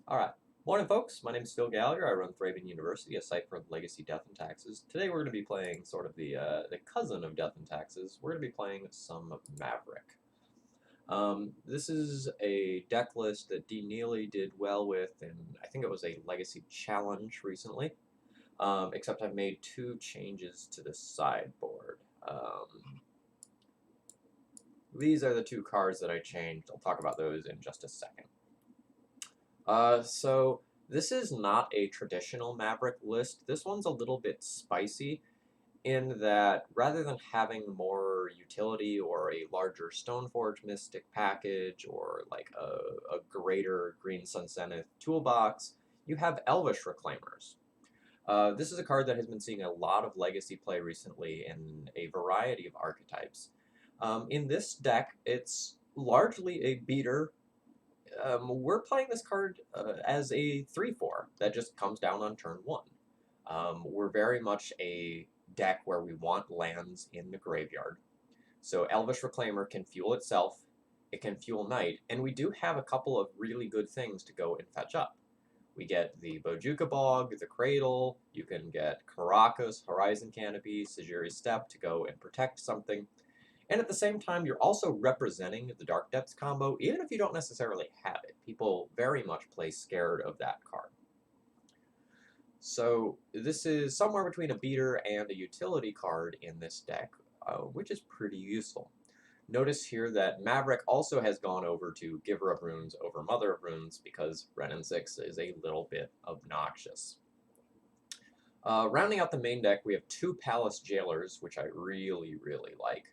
Alright, morning folks, my name is Phil Gallagher, I run Thraben University, a site for legacy death and taxes. Today we're going to be playing sort of the cousin of death and taxes. We're going to be playing some Maverick. This is a deck list that D. Neely did well with, and I think it was a legacy challenge recently. Except I've made two changes to the sideboard. These are the two cards that I changed. I'll talk about those in just a second. So this is not a traditional Maverick list. This one's a little bit spicy in that rather than having more utility or a larger Stoneforge Mystic package or like a greater Green Sun Zenith toolbox, you have Elvish Reclaimers. This is a card that has been seeing a lot of legacy play recently in a variety of archetypes. In this deck, it's largely a beater. We're playing this card as a 3/4 that just comes down on turn 1. We're very much a deck where we want lands in the graveyard. So Elvish Reclaimer can fuel itself, it can fuel Knight, and we do have a couple of really good things to go and fetch up. We get the Bojuka Bog, the Cradle, you can get Karakas, Horizon Canopy, Sajiri's Step to go and protect something. And at the same time, you're also representing the Dark Depths combo, even if you don't necessarily have it. People very much play scared of that card. So this is somewhere between a beater and a utility card in this deck, which is pretty useful. Notice here that Maverick also has gone over to Giver of Runes over Mother of Runes because Renin 6 is a little bit obnoxious. Rounding out the main deck, we have two Palace Jailers, which I really, really like.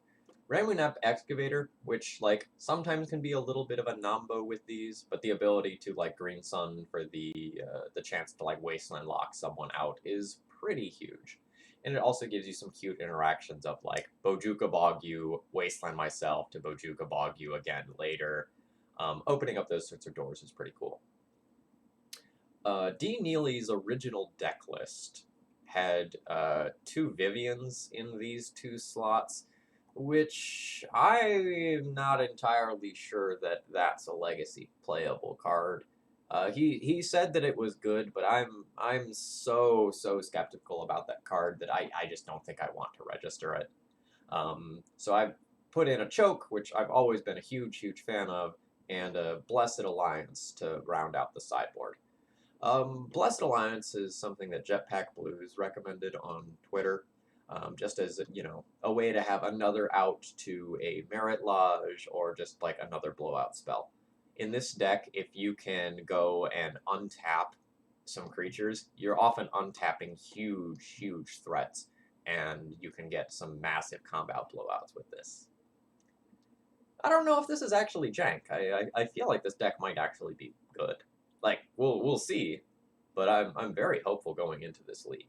Ramunap Excavator, which like sometimes can be a little bit of a nombo with these, but the ability to like Green Sun for the chance to like Wasteland lock someone out is pretty huge. And it also gives you some cute interactions of like Bojuka Bog you, Wasteland myself to Bojuka Bog you again later. Opening up those sorts of doors is pretty cool. D. Neely's original deck list had two Vivians in these two slots, which I'm not entirely sure that that's a legacy playable card. He said that it was good, but I'm so skeptical about that card that I just don't think I want to register it. So I've put in a Choke, which I've always been a huge fan of, and a Blessed Alliance to round out the sideboard. Blessed Alliance is something that Jetpack Blues recommended on Twitter, just as, you know, a way to have another out to a Merit Lodge or just like another blowout spell. In this deck, if you can go and untap some creatures, you're often untapping huge threats, and you can get some massive combat blowouts with this. I don't know if this is actually jank. I feel like this deck might actually be good. Like, we'll see, but I'm very hopeful going into this league.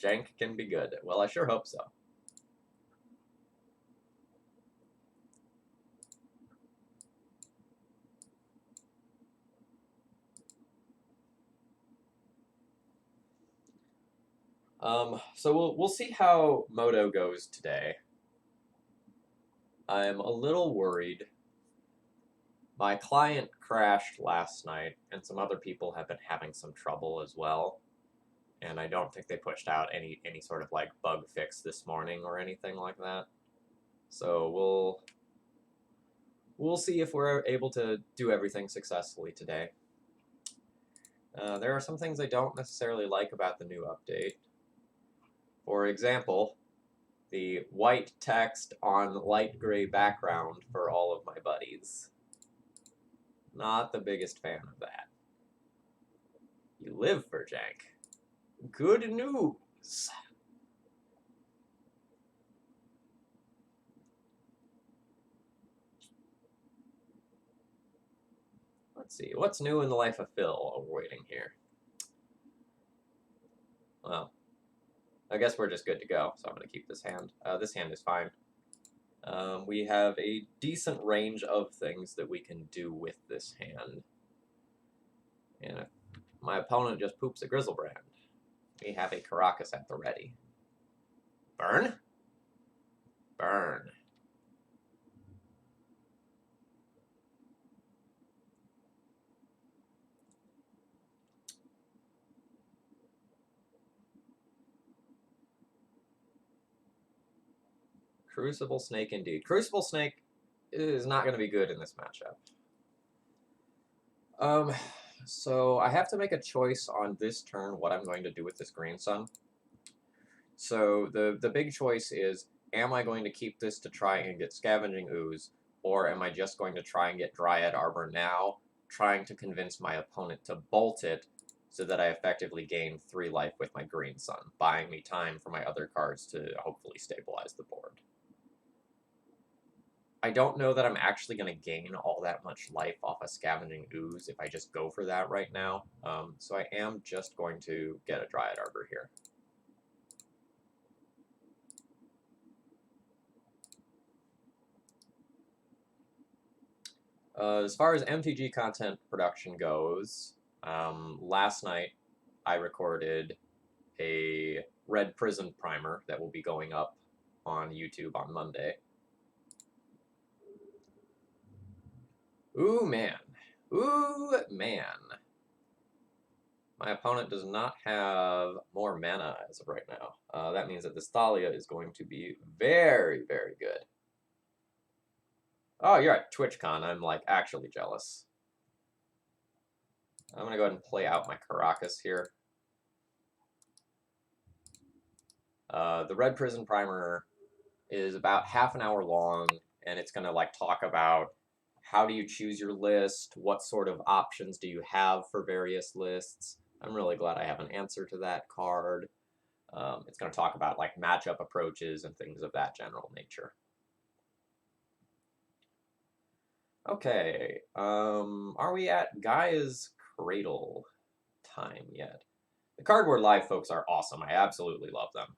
Jank can be good. Well, I sure hope so. So we'll see how Moto goes today. I'm a little worried. My client crashed last night, and some other people have been having some trouble as well. And I don't think they pushed out any sort of like bug fix this morning or anything like that. So we'll see if we're able to do everything successfully today. There are some things I don't necessarily like about the new update. For example, the white text on light gray background for all of my buddies. Not the biggest fan of that. You live for jank. Good news! Let's see, what's new in the life of Phil while we're waiting here? Well, I guess we're just good to go, so I'm going to keep this hand. This hand is fine. We have a decent range of things that we can do with this hand. And if my opponent just poops a Grizzlebrand, we have a Karakas at the ready. Burn? Burn. Crucible Snake indeed. Crucible Snake is not going to be good in this matchup. So I have to make a choice on this turn what I'm going to do with this Green Sun. So the big choice is, am I going to keep this to try and get Scavenging Ooze, or am I just going to try and get Dryad Arbor now, trying to convince my opponent to bolt it so that I effectively gain 3 life with my Green Sun, buying me time for my other cards to hopefully stabilize the board. I don't know that I'm actually going to gain all that much life off a Scavenging Ooze if I just go for that right now, so I am just going to get a Dryad Arbor here. As far as MTG content production goes, last night I recorded a Red Prison primer that will be going up on YouTube on Monday. Ooh, man. Ooh, man. My opponent does not have more mana as of right now. That means that this Thalia is going to be very, very good. Oh, you're at TwitchCon. I'm, like, actually jealous. I'm going to go ahead and play out my Caracas here. The Red Prison Primer is about half an hour long, and it's going to, like, talk about how do you choose your list, what sort of options do you have for various lists. I'm really glad I have an answer to that card. It's going to talk about, like, matchup approaches and things of that general nature. Okay, are we at Gaia's Cradle time yet? The Cardboard Live folks are awesome. I absolutely love them.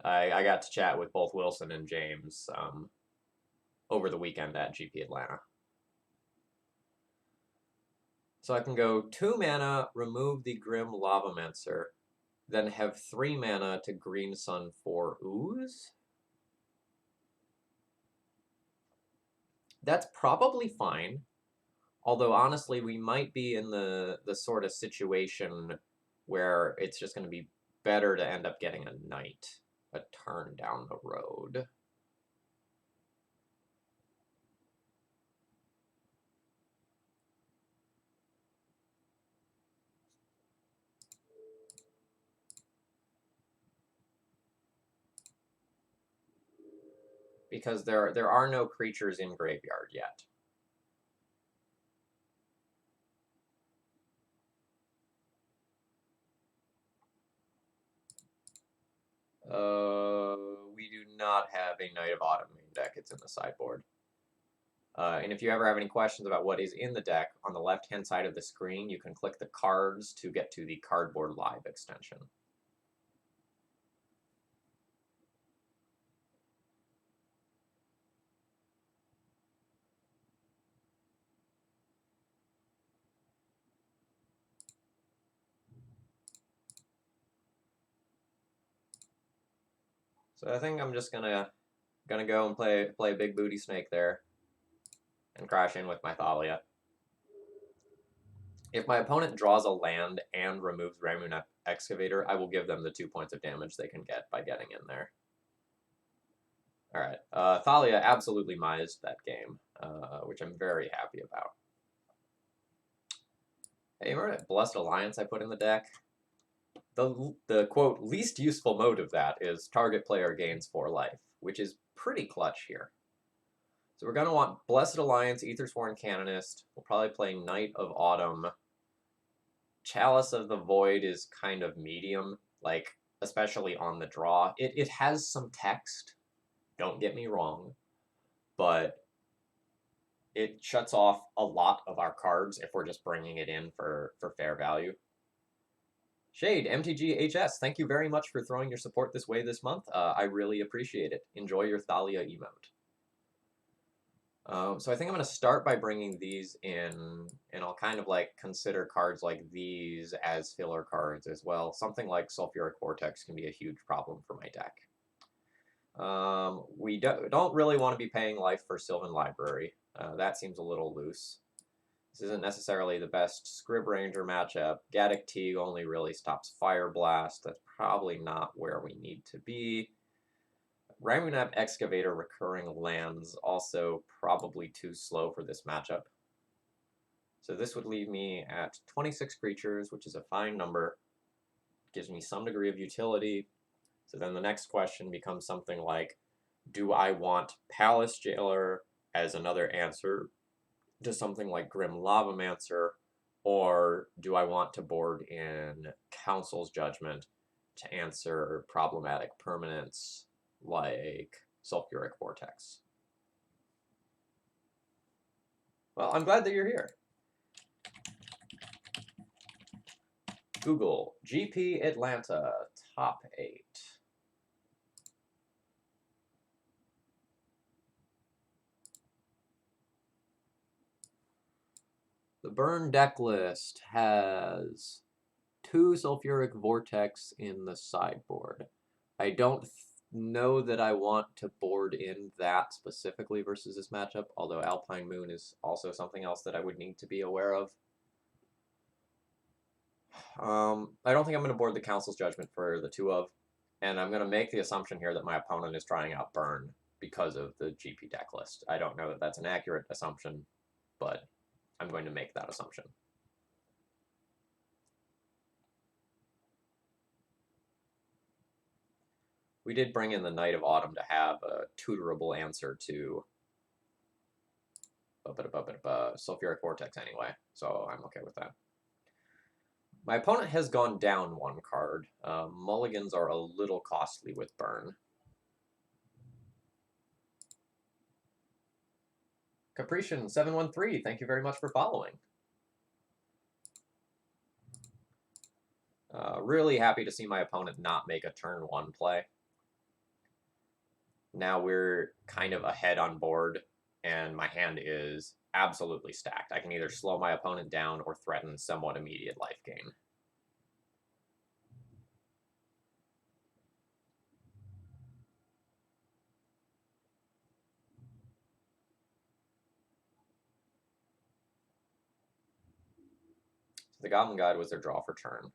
I got to chat with both Wilson and James over the weekend at GP Atlanta. So I can go 2 mana, remove the Grim Lavamancer, then have 3 mana to Green Sun for Ooze? That's probably fine. Although, honestly, we might be in the sort of situation where it's just going to be better to end up getting a Knight a turn down the road. Because there are no creatures in graveyard yet. We do not have a Knight of Autumn main deck. It's in the sideboard. And if you ever have any questions about what is in the deck, on the left-hand side of the screen, you can click the cards to get to the Cardboard Live extension. So I think I'm just gonna go and play a big booty snake there, and crash in with my Thalia. If my opponent draws a land and removes Ramuh Excavator, I will give them the 2 points of damage they can get by getting in there. Alright, Thalia absolutely mised that game, which I'm very happy about. Hey, remember that Blessed Alliance I put in the deck? The quote, least useful mode of that is target player gains 4 life, which is pretty clutch here. So we're going to want Blessed Alliance, Aethersworn Canonist. We'll probably play Knight of Autumn. Chalice of the Void is kind of medium, like, especially on the draw. It has some text, don't get me wrong, but it shuts off a lot of our cards if we're just bringing it in for fair value. Shade, MTGHS, thank you very much for throwing your support this way this month. I really appreciate it. Enjoy your Thalia emote. So I think I'm going to start by bringing these in, and I'll kind of like consider cards like these as filler cards as well. Something like Sulfuric Vortex can be a huge problem for my deck. We don't really want to be paying life for Sylvan Library. That seems a little loose. This isn't necessarily the best Scrib Ranger matchup. Gaddock Teague only really stops Fire Blast. That's probably not where we need to be. Ramunap Excavator Recurring Lands, also probably too slow for this matchup. So this would leave me at 26 creatures, which is a fine number. Gives me some degree of utility. So then the next question becomes something like, do I want Palace Jailer as another answer to something like Grim Lavamancer, or do I want to board in Council's Judgment to answer problematic permanents like Sulfuric Vortex? Well, I'm glad that you're here. Google, GP Atlanta, top 8. The burn deck list has 2 Sulfuric Vortex in the sideboard. I don't know that I want to board in that specifically versus this matchup, although Alpine Moon is also something else that I would need to be aware of. I don't think I'm going to board the Council's Judgment for the 2 of, and I'm going to make the assumption here that my opponent is trying out burn because of the GP deck list. I don't know that that's an accurate assumption, but I'm going to make that assumption. We did bring in the Knight of Autumn to have a tutorable answer to Sulfuric Vortex anyway, so I'm okay with that. My opponent has gone down 1 card. Mulligans are a little costly with burn. Caprician 713, thank you very much for following. Really happy to see my opponent not make a turn 1 play. Now we're kind of ahead on board, and my hand is absolutely stacked. I can either slow my opponent down or threaten somewhat immediate life gain. So the Goblin Guide was their draw for turn.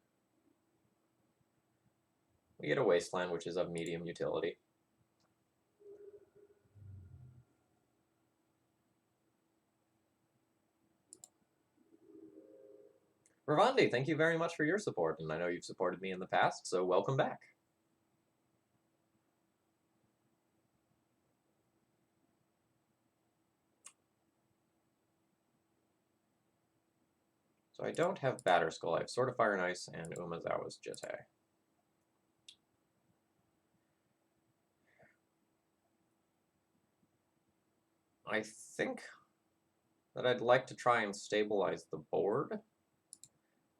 We get a Wasteland, which is of medium utility. Ravandi, thank you very much for your support, and I know you've supported me in the past, so welcome back. So I don't have Batterskull, I have Sword of Fire and Ice and Umazawa's Jitte. I think that I'd like to try and stabilize the board.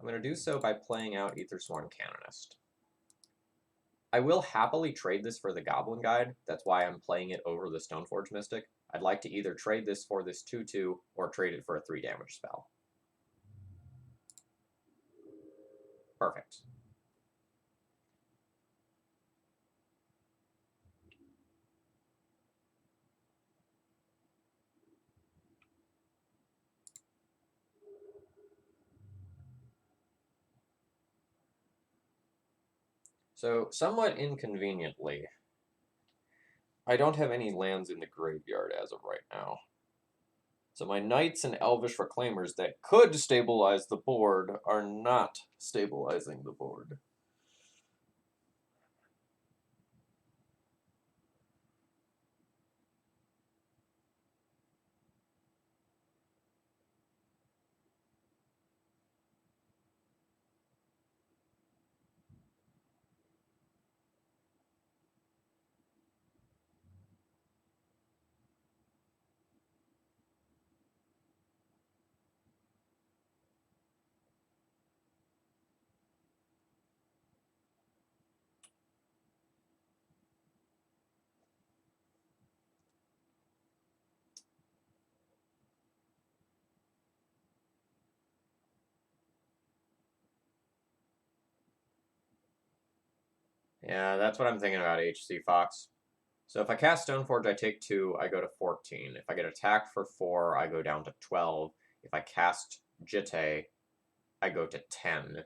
I'm going to do so by playing out Aethersworn Canonist. I will happily trade this for the Goblin Guide. That's why I'm playing it over the Stoneforge Mystic. I'd like to either trade this for this 2/2 or trade it for a 3 damage spell. Perfect. So, somewhat inconveniently, I don't have any lands in the graveyard as of right now. So my Knights and Elvish Reclaimers that could stabilize the board are not stabilizing the board. Yeah, that's what I'm thinking about, HC Fox. So if I cast Stoneforge, I take 2, I go to 14. If I get attacked for 4, I go down to 12. If I cast Jitte, I go to 10.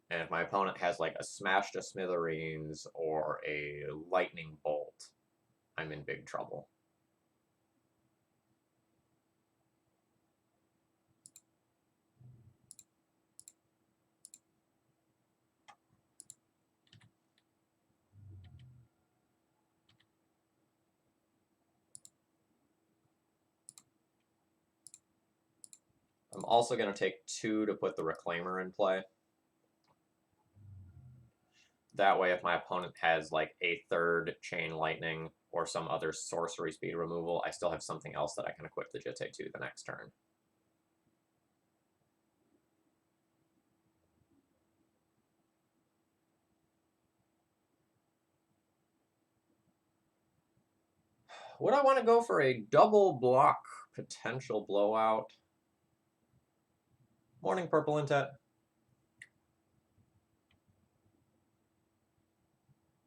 And if my opponent has like a Smash to Smithereens or a Lightning Bolt, I'm in big trouble. I'm also going to take 2 to put the Reclaimer in play. That way, if my opponent has like a 3rd Chain Lightning or some other sorcery speed removal, I still have something else that I can equip the Jitte to the next turn. Would I want to go for a double block potential blowout? Morning, Purple Intet.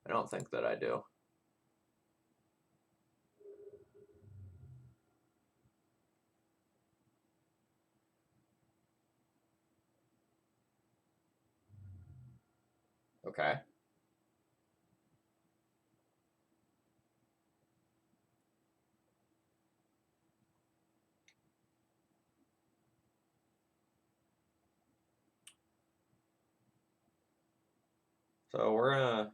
I don't think that I do. Okay. So we're gonna...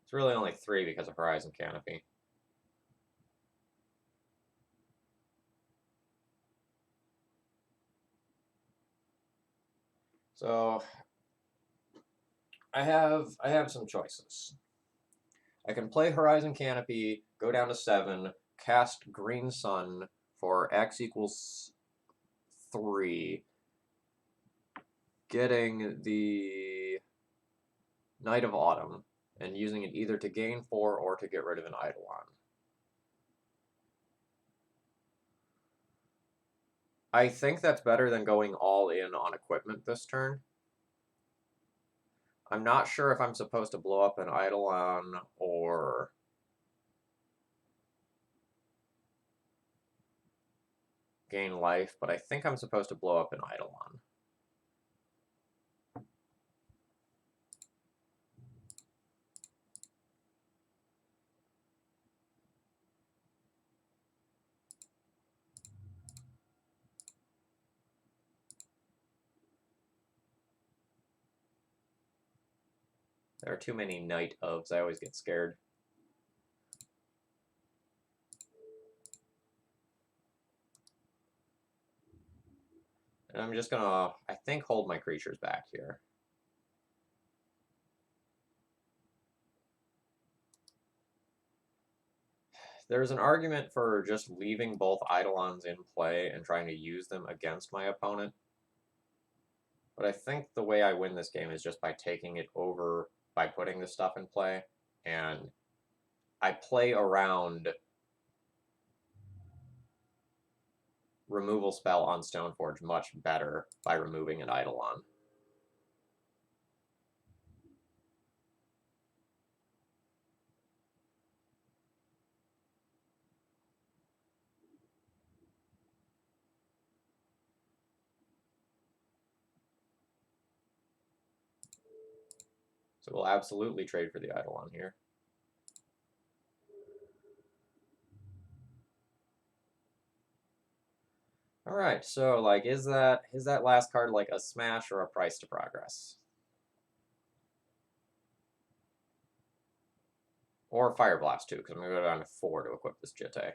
It's really only 3 because of Horizon Canopy. So I have some choices. I can play Horizon Canopy, go down to 7, cast Green Sun for X equals 3, getting the Night of Autumn, and using it either to gain 4 or to get rid of an Eidolon. I think that's better than going all in on equipment this turn. I'm not sure if I'm supposed to blow up an Eidolon or gain life, but I think I'm supposed to blow up an Eidolon. There are too many Night Ofs, I always get scared. And I'm just gonna, I think, hold my creatures back here. There's an argument for just leaving both Eidolons in play and trying to use them against my opponent. But I think the way I win this game is just by taking it over by putting this stuff in play. And I play around removal spell on Stoneforge much better by removing an Eidolon. So we'll absolutely trade for the Eidolon here. All right, so like, is that last card like a smash or a price to progress? Or Fire Blast too, because I'm gonna go down to 4 to equip this Jitte.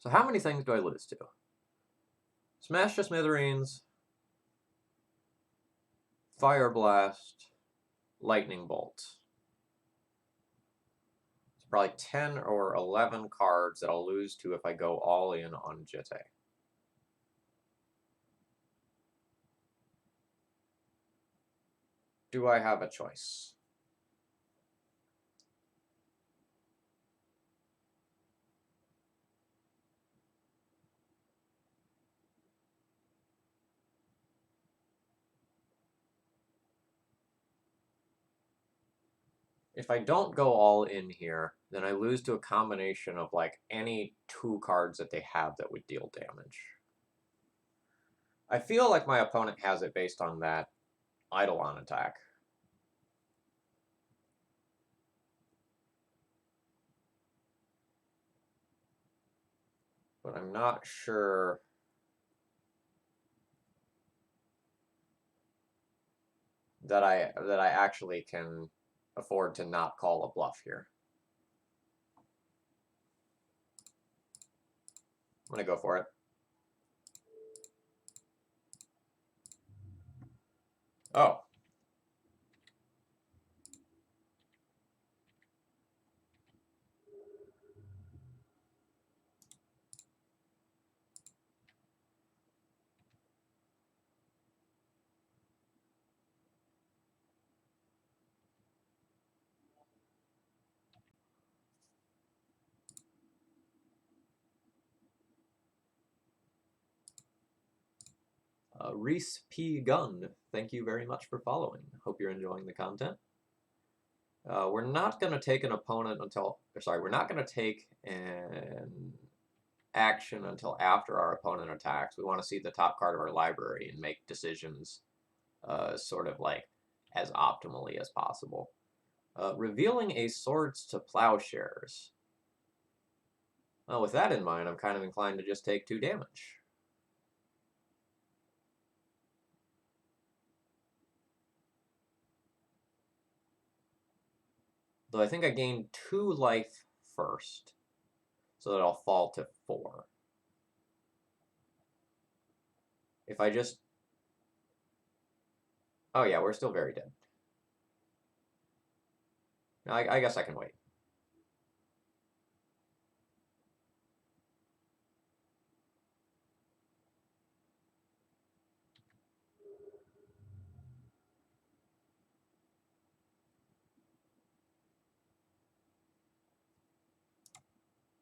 So how many things do I lose to? Smash to Smithereens, Fire Blast, Lightning Bolt. It's probably 10 or 11 cards that I'll lose to if I go all in on Jitte. Do I have a choice? If I don't go all in here, then I lose to a combination of, like, any 2 cards that they have that would deal damage. I feel like my opponent has it based on that Eidolon attack. But I'm not sure that I actually can afford to not call a bluff here. I'm gonna go for it. Oh. Reese P. Gunn, thank you very much for following. Hope you're enjoying the content. We're not going to take an opponent until, sorry, we're not going to take an action until after our opponent attacks. We want to see the top card of our library and make decisions sort of like as optimally as possible. Revealing a Swords to Plowshares. Well, with that in mind, I'm kind of inclined to just take 2 damage. Though I think I gain 2 life first, so that I'll fall to 4. If I just... Oh yeah, we're still very dead. I guess I can wait.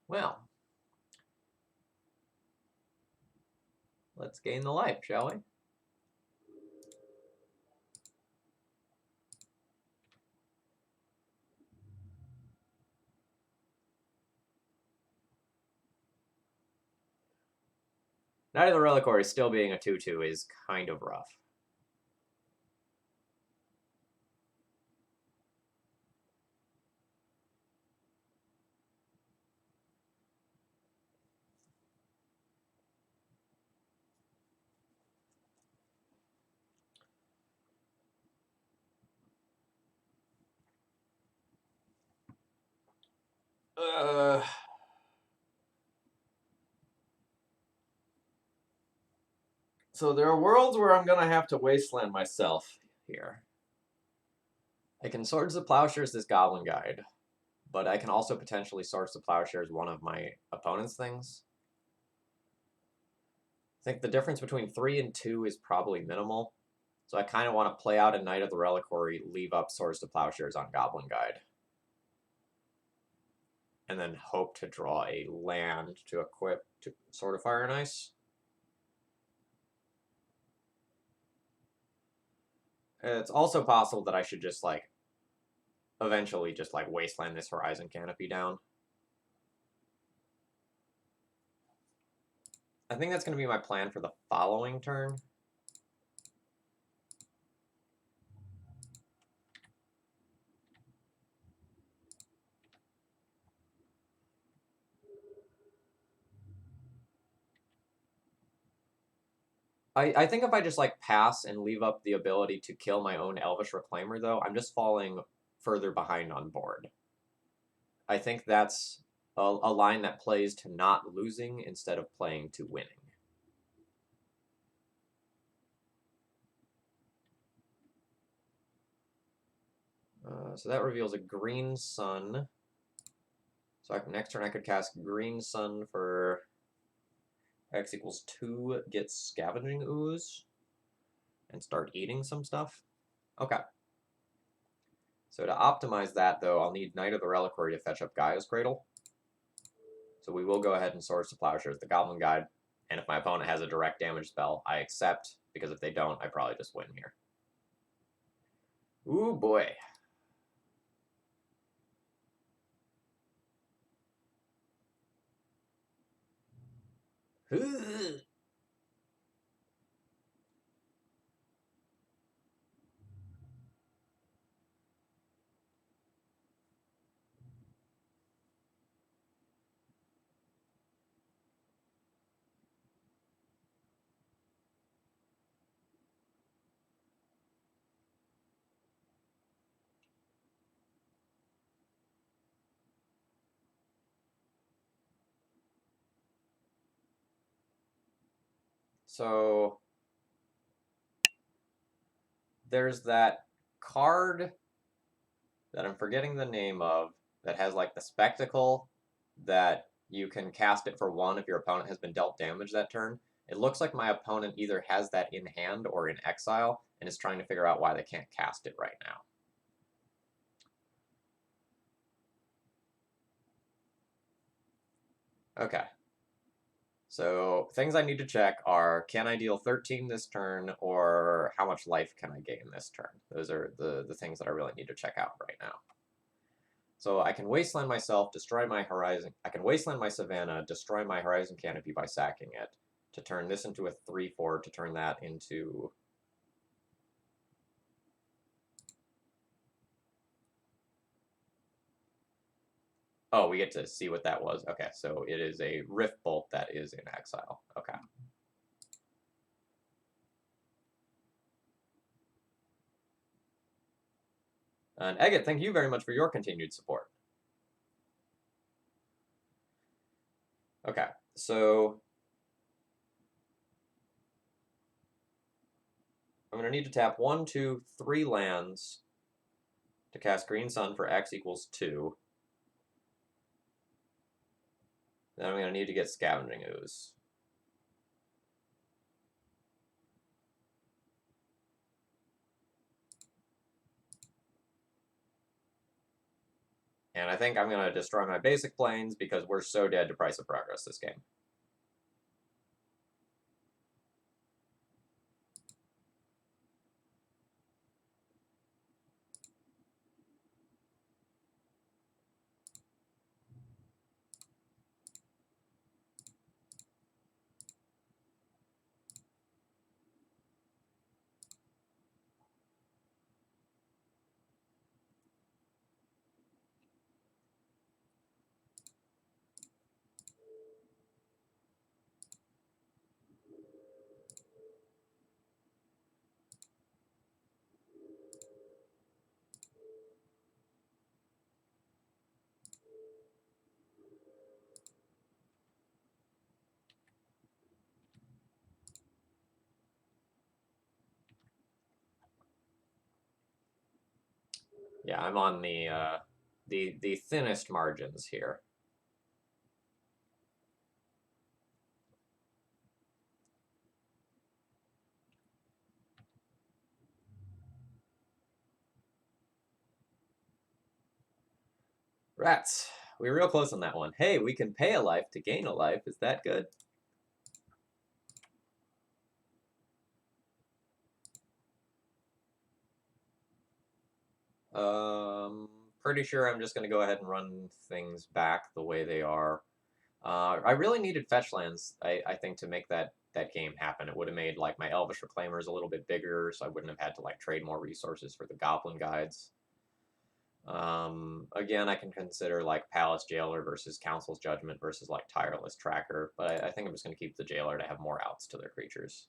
Well, let's gain the life, shall we? Knight of the Reliquary still being a 2/2 is kind of rough. So there are worlds where I'm going to have to wasteland myself here. I can Swords to Plowshares this Goblin Guide, but I can also potentially Swords to Plowshares one of my opponent's things. I think the difference between 3 and 2 is probably minimal, so I kind of want to play out a Knight of the Reliquary, leave up Swords to Plowshares on Goblin Guide, and then hope to draw a land to equip to Sword of Fire and Ice. It's also possible that I should just, like, eventually just, like, wasteland this Horizon Canopy down. I think that's going to be my plan for the following turn. I think if I just, like, pass and leave up the ability to kill my own Elvish Reclaimer, though, I'm just falling further behind on board. I think that's a line that plays to not losing instead of playing to winning. So that reveals a Green Sun. So next turn I could cast Green Sun for X equals 2, get Scavenging Ooze, and start eating some stuff. Okay. So to optimize that, though, I'll need Knight of the Reliquary to fetch up Gaia's Cradle. So we will go ahead and Swords to Plowshares the Goblin Guide, and if my opponent has a direct damage spell, I accept, because if they don't, I probably just win here. Ooh, boy. So there's that card that I'm forgetting the name of that has like the spectacle that you can cast it for 1 if your opponent has been dealt damage that turn. It looks like my opponent either has that in hand or in exile and is trying to figure out why they can't cast it right now. Okay. So things I need to check are, can I deal 13 this turn, or how much life can I gain this turn? Those are the things that I really need to check out right now. So I can Wasteland myself, destroy my Horizon. I can Wasteland my Savannah, destroy my Horizon Canopy by sacking it, to turn this into a 3/4, to turn that into... Oh, we get to see what that was. Okay, so it is a Rift Bolt that is in exile. Okay. And Egget, thank you very much for your continued support. Okay, so I'm going to need to tap 1, 2, 3 lands to cast Green Sun for X equals 2. Then I'm going to need to get Scavenging Ooze. And I think I'm going to destroy my basic planes because we're so dead to Price of Progress this game. Yeah, I'm on the thinnest margins here. Rats. We were real close on that one. Hey, we can pay a life to gain a life. Is that good? Pretty sure I'm just going to go ahead and run things back the way they are. I really needed fetch lands, I think, to make that game happen. It would have made like my Elvish Reclaimers a little bit bigger, so I wouldn't have had to like trade more resources for the Goblin Guides. Again, I can consider like Palace Jailer versus Council's Judgment versus like Tireless Tracker, but I think I'm just going to keep the Jailer to have more outs to their creatures.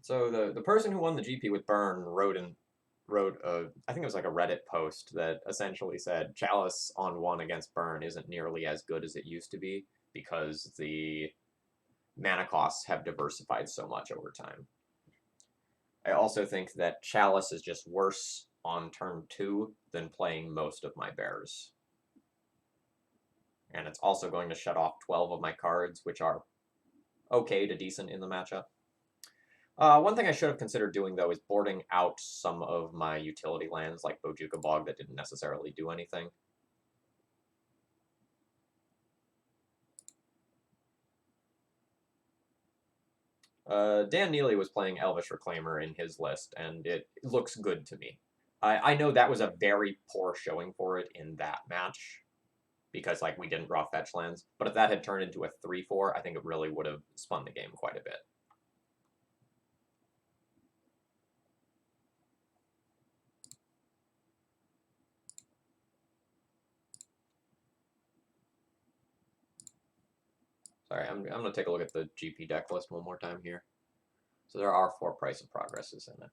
So the person who won the GP with Burn wrote I think it was like a Reddit post that essentially said Chalice on 1 against Burn isn't nearly as good as it used to be because the mana costs have diversified so much over time. I also think that Chalice is just worse on turn 2 than playing most of my bears. And it's also going to shut off 12 of my cards, which are okay to decent in the matchup. One thing I should have considered doing, though, is boarding out some of my utility lands, like Bojuka Bog, that didn't necessarily do anything. Dan Neely was playing Elvish Reclaimer in his list, and it looks good to me. I know that was a very poor showing for it in that match, because like we didn't draw fetch lands. But if that had turned into a 3/4, I think it really would have spun the game quite a bit. Sorry, I'm going to take a look at the GP deck list one more time here. So there are 4 Price of Progresses in it.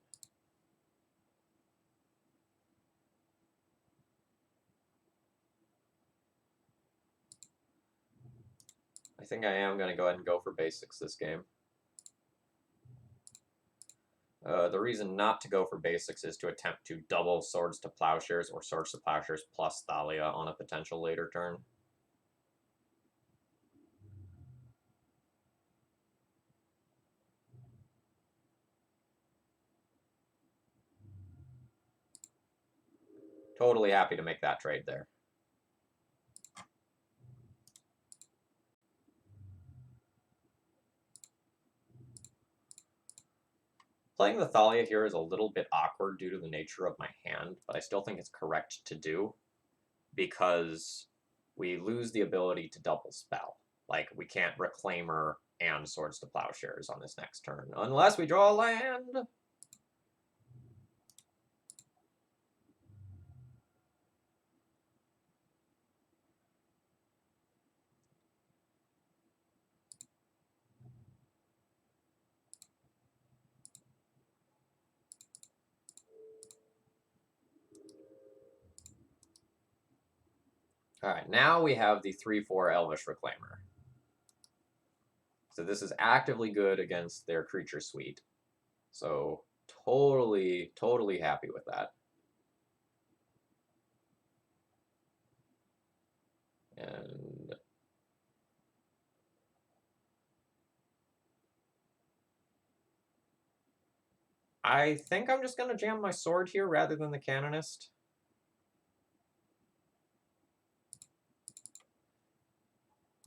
I think I am going to go ahead and go for basics this game. The reason not to go for basics is to attempt to double Swords to Plowshares or Swords to Plowshares plus Thalia on a potential later turn. Totally happy to make that trade there. Playing the Thalia here is a little bit awkward due to the nature of my hand, but I still think it's correct to do because we lose the ability to double spell. Like, we can't Reclaimer and Swords to Plowshares on this next turn, unless we draw a land. All right, now we have the 3/4 Elvish Reclaimer. So this is actively good against their creature suite. So totally happy with that. And I think I'm just going to jam my sword here rather than the Canonist.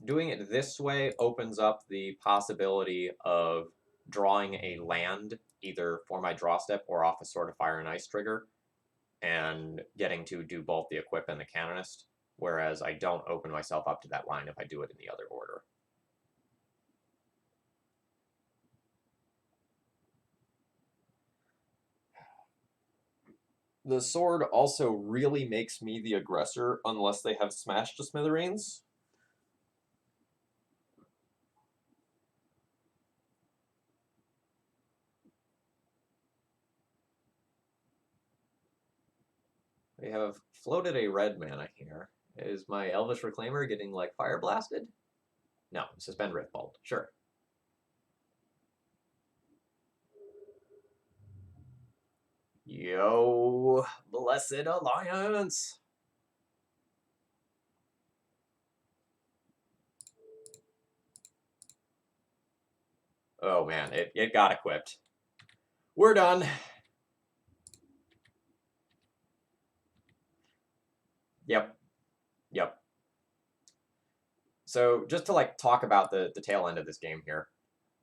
Doing it this way opens up the possibility of drawing a land either for my draw step or off a Sword of Fire and Ice trigger, and getting to do both the Equip and the Canonist, whereas I don't open myself up to that line if I do it in the other order. The sword also really makes me the aggressor unless they have Smash to Smithereens. They have floated a red mana here. Is my Elvish Reclaimer getting, like, Fire Blasted? No, Suspend Riftbolt. Sure. Yo, Blessed Alliance! Oh man, it got equipped. We're done. Yep. So just to like talk about the tail end of this game here.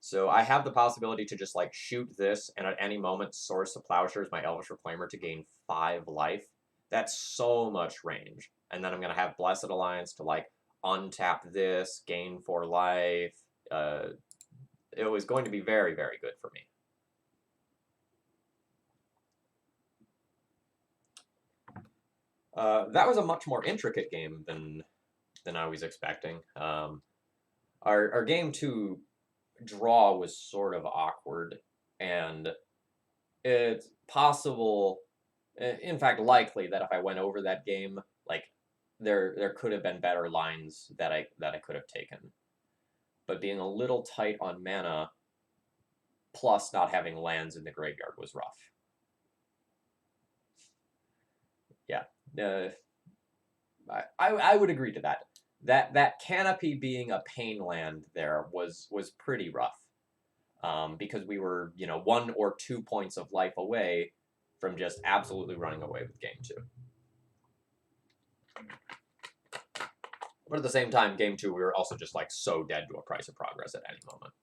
So I have the possibility to just like shoot this and at any moment Swords to Plowshares my Elvish Reclaimer to gain 5 life. That's so much range. And then I'm going to have Blessed Alliance to like untap this, gain 4 life. It was going to be very good for me. That was a much more intricate game than I was expecting. Our game 2 draw was sort of awkward, and it's possible, in fact likely, that if I went over that game, like there could have been better lines that I could have taken. But being a little tight on mana, plus not having lands in the graveyard was rough. Yeah, I would agree to that. That Canopy being a pain land there was pretty rough, because we were 1 or 2 points of life away from just absolutely running away with game 2. But at the same time, game 2 we were also just like so dead to a Price of Progress at any moment.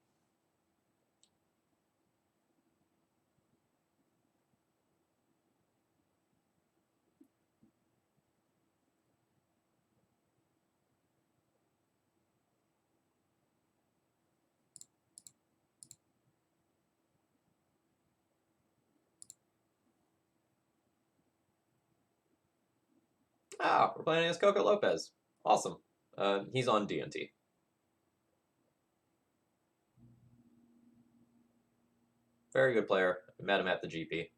Ah, we're playing against Coco Lopez. Awesome. He's on D&T. Very good player. Met him at the GP.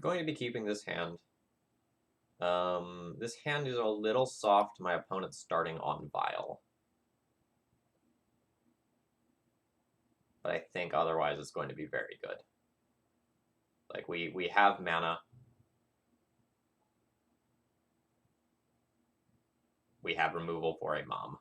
Going to be keeping this hand. This hand is a little soft. My opponent's starting on Vile. But I think otherwise it's going to be very good. Like, we have mana. We have removal for a Mom.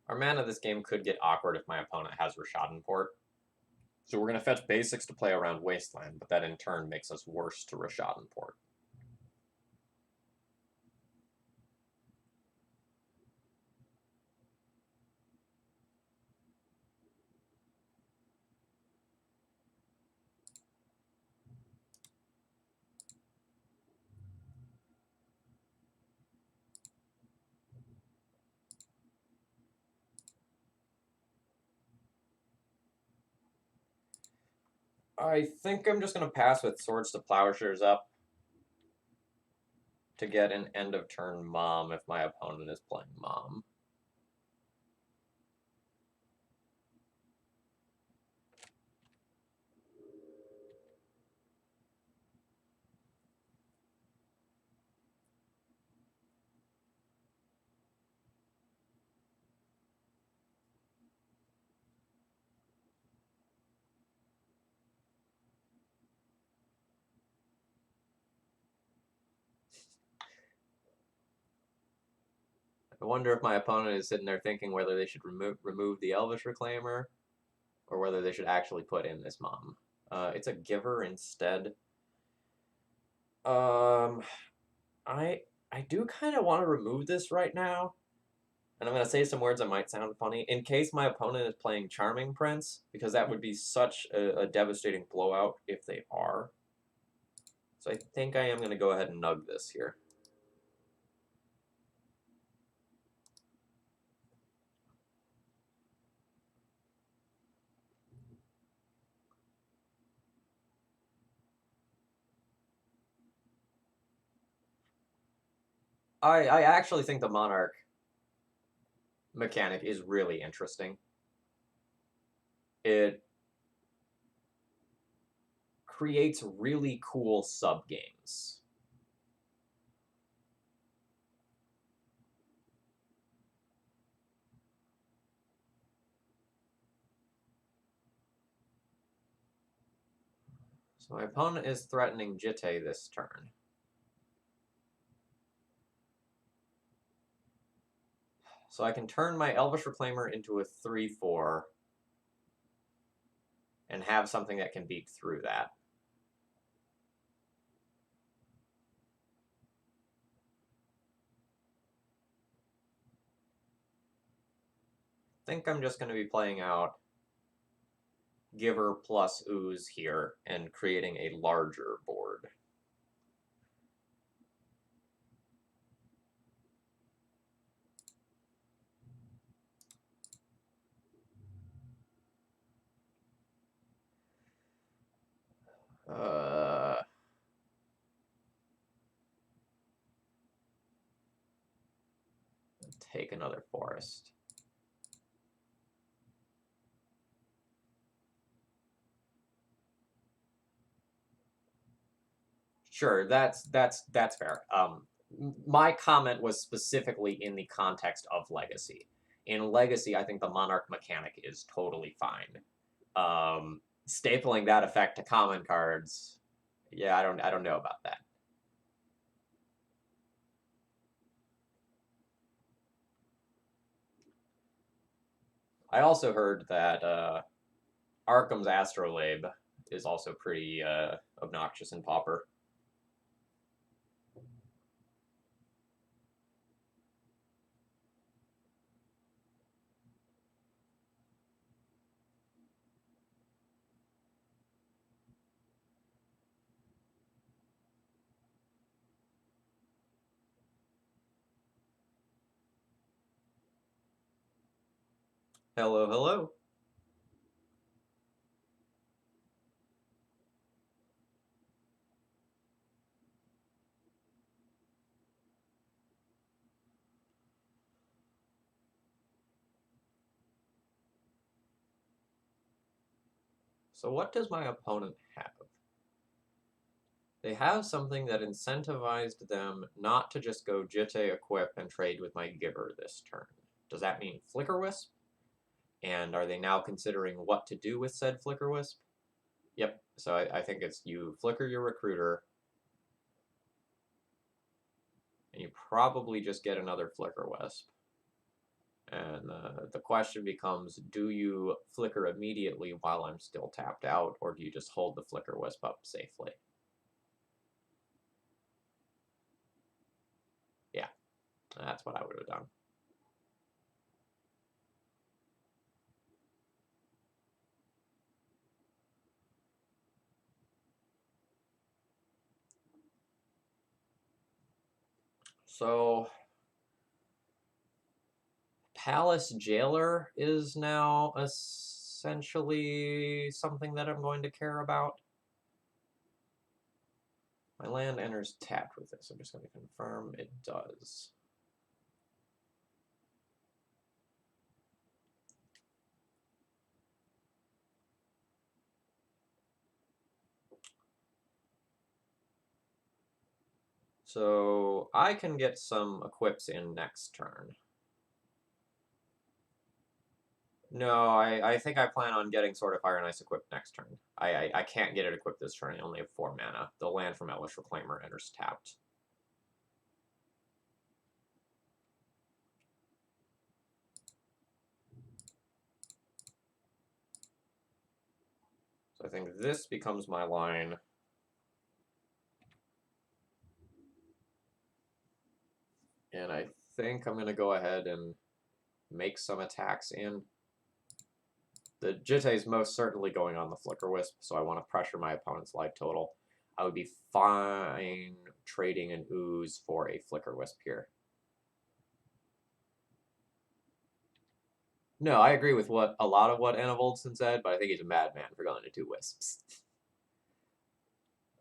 Our mana this game could get awkward if my opponent has Rishadan Port. So we're going to fetch basics to play around Wasteland, but that in turn makes us worse to Rishadan Port. I think I'm just going to pass with Swords to Plowshares up to get an end of turn Mom if my opponent is playing Mom. I wonder if my opponent is sitting there thinking whether they should remove the Elvish Reclaimer or whether they should actually put in this Mom. It's a Giver instead. I do kind of want to remove this right now. And I'm going to say some words that might sound funny. In case my opponent is playing Charming Prince, because that would be such a devastating blowout if they are. So I think I am going to go ahead and nug this here. I actually think the Monarch mechanic is really interesting. It creates really cool sub-games. So my opponent is threatening Jitte this turn. So I can turn my Elvish Reclaimer into a 3/4 and have something that can beat through that. I think I'm just going to be playing out Giver plus Ooze here and creating a larger board. Take another forest. Sure, that's fair. My comment was specifically in the context of Legacy. In Legacy, I think the Monarch mechanic is totally fine. Stapling that effect to common cards, yeah, I don't know about that. I also heard that Arkham's Astrolabe is also pretty obnoxious in Pauper. Hello, hello. So what does my opponent have? They have something that incentivized them not to just go Jitte equip and trade with my giver this turn. Does that mean Flicker Wisp? And are they now considering what to do with said Flicker Wisp? Yep, so I think it's you flicker your recruiter, and you probably just get another Flicker Wisp. And the question becomes, do you flicker immediately while I'm still tapped out, or do you just hold the Flicker Wisp up safely? Yeah, that's what I would have done. So, Palace Jailer is now essentially something that I'm going to care about. My land enters tapped with this. I'm just going to confirm it does. So I can get some equips in next turn. No, I think I plan on getting Sword of Fire and Ice equipped next turn. I can't get it equipped this turn. I only have 4 mana. The land from Elvish Reclaimer enters tapped. So I think this becomes my line. And I think I'm going to go ahead and make some attacks in. The Jitte is most certainly going on the Flicker Wisp, so I want to pressure my opponent's life total. I would be fine trading an Ooze for a Flicker Wisp here. No, I agree with a lot of what Anna Voldson said, but I think he's a madman for going to 2 Wisps.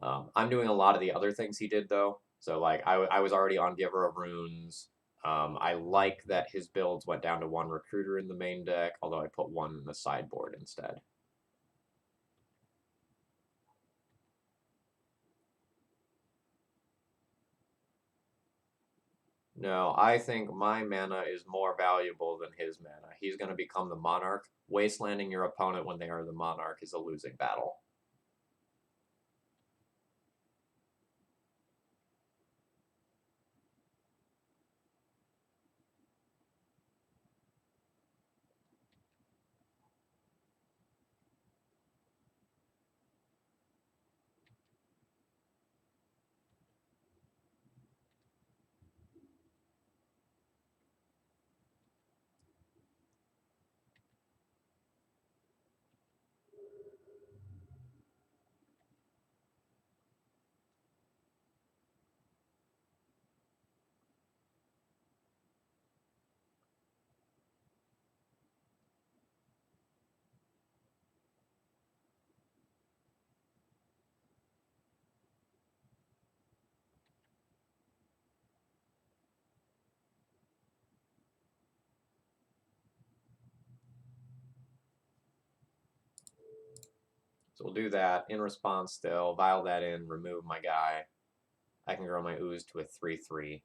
I'm doing a lot of the other things he did, though. So, like, I was already on Giver of Runes. I like that his builds went down to 1 Recruiter in the main deck, although I put 1 in the sideboard instead. No, I think my mana is more valuable than his mana. He's going to become the Monarch. Wastelanding your opponent when they are the Monarch is a losing battle. So we'll do that. In response, they'll vial that in, remove my guy. I can grow my Ooze to a 3/3.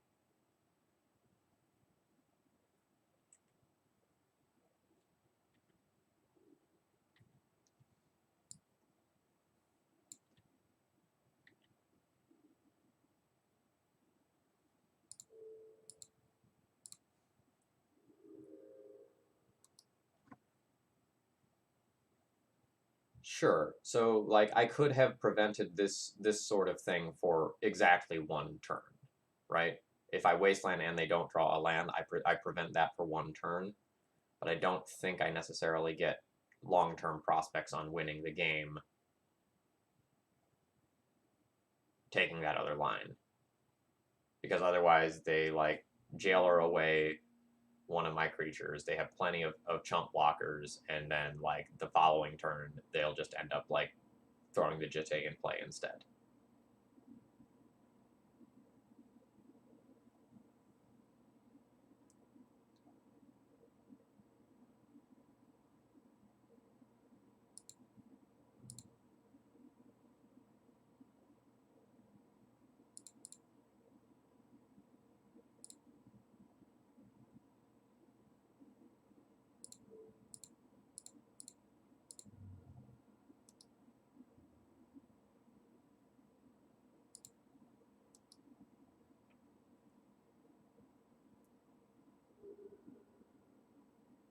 Sure. So, like, I could have prevented this sort of thing for exactly 1 turn, right? If I wasteland and they don't draw a land, I prevent that for 1 turn. But I don't think I necessarily get long-term prospects on winning the game taking that other line. Because otherwise they, like, jailer away, one of my creatures. They have plenty of chump blockers, and then like the following turn, they'll just end up like throwing the Jitte in play instead.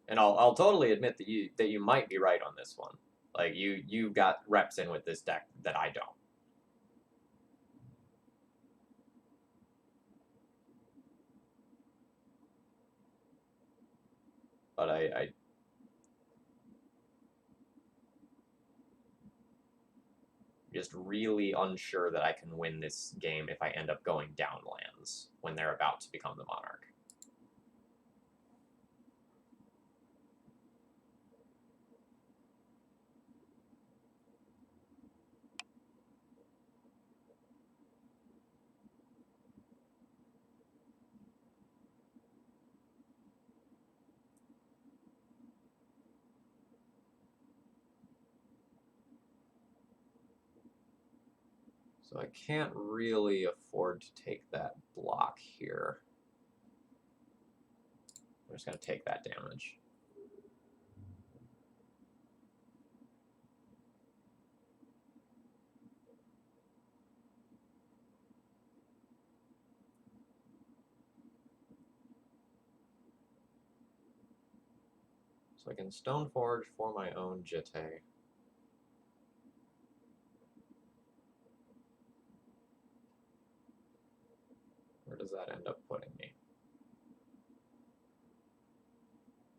And I'll totally admit that you might be right on this one. Like you got reps in with this deck that I don't. But I just really unsure that I can win this game if I end up going down lands when they're about to become the Monarch. So I can't really afford to take that block here. I'm just going to take that damage. So I can Stoneforge for my own Jitte. Where does that end up putting me?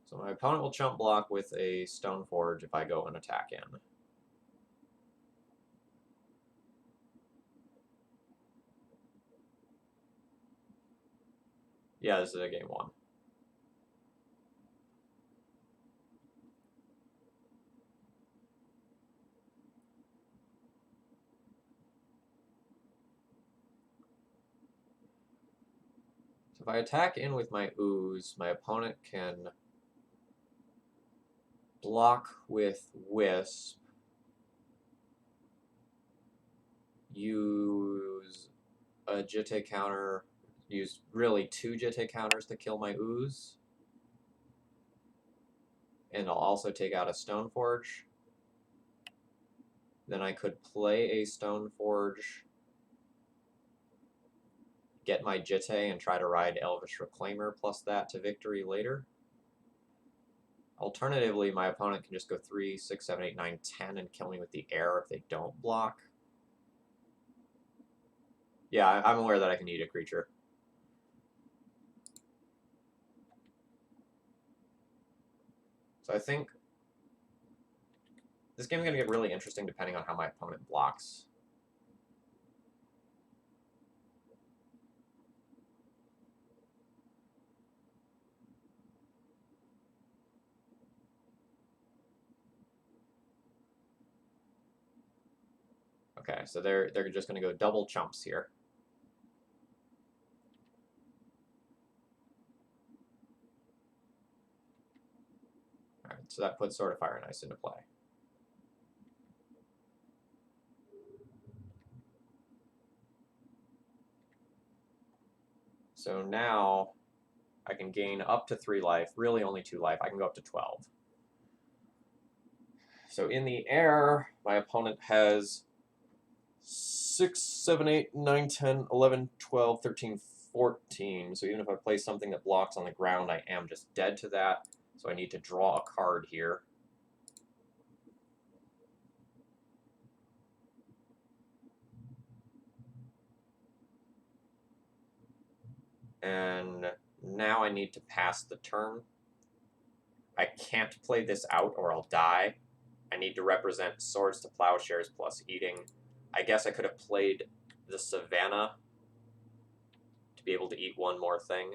So my opponent will chump block with a Stoneforge if I go and attack in. Yeah, this is a game 1. So if I attack in with my Ooze, my opponent can block with Wisp, use a Jitte counter, use really 2 Jitte counters to kill my Ooze, and I'll also take out a Stoneforge. Then I could play a Stoneforge, get my Jitte, and try to ride Elvish Reclaimer plus that to victory later. Alternatively, my opponent can just go 3, 6, 7, 8, 9, 10 and kill me with the air if they don't block. Yeah, I'm aware that I can eat a creature. So I think this game is going to get really interesting depending on how my opponent blocks. Okay, so they're just going to go double chumps here. All right, so that puts Sword of Fire and Ice into play. So now I can gain up to 3 life, really only 2 life. I can go up to 12. So in the air, my opponent has 6, 7, 8, 9, 10, 11, 12, 13, 14. So even if I play something that blocks on the ground, I am just dead to that. So I need to draw a card here. And now I need to pass the turn. I can't play this out or I'll die. I need to represent Swords to Plowshares plus Eating. I guess I could have played the Savannah to be able to eat one more thing.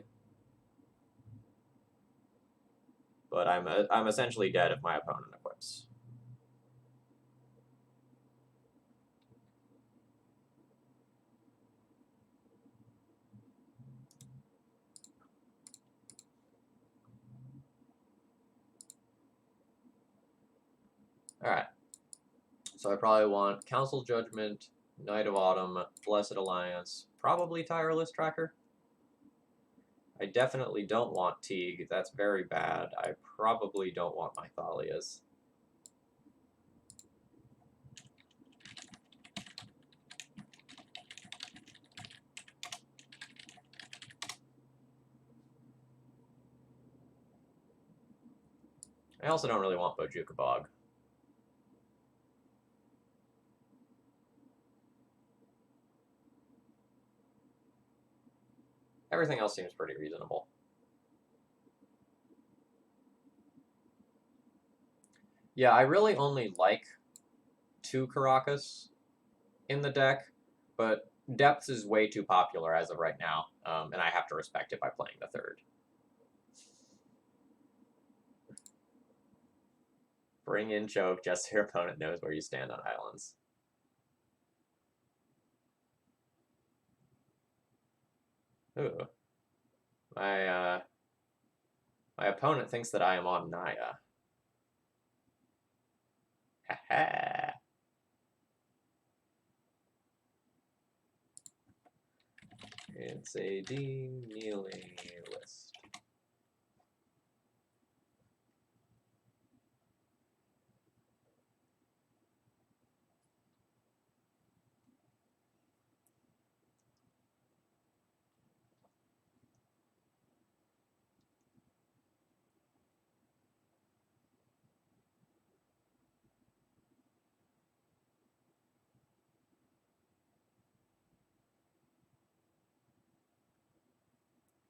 but I'm essentially dead if my opponent equips. Alright. So I probably want Council Judgment, Knight of Autumn, Blessed Alliance, probably Tireless Tracker. I definitely don't want Teague. That's very bad. I probably don't want my Thalias. I also don't really want Bojuka Bog. Everything else seems pretty reasonable. Yeah, I really only like 2 Caracas in the deck, but Depths is way too popular as of right now, and I have to respect it by playing the 3rd. Bring in Choke just so your opponent knows where you stand on islands. Ooh. My opponent thinks that I am on Naya. Ha. It's a kneeling list.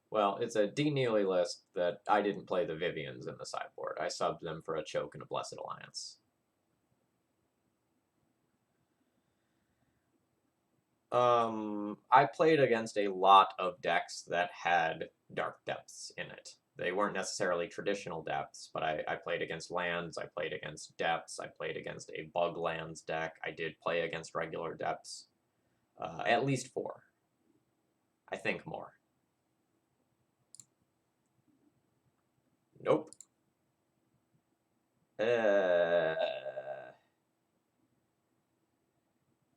Well, it's a Neely list that I didn't play the Vivians in the sideboard. I subbed them for a Choke and a Blessed Alliance. I played against a lot of decks that had Dark Depths in it. They weren't necessarily traditional depths, but I played against lands, I played against depths, I played against a bug lands deck, I did play against regular depths. At least 4. I think more. Nope.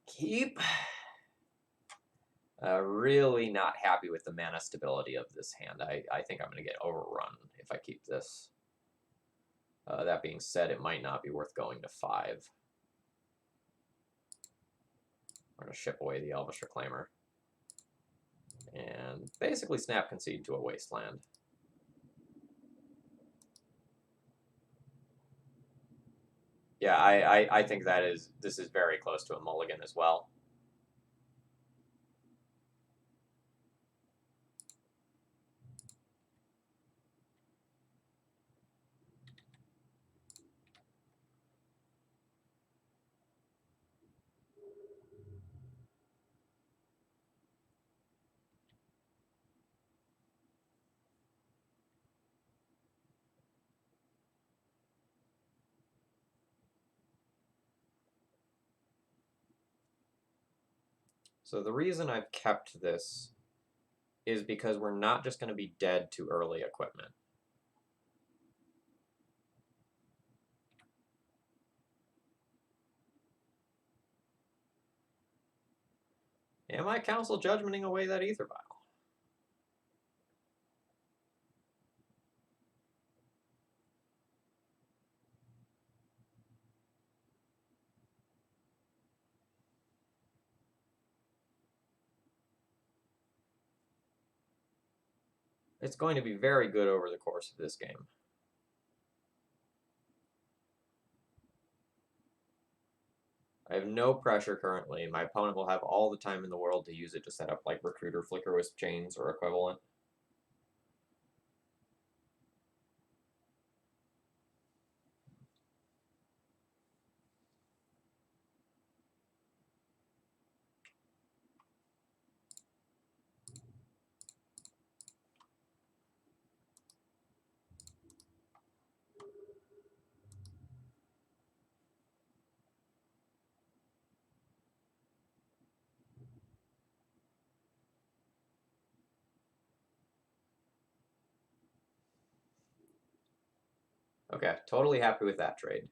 Keep. Really not happy with the mana stability of this hand. I think I'm going to get overrun if I keep this. That being said, it might not be worth going to 5. We're going to ship away the Elvish Reclaimer. And basically snap concede to a wasteland. Yeah, I think this is very close to a mulligan as well. So the reason I've kept this is because we're not just going to be dead to early equipment. Am I Council Judgmenting away that Ether Vial? It's going to be very good over the course of this game. I have no pressure currently. My opponent will have all the time in the world to use it to set up like Recruiter Flicker Wisp Chains or equivalent. Okay, totally happy with that trade.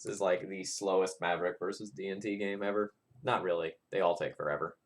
This is like the slowest Maverick versus D&T game ever. Not really. They all take forever.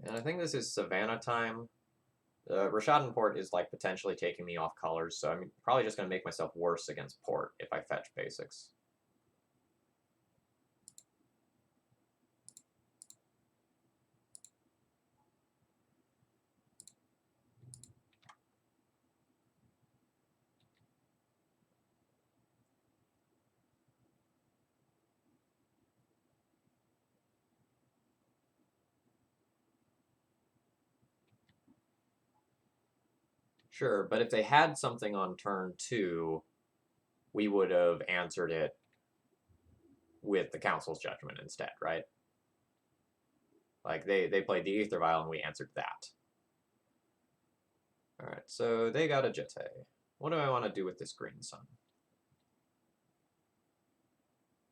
And I think this is Savannah time. Rashad Port is like potentially taking me off colors, so I'm probably just going to make myself worse against Port if I fetch basics. Sure, but if they had something on turn 2, we would have answered it with the Council's Judgment instead, right? Like, they played the Aether Vial and we answered that. Alright, so they got a Jitte. What do I want to do with this Green Sun?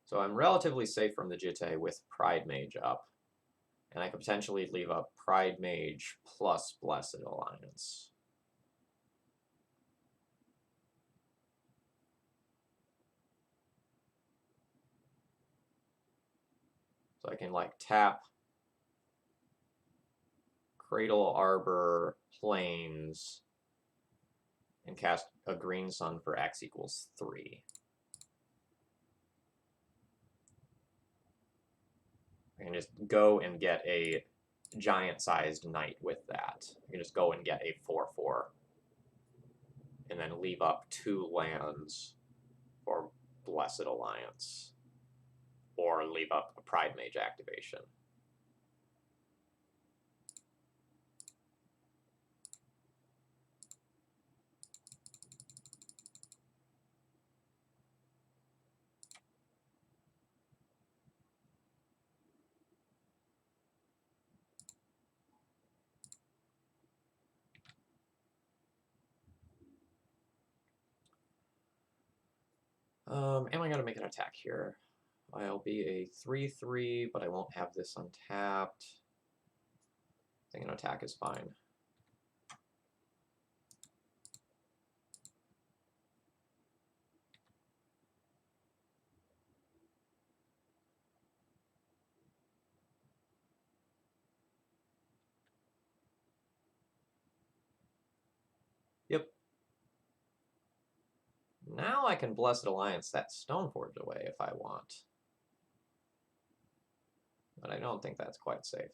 So I'm relatively safe from the Jitte with Pride Mage up. And I could potentially leave up Pride Mage plus Blessed Alliance. So I can like tap Cradle Arbor Plains and cast a Green Sun for X equals 3. I can just go and get a giant-sized knight with that. I can just go and get a 4/4 and then leave up 2 lands for Blessed Alliance, or leave up a Pride Mage activation. Am I going to make an attack here? I'll be a 3/3, but I won't have this untapped. I think an attack is fine. Yep. Now I can Blessed Alliance that Stoneforge away if I want. But I don't think that's quite safe.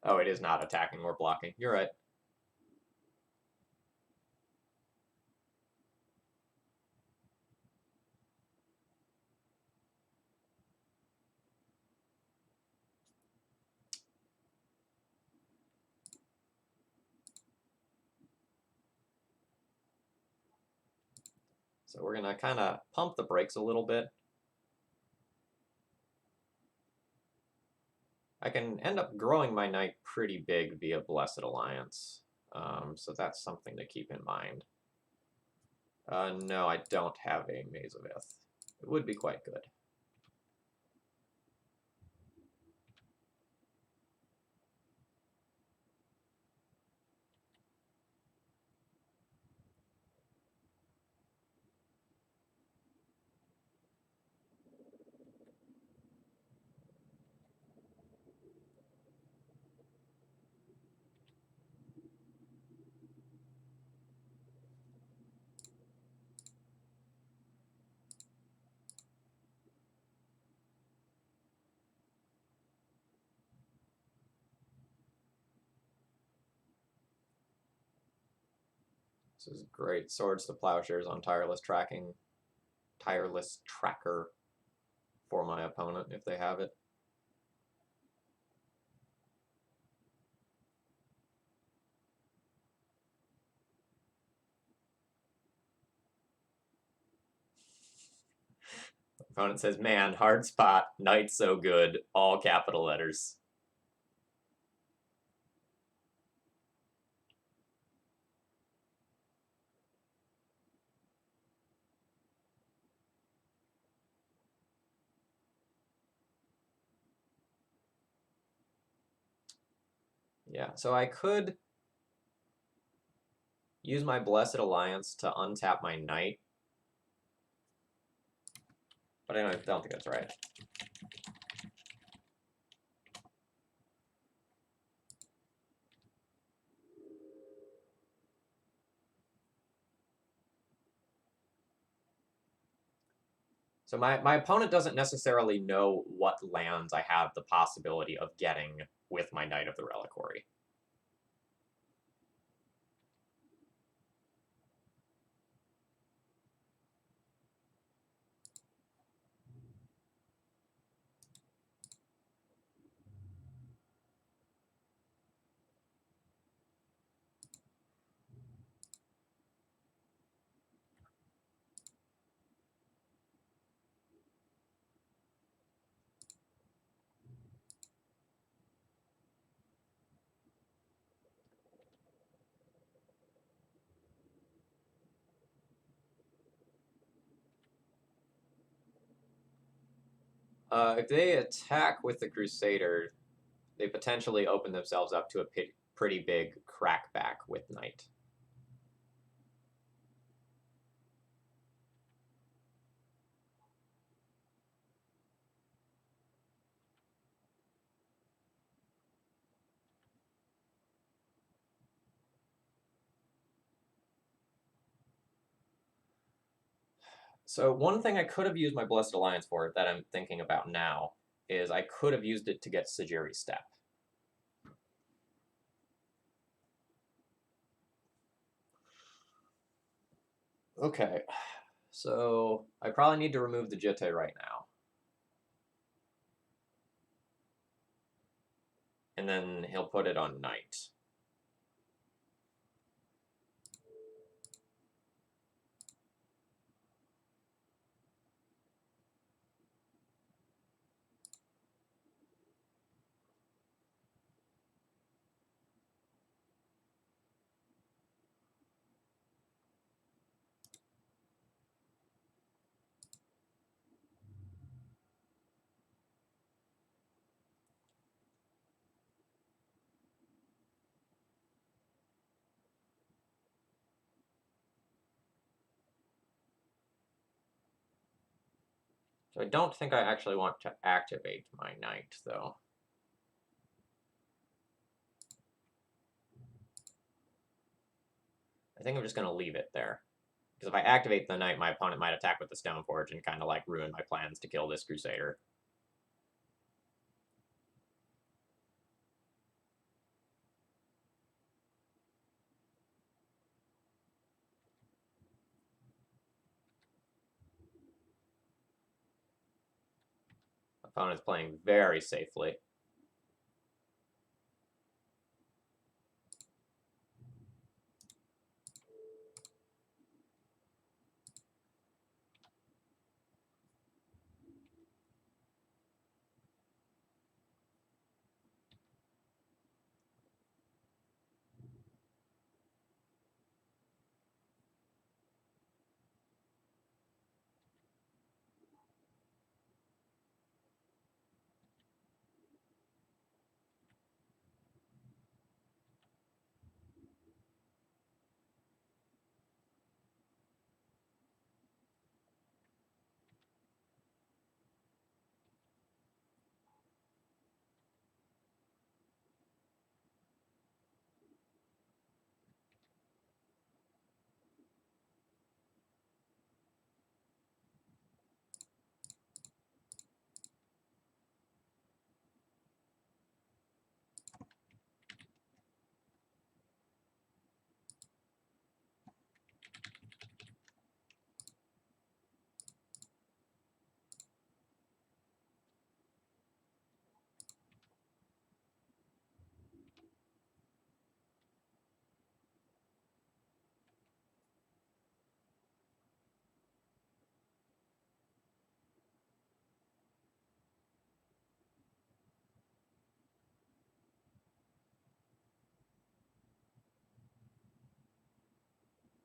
Oh, it is not attacking or blocking. You're right. So we're going to kind of pump the brakes a little bit. I can end up growing my knight pretty big via Blessed Alliance. So that's something to keep in mind. No, I don't have a Maze of Ith. It would be quite good. This is great. Swords to Plowshares on tireless tracker for my opponent if they have it. Opponent says, man, hard spot, knight so good, all capital letters. Yeah, so I could use my Blessed Alliance to untap my knight. But I don't think that's right. So my opponent doesn't necessarily know what lands I have the possibility of getting with my Knight of the Reliquary. If they attack with the Crusader, they potentially open themselves up to a pretty big crackback with Knight. So one thing I could have used my Blessed Alliance for that I'm thinking about now is I could have used it to get Sajiri Step. Okay, so I probably need to remove the Jitte right now. And then he'll put it on Knight. So I don't think I actually want to activate my Knight, though. I think I'm just going to leave it there. Because if I activate the Knight, my opponent might attack with the Stoneforge and kind of like ruin my plans to kill this Crusader. Opponent's playing very safely.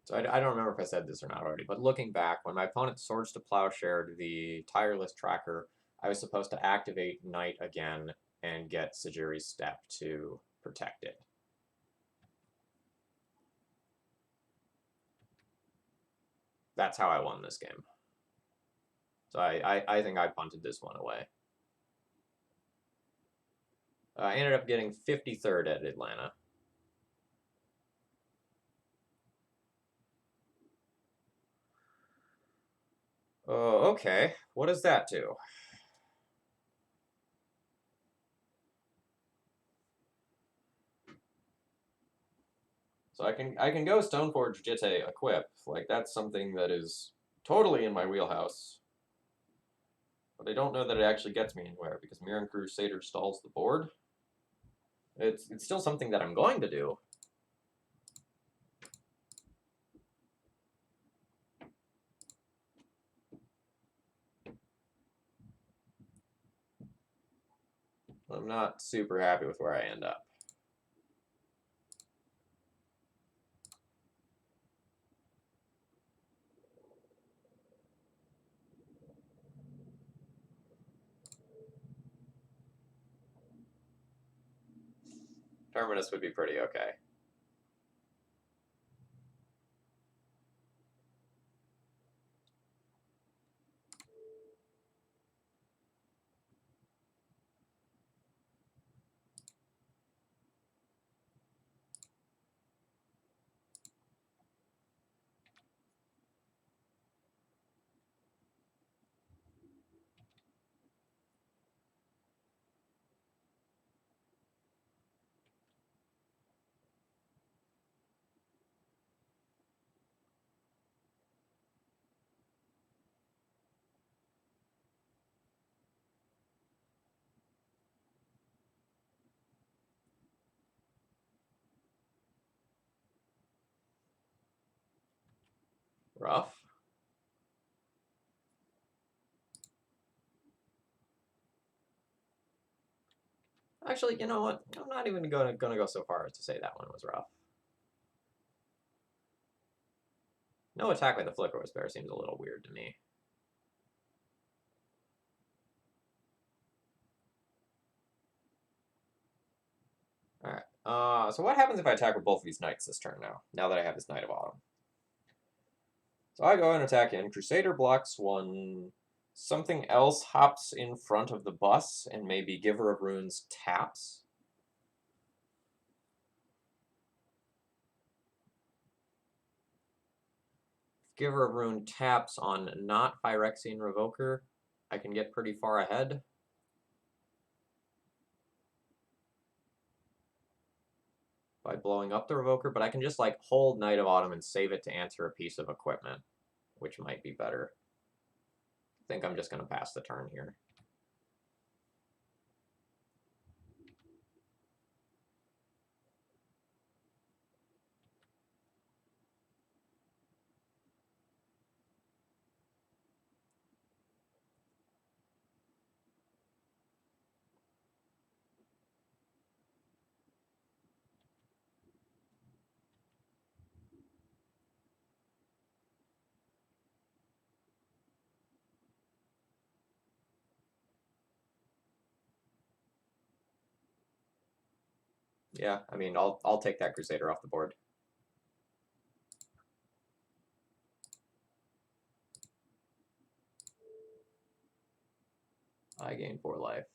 So I don't remember if I said this or not already, but looking back, when my opponent Swords to Plowshare the Tireless Tracker, I was supposed to activate Knight again and get Sajiri's Step to protect it. That's how I won this game. So I think I punted this one away. I ended up getting 53rd at Atlanta. Oh, okay. What does that do? So I can go Stoneforge Jitte equip. Like, that's something that is totally in my wheelhouse. But I don't know that it actually gets me anywhere, because Mirran Crusader stalls the board. It's still something that I'm going to do. I'm not super happy with where I end up. Terminus would be pretty okay. Rough. Actually, you know what? I'm not even gonna go so far as to say that one was rough. No attack by the Flickerless Bear seems a little weird to me. Alright. So what happens if I attack with both of these knights this turn now that I have this Knight of Autumn? So I go and attack in. Crusader blocks one. Something else hops in front of the bus, and maybe Giver of Runes taps. Giver of Rune taps on not Phyrexian Revoker, I can get pretty far ahead. By blowing up the Revoker, but I can just like hold Knight of Autumn and save it to answer a piece of equipment, which might be better. I think I'm just going to pass the turn here. Yeah, I mean, I'll take that Crusader off the board. I gain 4 life.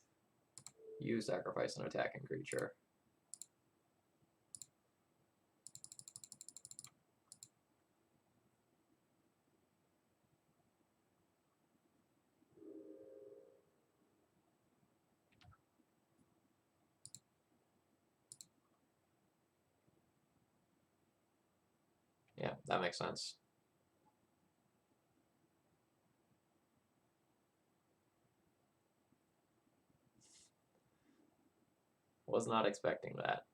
You sacrifice an attacking creature. Yeah, that makes sense. Was not expecting that.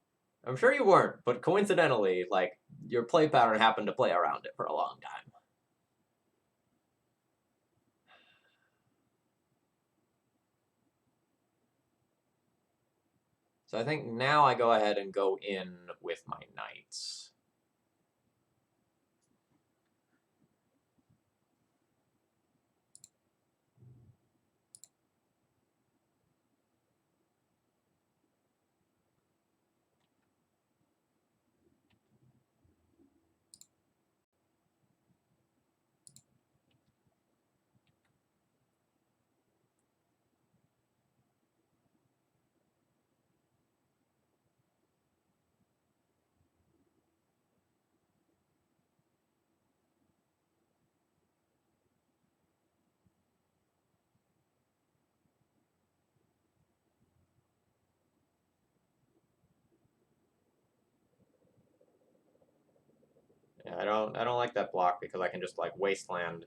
I'm sure you weren't, but coincidentally, like, your play pattern happened to play around it for a long time. So I think now I go ahead and go in with my knights. I don't like that block because I can just like wasteland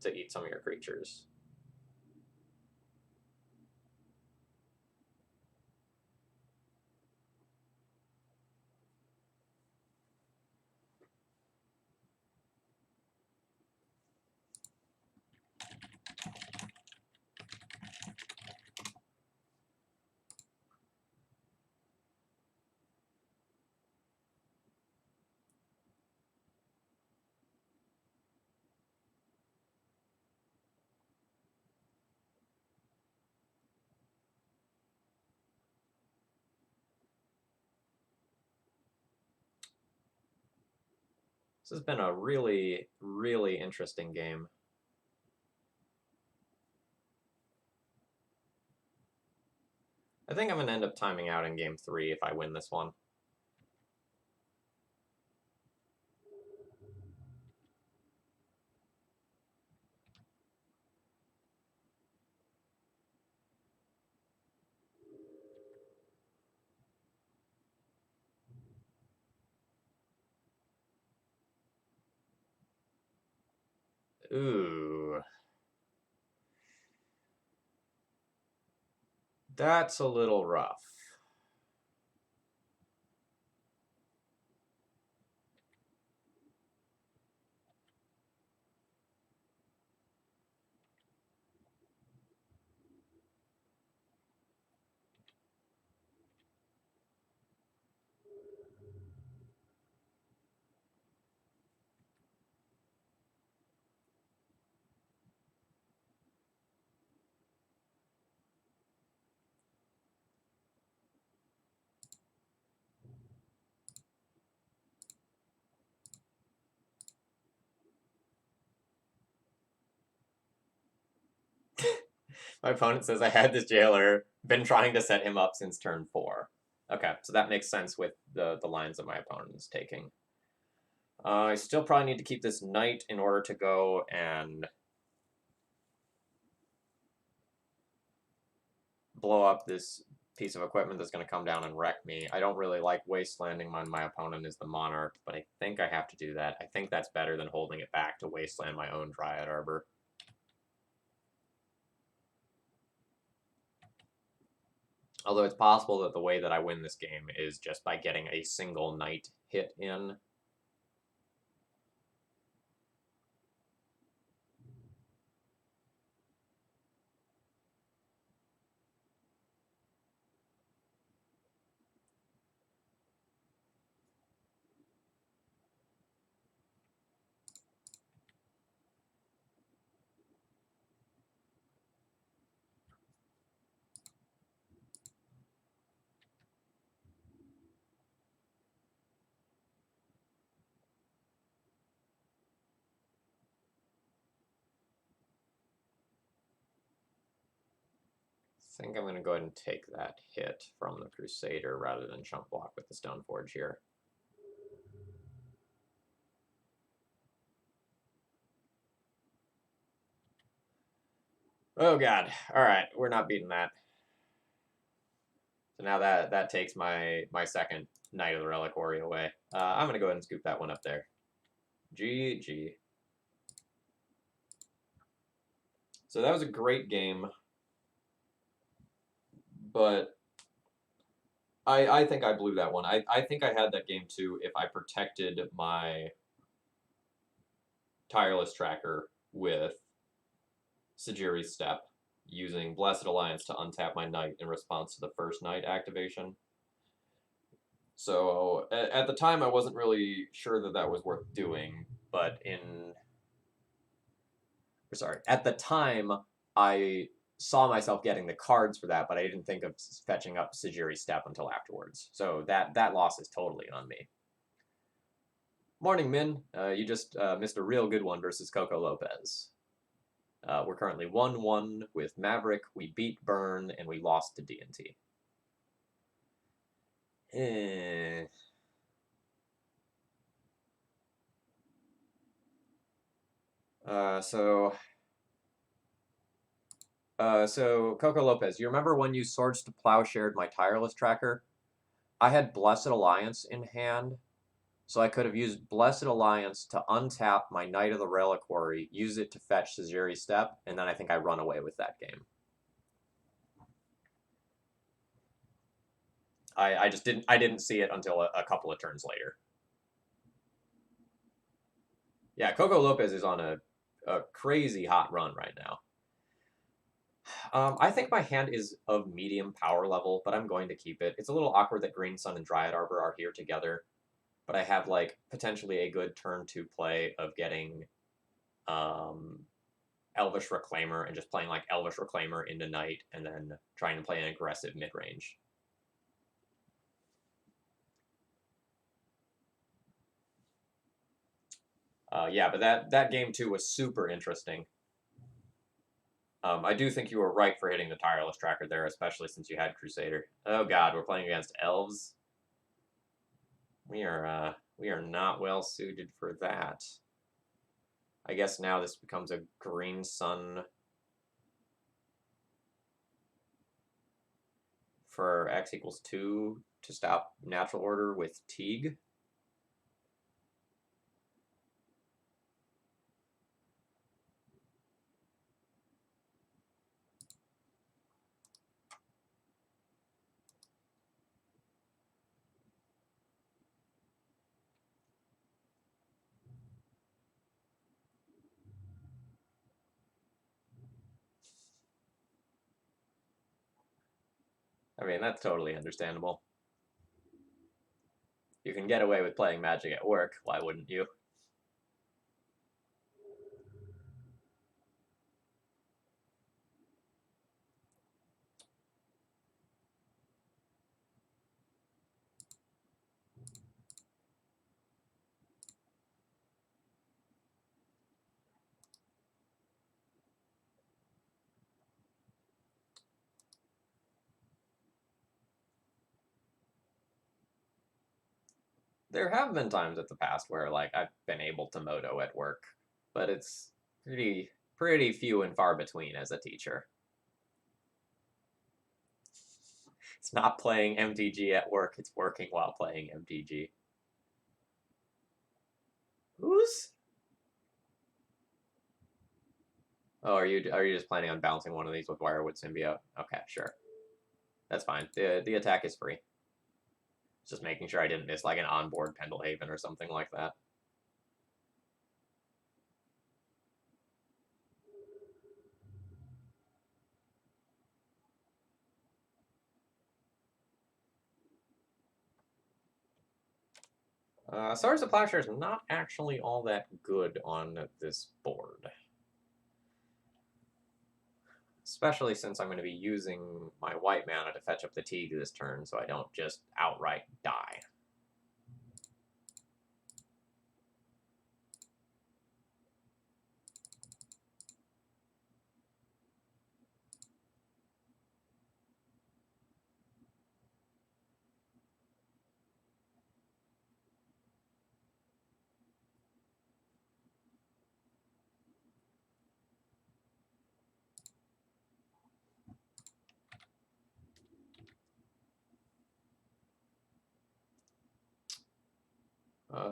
to eat some of your creatures. This has been a really, really interesting game. I think I'm going to end up timing out in game 3 if I win this one. Ooh. That's a little rough. My opponent says I had this jailer, been trying to set him up since turn 4. Okay, so that makes sense with the lines that my opponent is taking. I still probably need to keep this knight in order to go and blow up this piece of equipment that's going to come down and wreck me. I don't really like wastelanding when my opponent is the monarch, but I think I have to do that. I think that's better than holding it back to wasteland my own Dryad Arbor. Although it's possible that the way that I win this game is just by getting a single knight hit in. I think I'm going to go ahead and take that hit from the Crusader rather than chump block with the Stoneforge here. Oh god. Alright, we're not beating that. So now that takes my second Knight of the Reliquary away. I'm going to go ahead and scoop that one up there. GG. So that was a great game. But I think I blew that one. I think I had that game too if I protected my Tireless Tracker with Sajiri's Step, using Blessed Alliance to untap my knight in response to the first knight activation. So at the time, I wasn't really sure that that was worth doing, but at the time, I saw myself getting the cards for that, but I didn't think of fetching up Sajiri's Step until afterwards. So that loss is totally on me. Morning, Min. You just missed a real good one versus Coco Lopez. We're currently 1-1 with Maverick. We beat Burn, and we lost to D&T. So Coco Lopez, you remember when you Swords to Plowshared my Tireless Tracker? I had Blessed Alliance in hand, So I could have used Blessed Alliance to untap my Knight of the Reliquary, use it to fetch Sejiri Step, and then I think I run away with that game. I just didn't see it until a couple of turns later. Yeah, Coco Lopez is on a crazy hot run right now. I think my hand is of medium power level, but I'm going to keep it. It's a little awkward that Green Sun and Dryad Arbor are here together, but I have like potentially a good turn to play of getting Elvish Reclaimer and just playing like Elvish Reclaimer into Knight and then trying to play an aggressive mid-range. Yeah, but that game too was super interesting. I do think you were right for hitting the Tireless Tracker there, especially since you had Crusader. Oh god, we're playing against Elves. We are not well suited for that. I guess now this becomes a Green Sun for X equals 2 to stop Natural Order with Teague. I mean, that's totally understandable. You can get away with playing Magic at work, why wouldn't you? There have been times at the past where like I've been able to moto at work, but it's pretty few and far between as a teacher. It's not playing MTG at work, it's working while playing MTG. Who's? Oh, are you just planning on bouncing one of these with Wirewood Symbiote? Okay, sure. That's fine. The attack is free. Just making sure I didn't miss like an onboard Pendelhaven or something like that. Stars of Plowshare is not actually all that good on this board. Especially since I'm going to be using my white mana to fetch up the Teague this turn, so I don't just outright die.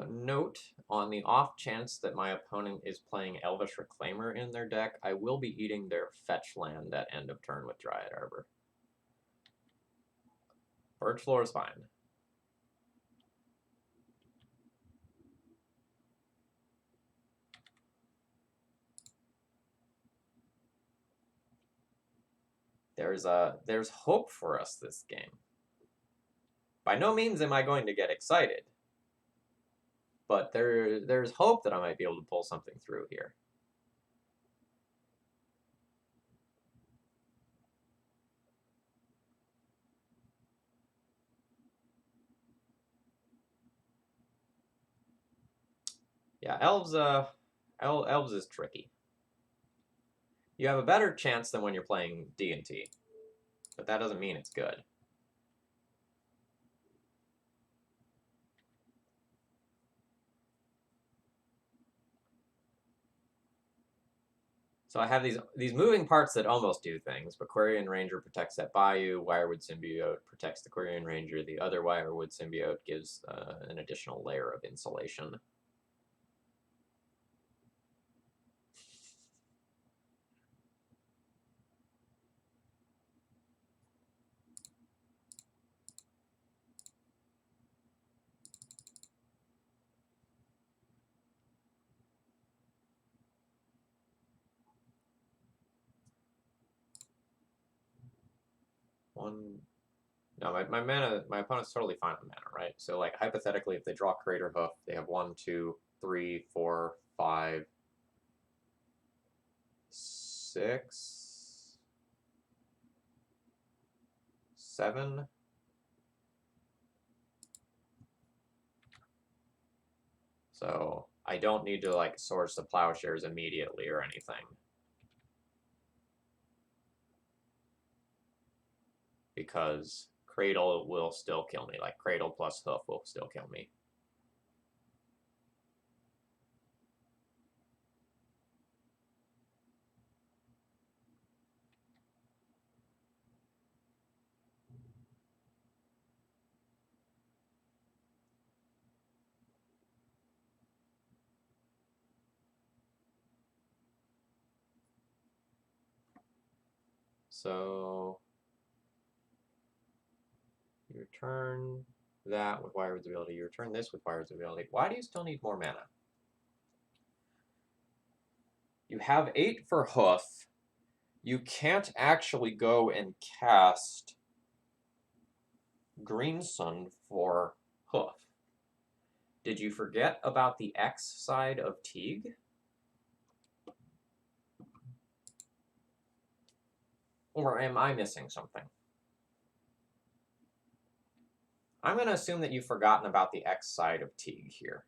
Note, on the off chance that my opponent is playing Elvish Reclaimer in their deck, I will be eating their fetch land at end of turn with Dryad Arbor. Birch Floor is fine. There's hope for us this game. By no means am I going to get excited, but there's hope that I might be able to pull something through here. Yeah, Elves is tricky. You have a better chance than when you're playing D&T, but that doesn't mean it's good. So I have these moving parts that almost do things, but Quarian Ranger protects that bayou, Wirewood Symbiote protects the Quarian Ranger, the other Wirewood Symbiote gives an additional layer of insulation. No, my opponent's totally fine on mana, right? So like hypothetically, if they draw Crater Hoof, they have 1, 2, 3, 4, 5, 6, 7. So I don't need to like source the Plowshares immediately or anything. Because Cradle will still kill me. Like Cradle plus Hoof will still kill me. So you return that with Wirewood's ability. You return this with Wirewood's ability. Why do you still need more mana? You have 8 for Hoof. You can't actually go and cast Green Sun for Hoof. Did you forget about the X side of Teague? Or am I missing something? I'm going to assume that you've forgotten about the X side of Teague here.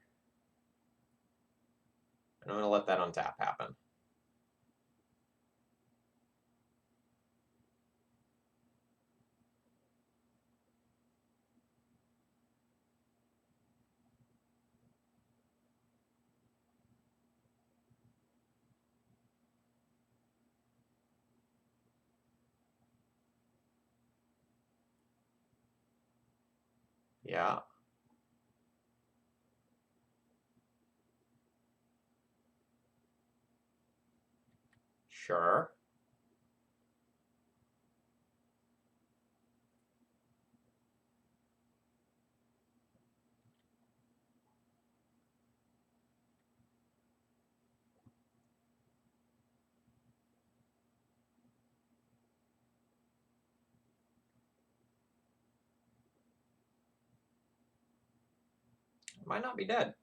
And I'm going to let that untap happen. Yeah. Sure. It might not be dead.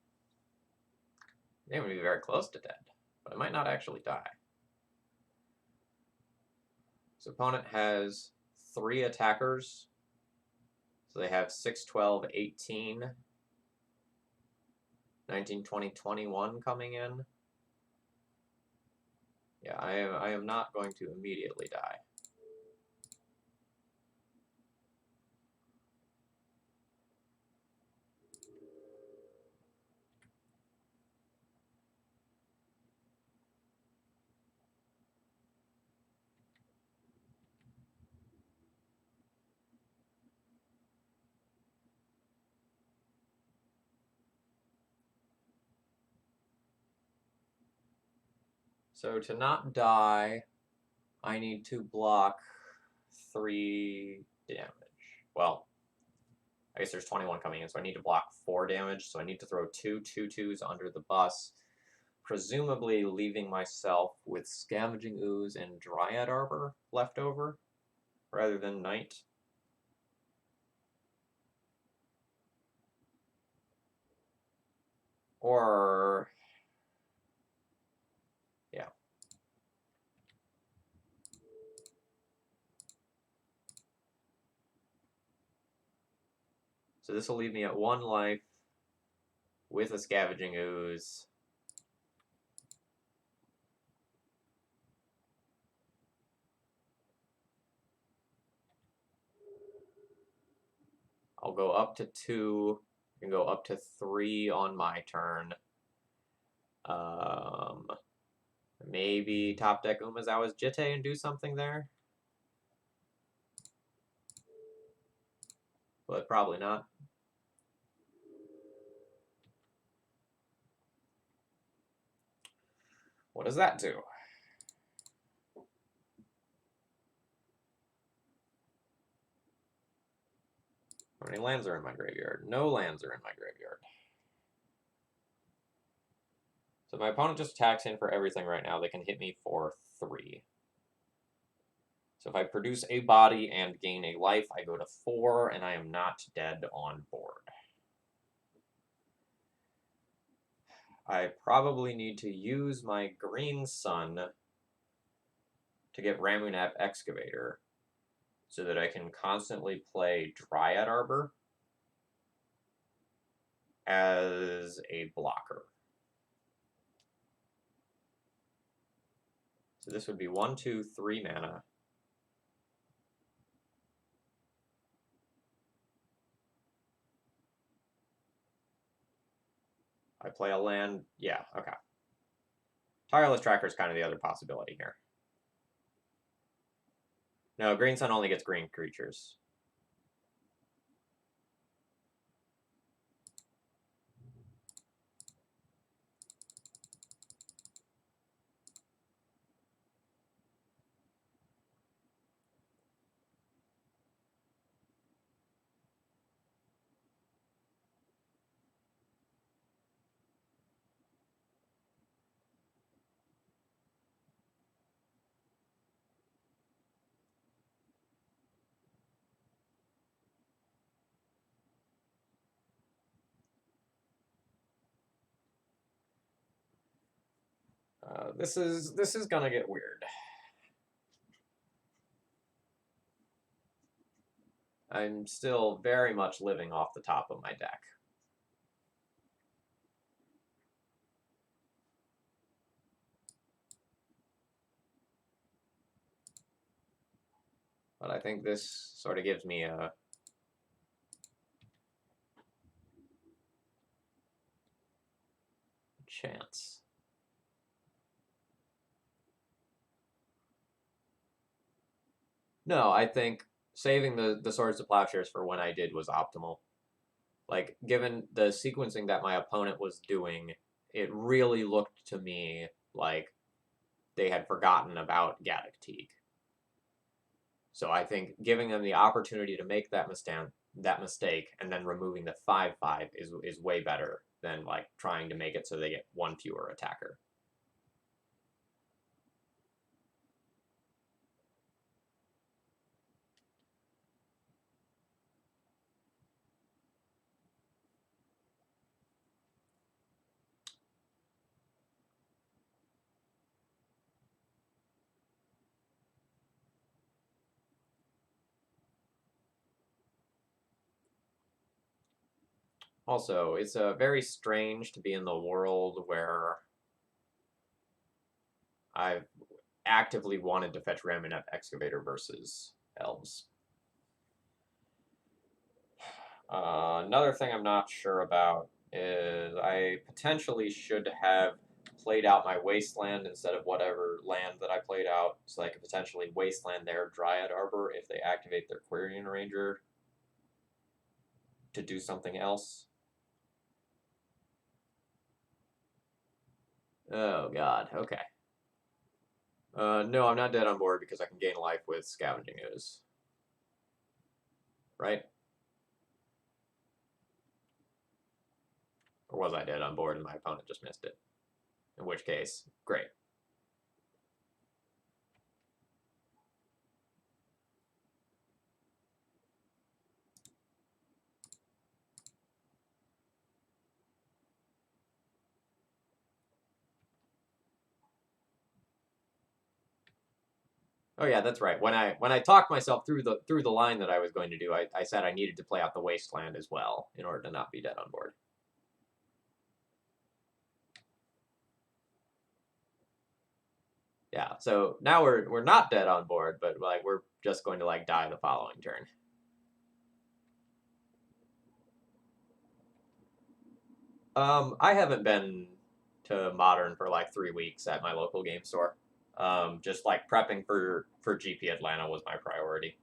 They would be very close to dead, but it might not actually die. His opponent has 3 attackers. So they have 6, 12, 18, 19, 20, 21 coming in. Yeah, I am not going to immediately die. So to not die, I need to block 3 damage. Well, I guess there's 21 coming in, so I need to block 4 damage. So I need to throw 2 2/2s under the bus, presumably leaving myself with Scavenging Ooze and Dryad Arbor left over, rather than Knight. Or... yeah. So this will leave me at 1 life with a Scavenging Ooze. I'll go up to 2, and go up to 3 on my turn. Maybe top deck Umezawa's Jitte and do something there? But probably not. What does that do? How many lands are in my graveyard? No lands are in my graveyard. So my opponent just attacks in for everything right now. They can hit me for 3. So if I produce a body and gain a life, I go to 4, and I am not dead on board. I probably need to use my green sun to get Ramunap Excavator so that I can constantly play Dryad Arbor as a blocker. So this would be 1, 2, 3 mana. I play a land. Yeah, okay. Tireless Tracker is kind of the other possibility here. No, Green Sun only gets green creatures. This is gonna get weird. I'm still very much living off the top of my deck. But I think this sort of gives me a chance. No, I think saving the Swords to Plowshares for when I did was optimal. Like, given the sequencing that my opponent was doing, it really looked to me like they had forgotten about Gaddock Teeg. So I think giving them the opportunity to make that mistake and then removing the 5/5 is way better than like trying to make it so they get 1 fewer attacker. Also, it's very strange to be in the world where I've actively wanted to fetch Ramunap Excavator versus Elves. Another thing I'm not sure about is I potentially should have played out my Wasteland instead of whatever land that I played out, so I could potentially Wasteland their Dryad Arbor if they activate their Quirion Ranger to do something else. Oh god, okay. No, I'm not dead on board because I can gain life with Scavenging Ooze. Right? Or was I dead on board and my opponent just missed it? In which case, great. Oh yeah, that's right. When I talked myself through the line that I was going to do, I said I needed to play out the Wasteland as well in order to not be dead on board. Yeah, so now we're not dead on board, but like we're just going to like die the following turn. I haven't been to Modern for like 3 weeks at my local game store. Just like prepping for GP Atlanta was my priority.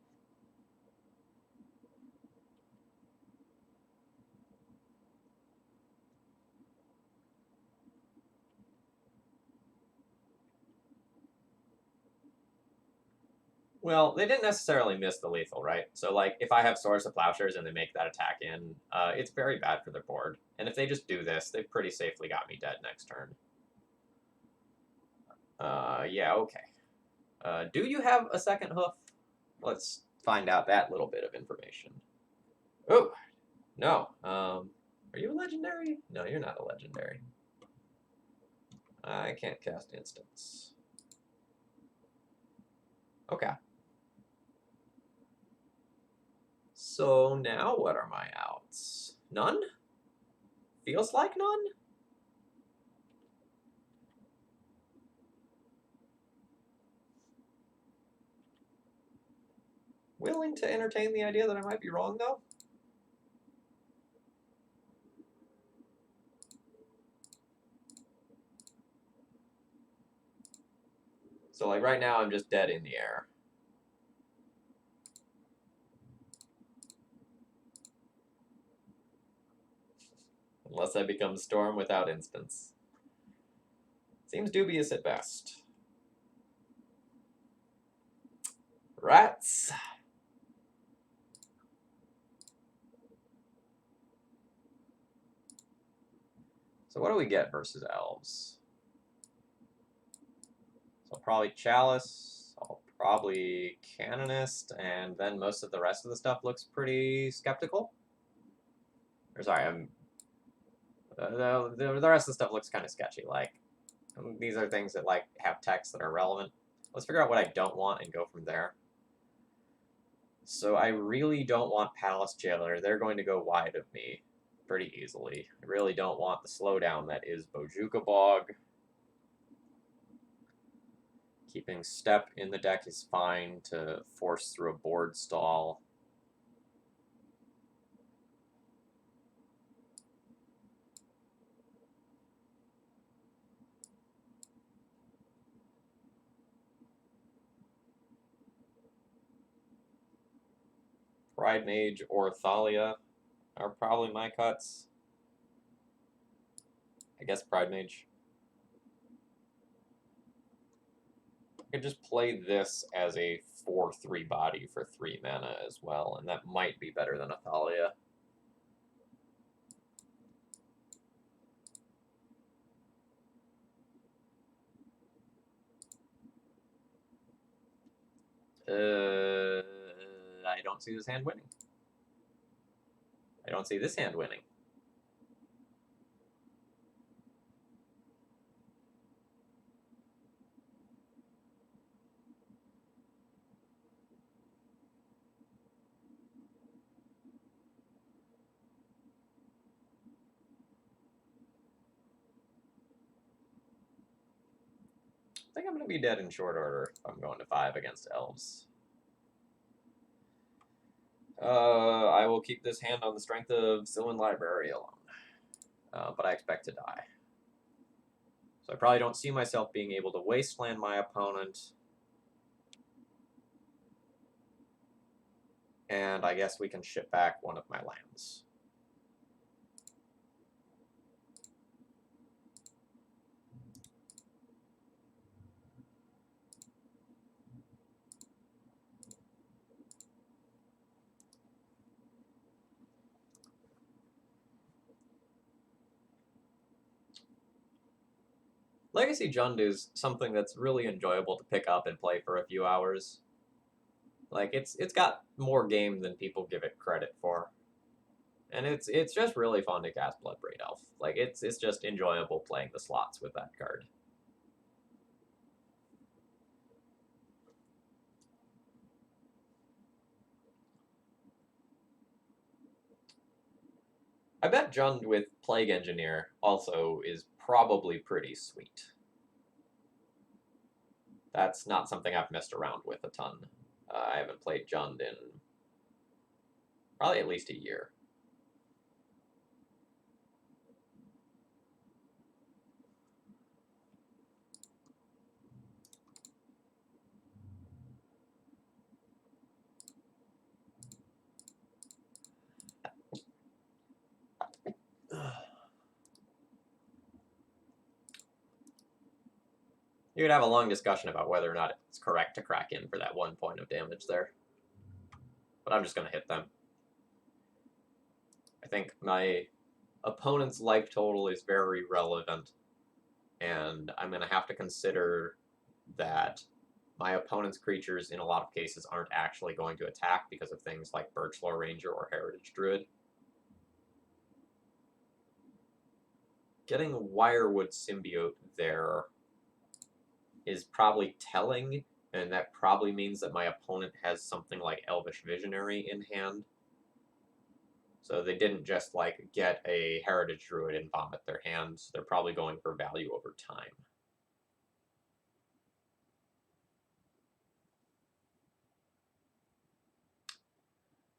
Well, they didn't necessarily miss the lethal, right? So, like, if I have Swords of Plowshares and they make that attack in, it's very bad for their board. And if they just do this, they've pretty safely got me dead next turn. Yeah, okay. Do you have a second hoof? Let's find out that little bit of information. Oh, no. Are you a legendary? No, you're not a legendary. I can't cast instants. Okay. So now what are my outs? None? Feels like none? Willing to entertain the idea that I might be wrong, though? So, like, right now I'm just dead in the air. Unless I become Storm without instants. Seems dubious at best. Rats! So what do we get versus Elves? So probably Chalice, I'll probably Canonist, and then most of the rest of the stuff looks pretty skeptical. Or sorry, the rest of the stuff looks kind of sketchy. Like, these are things that like have text that are relevant. Let's figure out what I don't want and go from there. So I really don't want Palace Jailer. They're going to go wide of me pretty easily. I really don't want the slowdown that is Bojuka Bog. Keeping Step in the deck is fine to force through a board stall. Pride Mage or Thalia are probably my cuts. I guess Pride Mage. I could just play this as a 4/3 body for 3 mana as well, and that might be better than a Thalia. I don't see this hand winning. I don't see this hand winning. I think I'm going to be dead in short order if I'm going to 5 against Elves. I will keep this hand on the strength of Sylvan Library alone. But I expect to die. So I probably don't see myself being able to wasteland my opponent. And I guess we can ship back one of my lands. Legacy Jund is something that's really enjoyable to pick up and play for a few hours. Like, it's got more game than people give it credit for. And it's just really fun to cast Bloodbraid Elf. Like, it's just enjoyable playing the slots with that card. I bet Jund with Plague Engineer also is probably pretty sweet. That's not something I've messed around with a ton. I haven't played Jund in probably at least a year. You could have a long discussion about whether or not it's correct to crack in for that 1 point of damage there. But I'm just going to hit them. I think my opponent's life total is very relevant, and I'm going to have to consider that my opponent's creatures, in a lot of cases, aren't actually going to attack because of things like Birchlore Ranger or Heritage Druid. Getting Wirewood Symbiote there is probably telling, and that probably means that my opponent has something like Elvish Visionary in hand. So they didn't just, like, get a Heritage Druid and vomit their hands. They're probably going for value over time.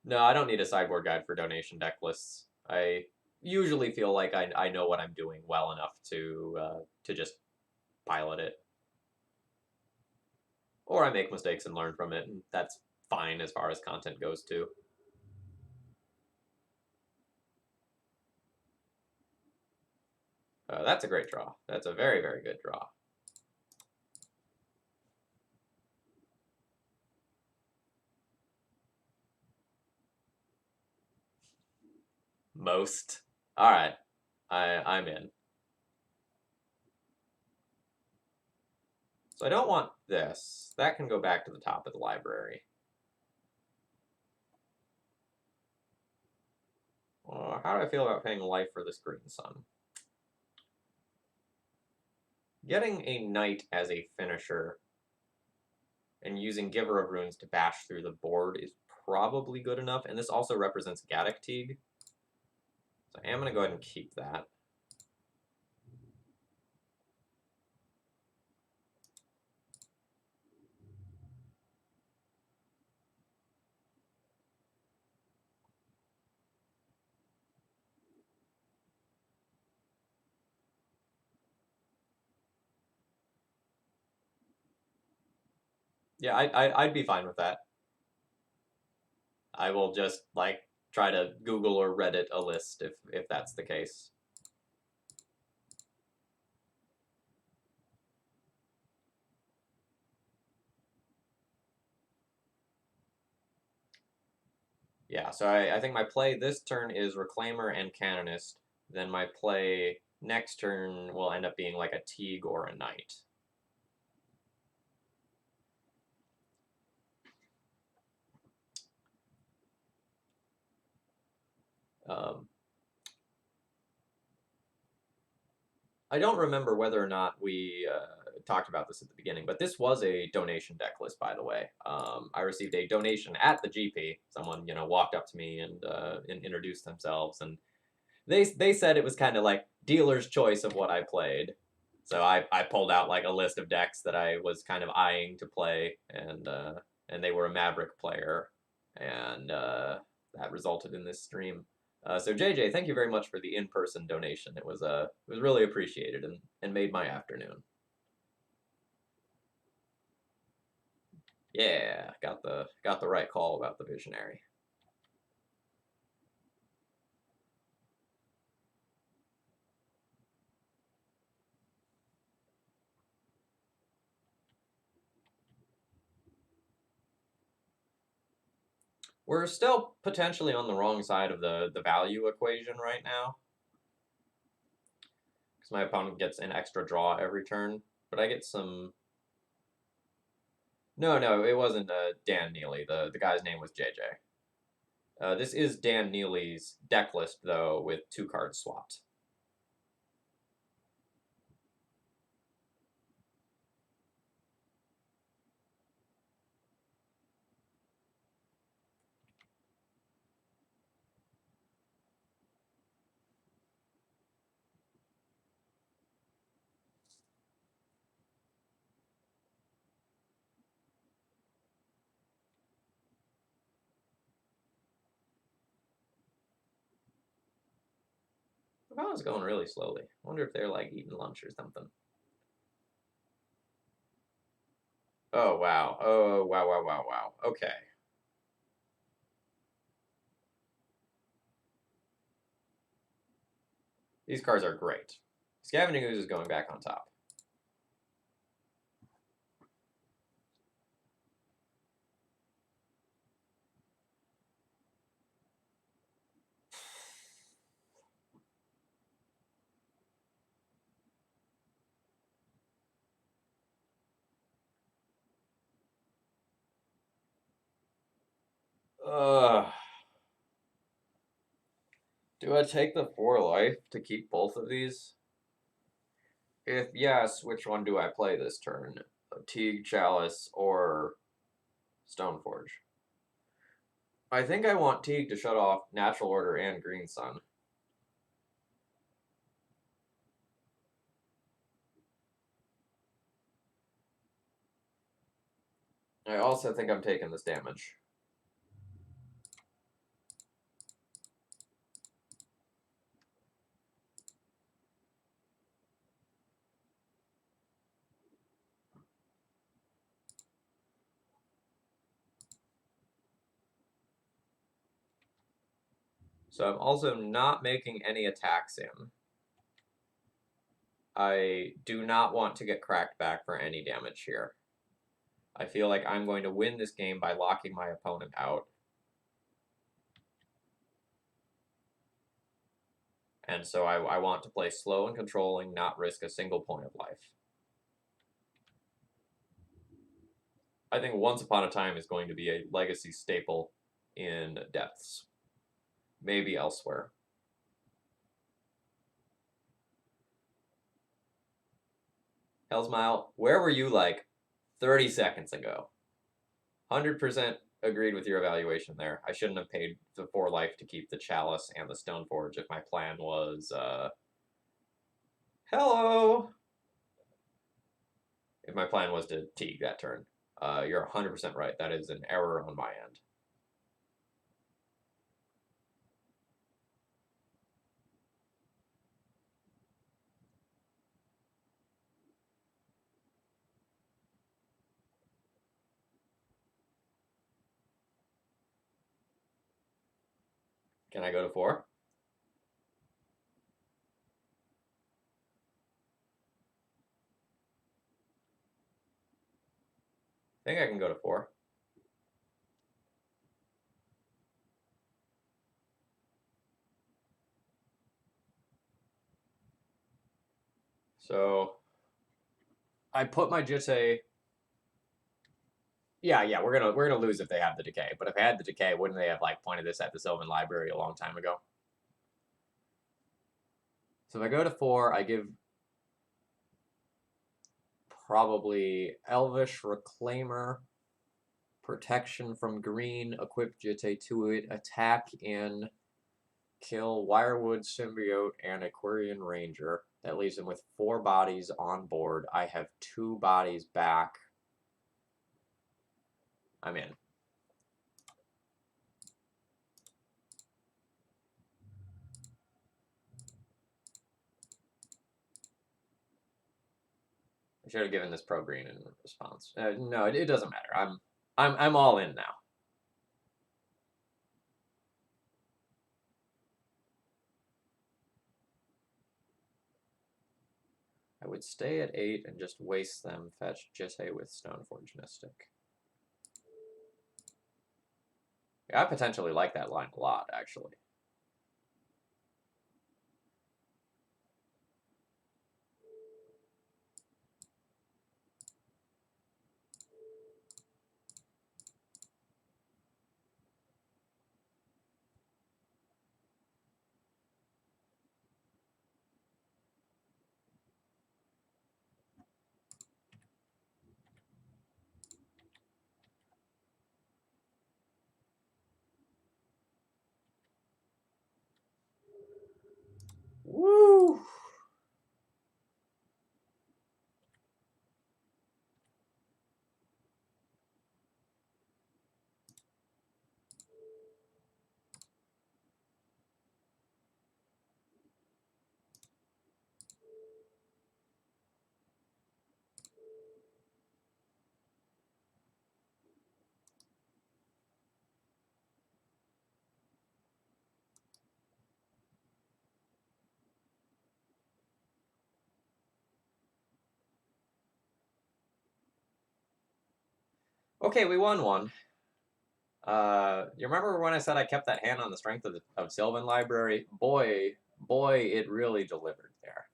No, I don't need a sideboard guide for donation deck lists. I usually feel like I know what I'm doing well enough to just pilot it. Or I make mistakes and learn from it, and that's fine as far as content goes, too. That's a great draw. That's a very, very good draw. Most. All right. I'm in. So I don't want this. That can go back to the top of the library. How do I feel about paying life for this Green Sun? Getting a Knight as a finisher and using Giver of Runes to bash through the board is probably good enough, and this also represents Gaddock Teeg. So I am going to go ahead and keep that. Yeah, I'd be fine with that. I will just, like, try to Google or Reddit a list if that's the case. Yeah, so I think my play this turn is Reclaimer and Canonist. Then my play next turn will end up being like a Teeg or a Knight. I don't remember whether or not we talked about this at the beginning, but this was a donation deck list, by the way. I received a donation at the GP. Someone, walked up to me and introduced themselves, and they said it was kind of like dealer's choice of what I played. So I pulled out like a list of decks that I was kind of eyeing to play, and they were a Maverick player, and that resulted in this stream. So JJ, thank you very much for the in-person donation. It was really appreciated and made my afternoon. Yeah, got the right call about the visionary. We're still potentially on the wrong side of the value equation right now, because my opponent gets an extra draw every turn, but I get some. No, it wasn't Dan Neely. The guy's name was JJ. This is Dan Neely's deck list, though, with 2 cards swapped. The opponent's going really slowly. I wonder if they're, like, eating lunch or something. Oh, wow. Oh, wow. Okay. These cards are great. Scavenging Ooze is going back on top. Do I take the 4 life to keep both of these? If yes, which one do I play this turn? Teague, Chalice, or Stoneforge? I think I want Teague to shut off Natural Order and Green Sun. I also think I'm taking this damage. So I'm also not making any attacks in. I do not want to get cracked back for any damage here. I feel like I'm going to win this game by locking my opponent out. And so I want to play slow and controlling, not risk a single point of life. I think Once Upon a Time is going to be a legacy staple in depths. Maybe elsewhere. Hellsmile, where were you like 30 seconds ago? 100% agreed with your evaluation there. I shouldn't have paid the 4 life to keep the Chalice and the Stoneforge if my plan was, hello! If my plan was to Teague that turn. You're 100% right. That is an error on my end. Can I go to 4? I think I can go to 4. So I put my Jitte. Yeah, we're gonna lose if they have the decay. But if I had the decay, wouldn't they have like pointed this at the Sylvan Library a long time ago? So if I go to 4, I give probably Elvish Reclaimer, protection from green, equip Jitte to it, attack in, kill Wirewood Symbiote and Aquarian Ranger. That leaves him with 4 bodies on board. I have 2 bodies back. I'm in. I should have given this pro green in response. No, it doesn't matter. I'm all in now. I would stay at 8 and just waste them. Fetch Jitte with Stoneforge Mystic. Yeah, I potentially like that line a lot, actually. Woo! Okay, we won one. You remember when I said I kept that hand on the strength of Sylvan Library? Boy, it really delivered there.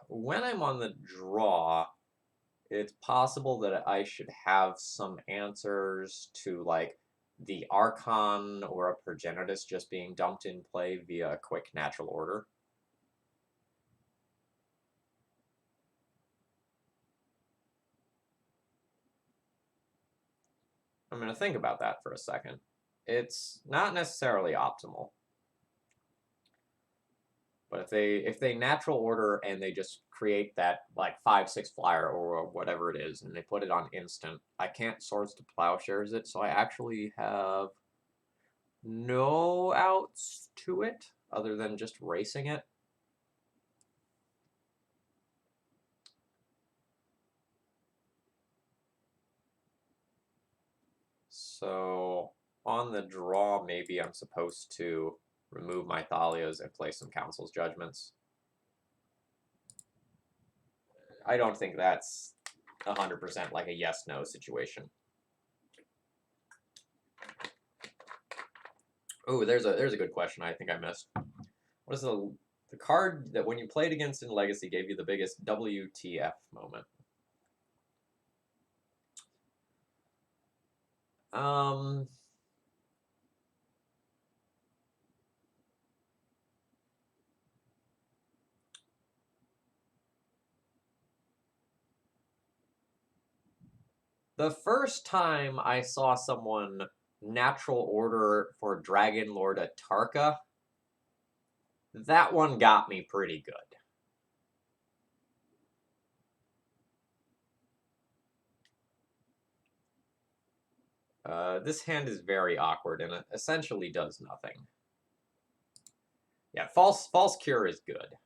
When I'm on the draw, It's possible that I should have some answers to, like, the Archon or a Progenitus just being dumped in play via a quick natural order. I'm going to think about that for a second. It's not necessarily optimal. But if they natural order and they just create that like 5/6 flyer or whatever it is, and they put it on instant, I can't Swords to Plowshares it, so I actually have no outs to it other than just racing it. So on the draw, maybe I'm supposed to remove my Thalias and play some Council's Judgments. I don't think that's 100% like a yes-no situation. Oh, there's a good question I think I missed. What is the card that when you played against in Legacy gave you the biggest WTF moment? The first time I saw someone natural order for Dragon Lord Atarka, that one got me pretty good. This hand is very awkward and it essentially does nothing. Yeah, false cure is good.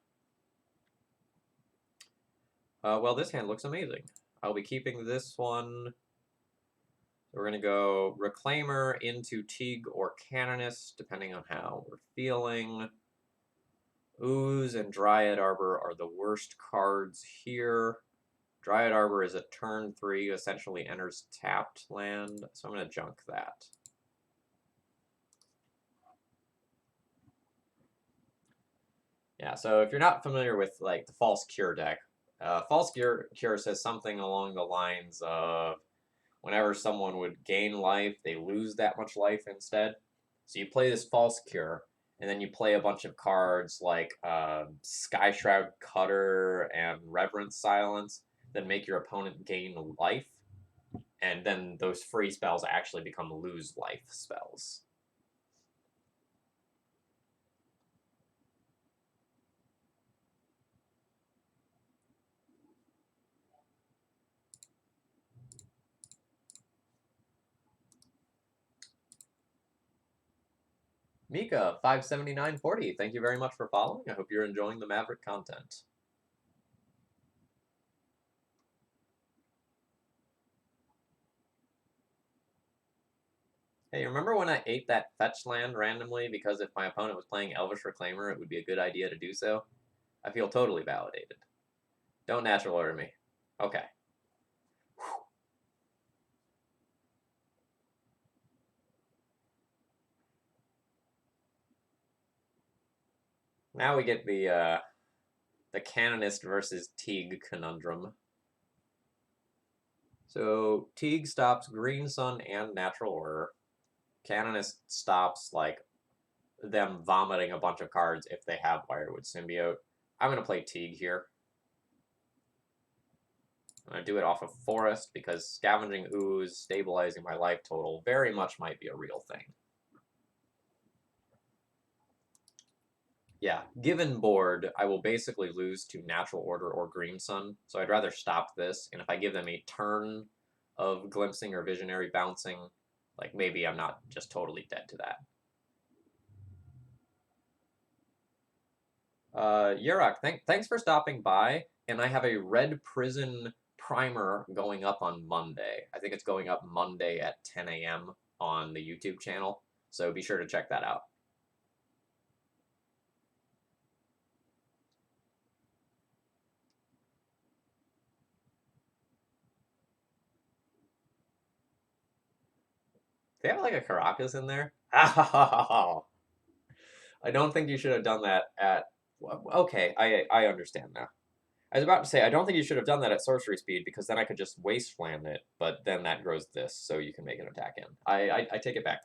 Well, this hand looks amazing. I'll be keeping this one. We're going to go Reclaimer into Teague or Canonist, depending on how we're feeling. Ooze and Dryad Arbor are the worst cards here. Dryad Arbor is a turn 3, essentially enters tapped land, so I'm going to junk that. Yeah, so if you're not familiar with like the False Cure deck, False Cure says something along the lines of whenever someone would gain life, they lose that much life instead. So you play this False Cure, and then you play a bunch of cards like Sky Shroud Cutter and Reverence Silence that make your opponent gain life, and then those free spells actually become lose life spells. Mika, 579.40, thank you very much for following. I hope you're enjoying the Maverick content. Hey, remember when I ate that fetch land randomly because if my opponent was playing Elvish Reclaimer, it would be a good idea to do so? I feel totally validated. Don't natural order me. Okay. Whew. Now we get the Canonist versus Teague conundrum. So Teague stops Green Sun and Natural Order. Canonist stops like them vomiting a bunch of cards if they have Wirewood Symbiote. I'm gonna play Teague here. I'm gonna do it off of Forest because Scavenging Ooze, stabilizing my life total, very much might be a real thing. Yeah, given board, I will basically lose to Natural Order or Green Sun, so I'd rather stop this, and if I give them a turn of Glimpsing or Visionary Bouncing, like maybe I'm not just totally dead to that. Yurak, thanks for stopping by, and I have a Red Prison primer going up on Monday. I think it's going up Monday at 10 a.m. on the YouTube channel, so be sure to check that out. They have like a Caracas in there? I don't think you should have done that at... Okay, I understand now. I was about to say, I don't think you should have done that at sorcery speed, because then I could just wasteland it, but then that grows this, so you can make an attack in. I take it back.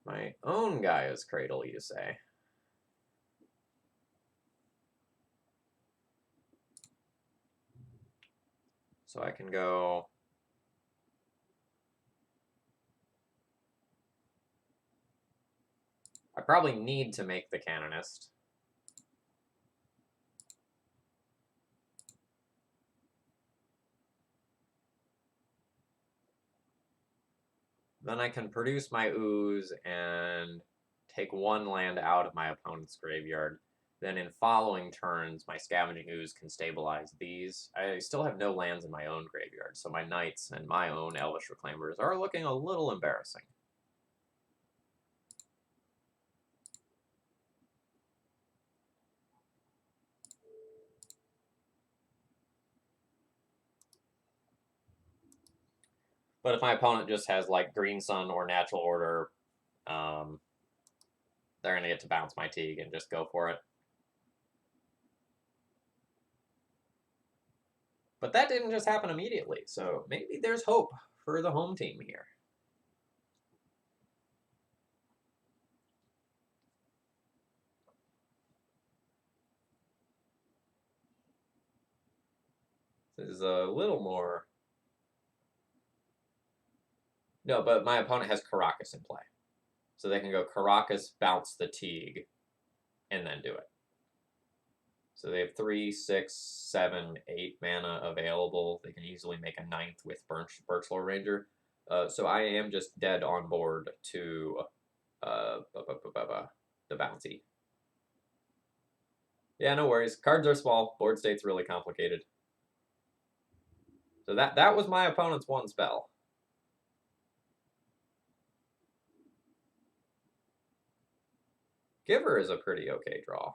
My own Gaia's Cradle, you say? So I can go... I probably need to make the Canonist. Then I can produce my ooze and take one land out of my opponent's graveyard. Then in following turns, my scavenging ooze can stabilize these. I still have no lands in my own graveyard, so my knights and my own Elvish Reclaimers are looking a little embarrassing. But if my opponent just has like Green Sun or Natural Order, they're going to get to bounce my Teague and just go for it. But that didn't just happen immediately, so maybe there's hope for the home team here. This is a little more... No, but my opponent has Caracas in play. So they can go Caracas, bounce the Teague, and then do it. So they have 3, 6, 7, 8 mana available. They can easily make a 9th with Birchlore Ranger. So I am just dead on board to the bouncy. Yeah, no worries. Cards are small. Board state's really complicated. So that was my opponent's one spell. Giver is a pretty okay draw.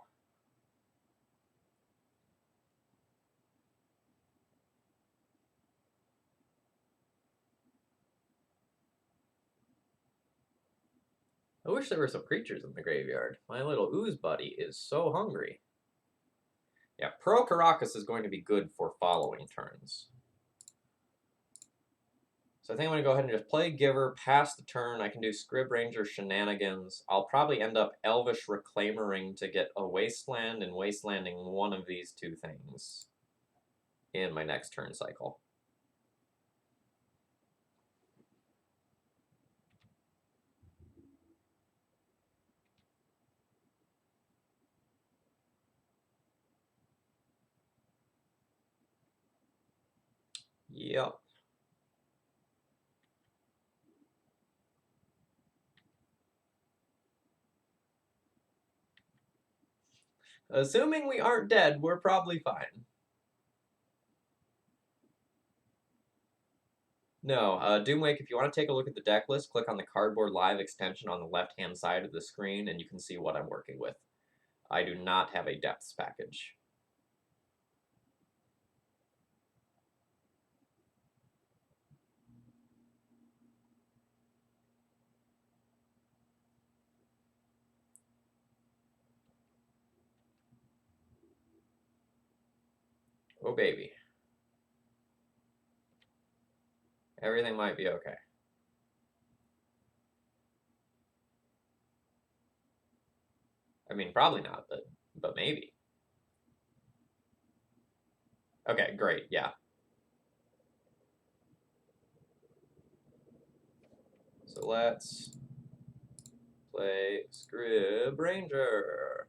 I wish there were some creatures in the graveyard. My little ooze buddy is so hungry. Yeah, Pro Caracas is going to be good for following turns. So I think I'm going to go ahead and just play Giver, pass the turn. I can do Scrib Ranger shenanigans. I'll probably end up Elvish Reclaimering to get a Wasteland and Wastelanding one of these two things in my next turn cycle. Yep. Assuming we aren't dead, we're probably fine. No, Doomwake, if you want to take a look at the deck list, click on the Cardboard Live extension on the left-hand side of the screen, and you can see what I'm working with. I do not have a depths package. Oh, baby. Everything might be okay. I mean, probably not, but maybe. Okay, great, yeah. So let's play Scrib Ranger.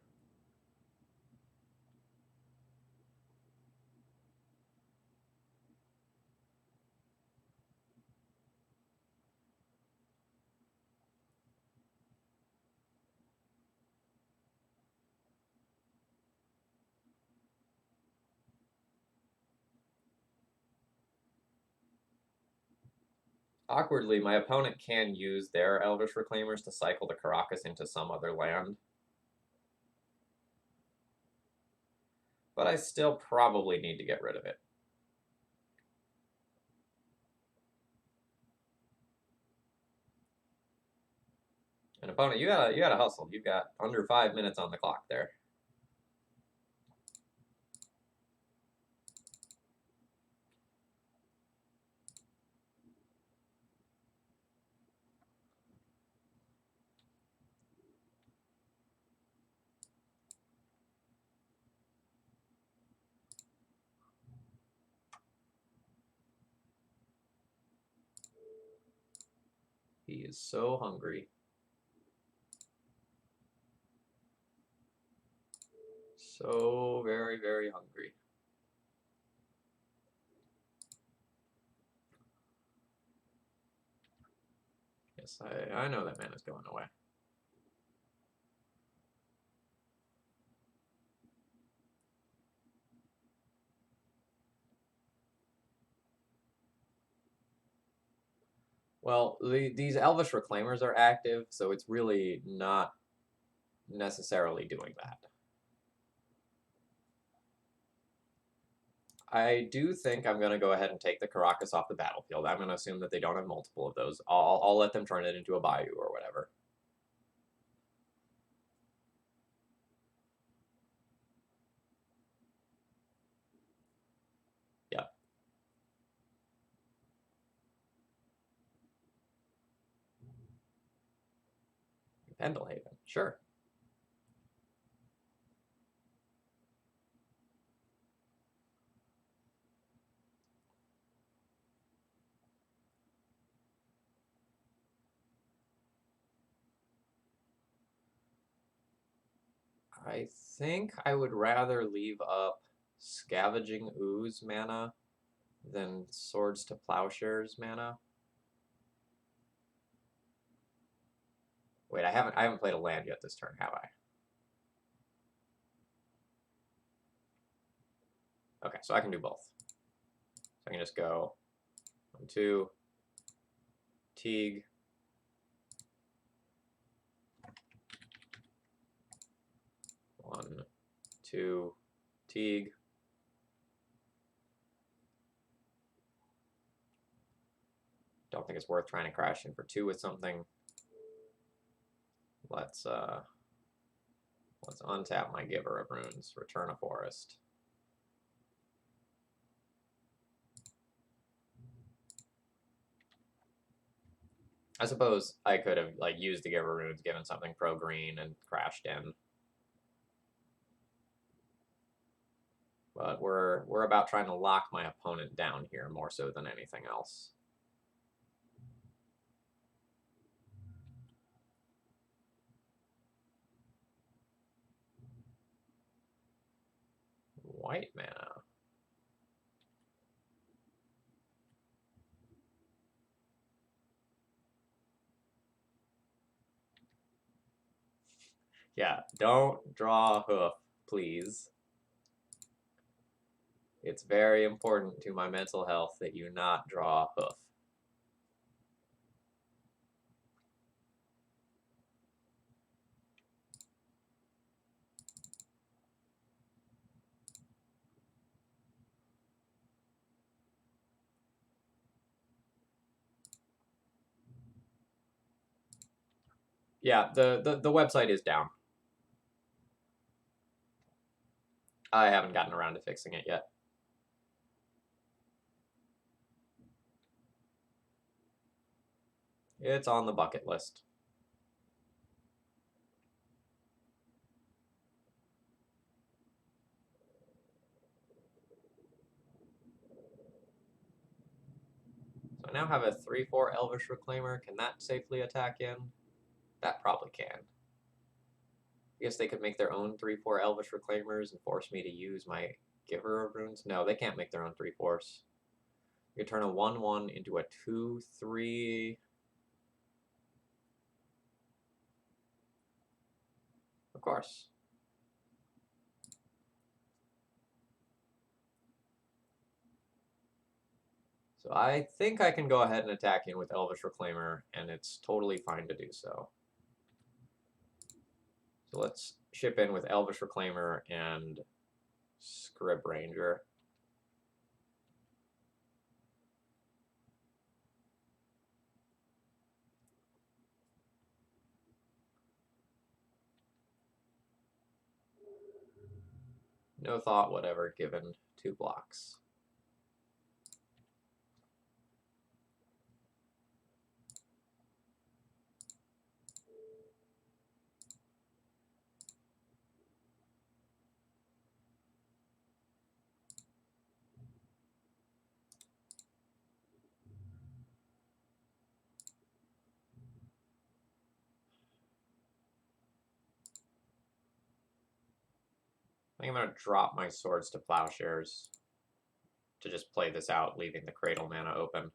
Awkwardly, my opponent can use their Elvish Reclaimers to cycle the Caracas into some other land. But I still probably need to get rid of it. And opponent, you gotta hustle. You've got under 5 minutes on the clock there. He is so hungry. So very, very hungry. Yes, I know that man is going away. Well, these Elvish Reclaimers are active, so it's really not necessarily doing that. I do think I'm going to go ahead and take the Caracas off the battlefield. I'm going to assume that they don't have multiple of those. I'll let them turn it into a Bayou or whatever. Yep. Pendelhaven, sure. I think I would rather leave up Scavenging Ooze mana than Swords to Plowshares mana. Wait, I haven't played a land yet this turn, have I? Okay, so I can do both. So I can just go 1, 2, Teague. One, two, Teague. Don't think it's worth trying to crash in for 2 with something. Let's untap my Giver of Runes, return a forest. I suppose I could have like used the Giver of Runes, given something pro green, and crashed in. But we're about trying to lock my opponent down here more so than anything else. White mana. Yeah, don't draw hoof, please. It's very important to my mental health that you not draw hoof. Yeah, the website is down. I haven't gotten around to fixing it yet. It's on the bucket list. So I now have a 3/4 Elvish Reclaimer. Can that safely attack in? That probably can. I guess they could make their own 3/4 Elvish Reclaimers and force me to use my Giver of Runes. No, they can't make their own 3/4s. You turn a 1/1 into a 2/3. Of course. So I think I can go ahead and attack in with Elvish Reclaimer, and it's totally fine to do so. So let's ship in with Elvish Reclaimer and Scrib Ranger. No thought whatever given 2 blocks. I think I'm going to drop my swords to plowshares to just play this out, leaving the cradle mana open.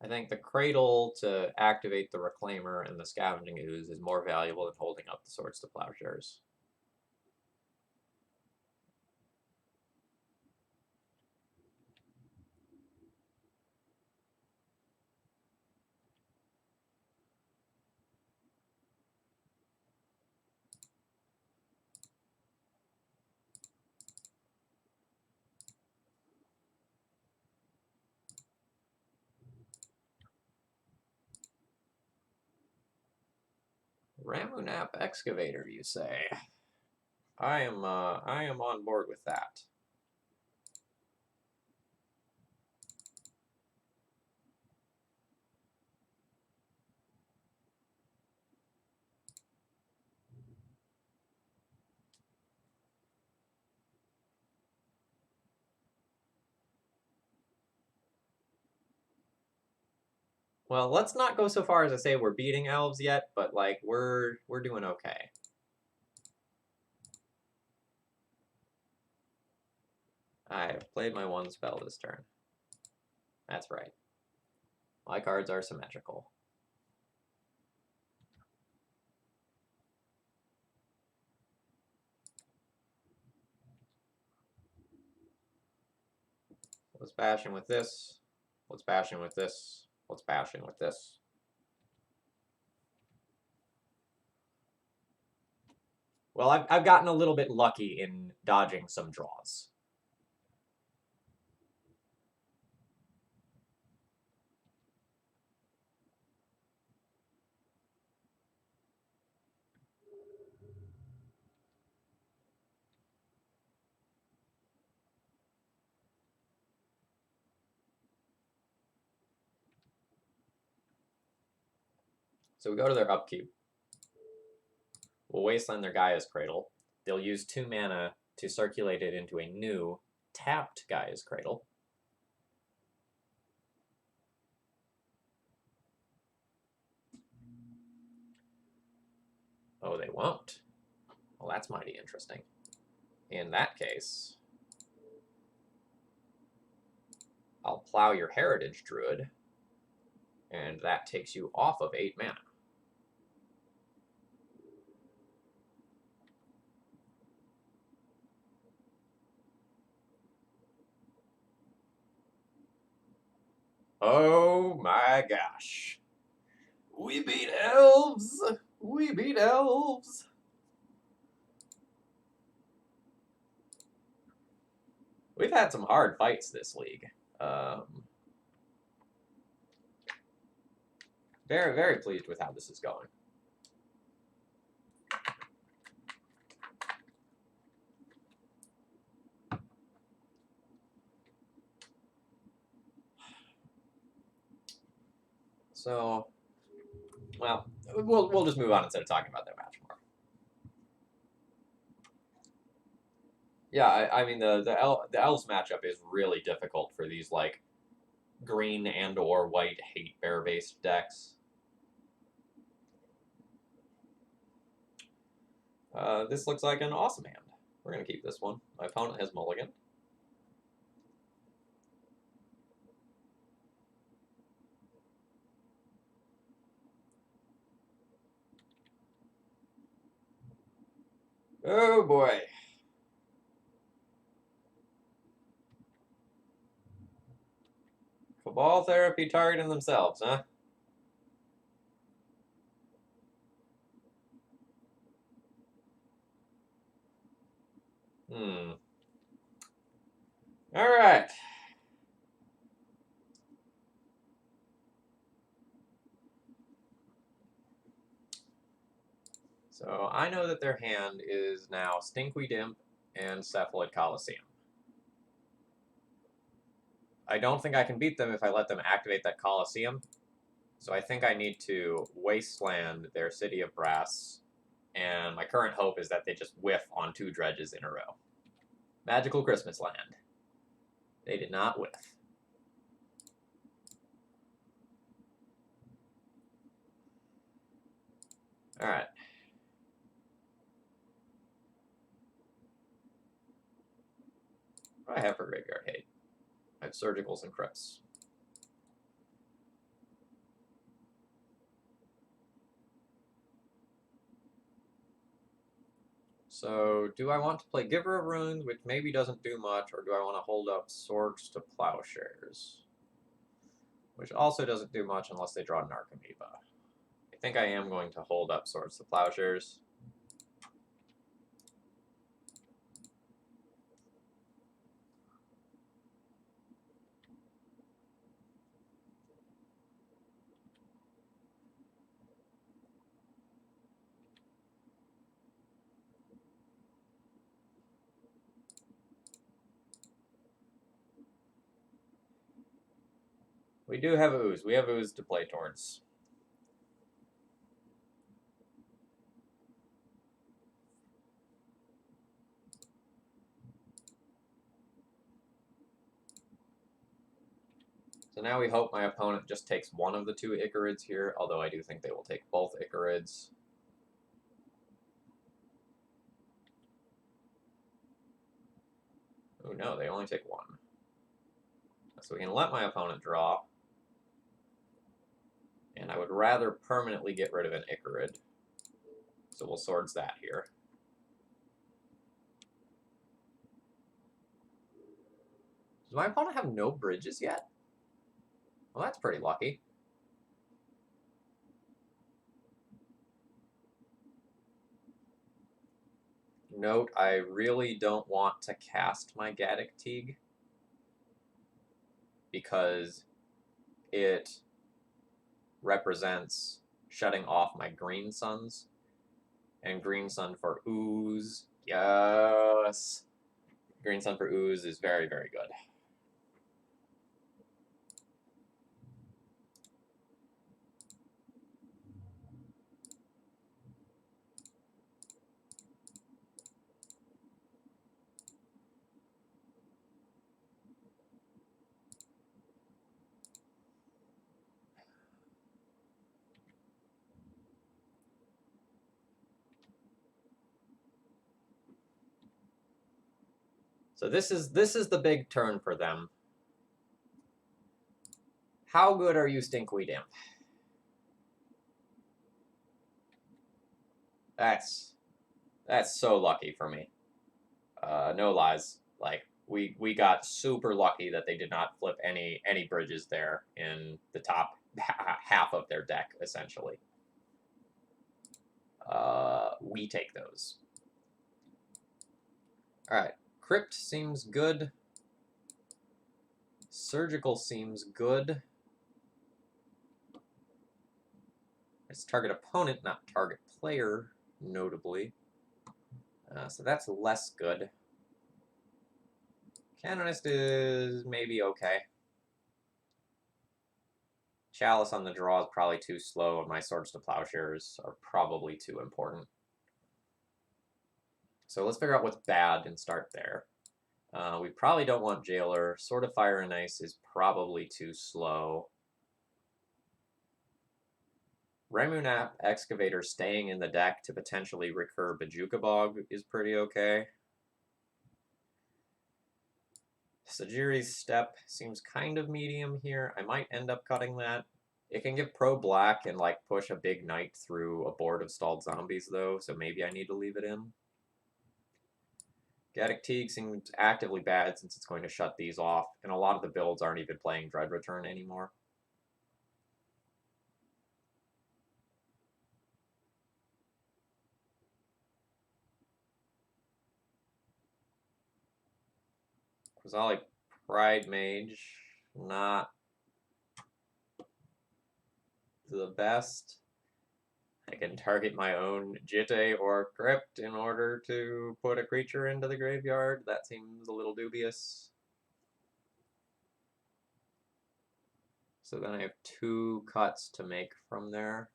I think the cradle to activate the reclaimer and the scavenging ooze is more valuable than holding up the swords to plowshares. Ramunap Excavator, you say? I am on board with that. Well, let's not go so far as to say we're beating elves yet, but like we're doing okay. I've played my 1 spell this turn. That's right. My cards are symmetrical. Let's bash in with this. Let's bash in with this. Let's bash in with this. Well, I've gotten a little bit lucky in dodging some draws. So we go to their upkeep. We'll wasteland their Gaia's Cradle. They'll use 2 mana to circulate it into a new tapped Gaia's Cradle. Oh, they won't. Well, that's mighty interesting. In that case, I'll plow your Heritage Druid, and that takes you off of 8 mana. Oh my gosh. We beat elves! We beat elves! We've had some hard fights this league. Very, very pleased with how this is going. So, well, we'll just move on instead of talking about that match more. Yeah, I mean the Elves matchup is really difficult for these like green and or white hate bear based decks. This looks like an awesome hand. We're gonna keep this one. My opponent has mulligan. Oh boy. Cabal therapy targeting themselves, huh? Alright. So I know that their hand is now Stinkweed Imp and Cephalid Coliseum. I don't think I can beat them if I let them activate that Coliseum. So I think I need to Wasteland their City of Brass. And my current hope is that they just whiff on 2 dredges in a row. Magical Christmas Land. They did not whiff. Alright. What do I have for Graveyard Hate? I have Surgicals and Crypts. So, do I want to play Giver of Runes, which maybe doesn't do much, or do I want to hold up Swords to Plowshares? Which also doesn't do much unless they draw Narcomoeba. I think I am going to hold up Swords to Plowshares. We do have Ooze. We have Ooze to play towards. So now we hope my opponent just takes one of the 2 Icarids here, although I do think they will take both Icarids. Oh no, they only take 1. So we can let my opponent draw. And I would rather permanently get rid of an Icarid. So we'll Swords that here. Does my opponent have no bridges yet? Well, that's pretty lucky. Note, I really don't want to cast my Gaddock Teague because it represents shutting off my Green Suns. And Green Sun for Ooze. Yes! Green Sun for Ooze is very, very good. So this is the big turn for them. How good are you, Stinkweed Imp? That's so lucky for me. No lies. Like we got super lucky that they did not flip any bridges there in the top half of their deck, essentially. We take those. All right. Crypt seems good. Surgical seems good. It's target opponent, not target player, notably. So that's less good. Canonist is maybe okay. Chalice on the draw is probably too slow, and my Swords to Plowshares are probably too important. So let's figure out what's bad and start there. We probably don't want Jailer. Sword of Fire and Ice is probably too slow. Ramunap Excavator staying in the deck to potentially recur Bajuka Bog is pretty okay. Sajiri's Step seems kind of medium here. I might end up cutting that. It can give pro black and like push a big knight through a board of stalled zombies though, so maybe I need to leave it in. Gaddock Teague seems actively bad since it's going to shut these off, and a lot of the builds aren't even playing Dread Return anymore. Because I like Pride Mage, not the best. I can target my own Jitte or Crypt in order to put a creature into the graveyard. That seems a little dubious. So then I have 2 cuts to make from there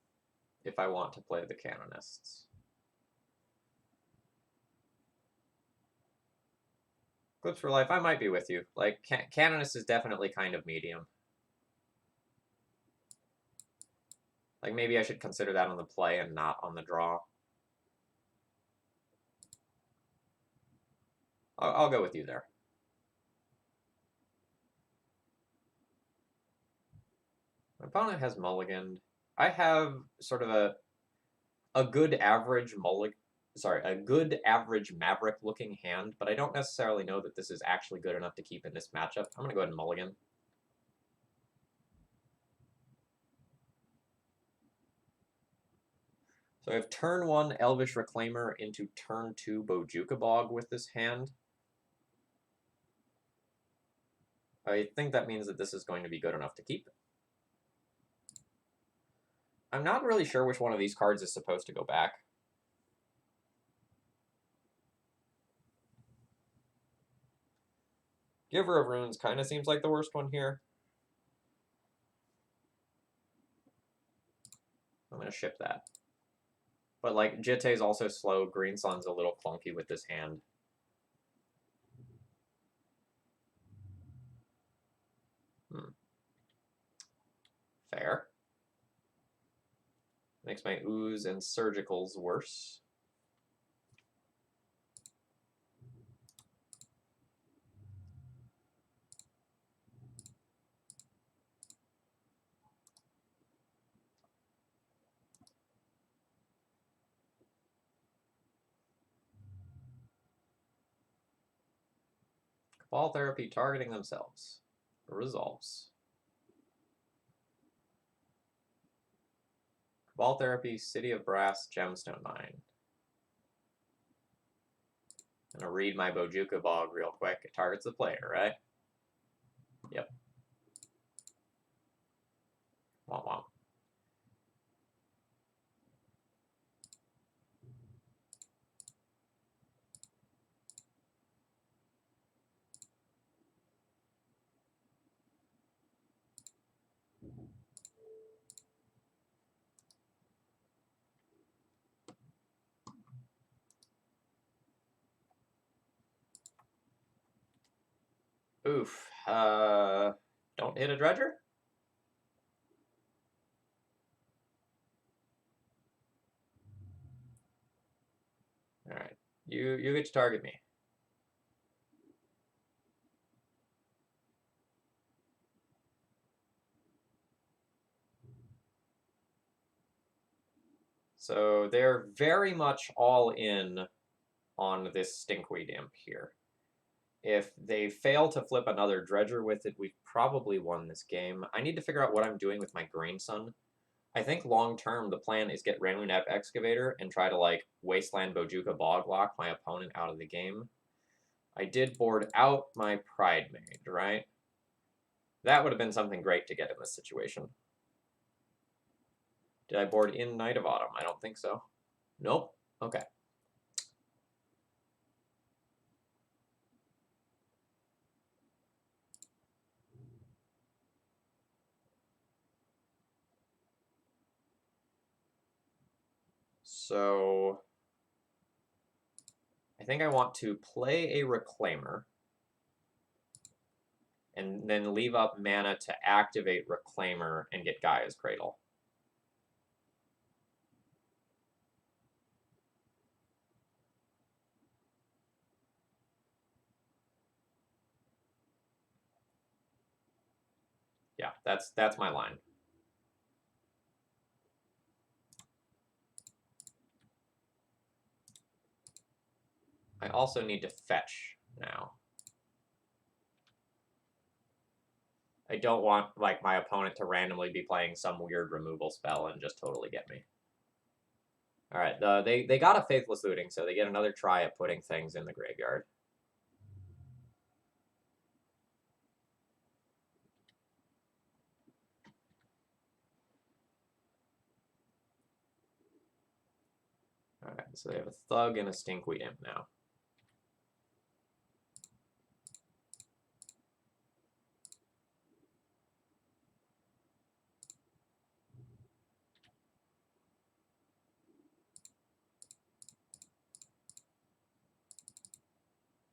if I want to play the Canonists. Clips for Life, I might be with you. Like, Canonist is definitely kind of medium. Like, maybe I should consider that on the play and not on the draw. I'll go with you there. My opponent has mulliganed. I have sort of a good average a good average Maverick looking hand, but I don't necessarily know that this is actually good enough to keep in this matchup. I'm gonna go ahead and mulligan. So I have turn 1 Elvish Reclaimer into turn 2 Bojuka Bog with this hand. I think that means that this is going to be good enough to keep. I'm not really sure which one of these cards is supposed to go back. Giver of Runes kind of seems like the worst one here. I'm going to ship that. But, like, Jitte is also slow. Green Sun's a little clunky with this hand. Fair. Makes my Ooze and Surgicals worse. Cabal Therapy targeting themselves. Resolves. Cabal Therapy, City of Brass, Gemstone Mine. I'm gonna read my Bojuka Bog real quick. It targets the player, right? Yep. Womp womp. Oof. Don't hit a Dredger? Alright. You get to target me. So they're very much all in on this Stinkweed Imp here. If they fail to flip another Dredger with it, we've probably won this game. I need to figure out what I'm doing with my Green Sun. I think long-term, the plan is get Ramunap Excavator and try to, like, Wasteland Bojuka Boglock my opponent out of the game. I did board out my Pride Mage, right? That would have been something great to get in this situation. Did I board in Night of Autumn? I don't think so. Nope. Okay. So I think I want to play a Reclaimer and then leave up mana to activate Reclaimer and get Gaia's Cradle. Yeah, that's my line. I also need to fetch now. I don't want, like, my opponent to randomly be playing some weird removal spell and just totally get me. Alright, they got a Faithless Looting, so they get another try at putting things in the graveyard. Alright, so they have a Thug and a Stinkweed Imp now.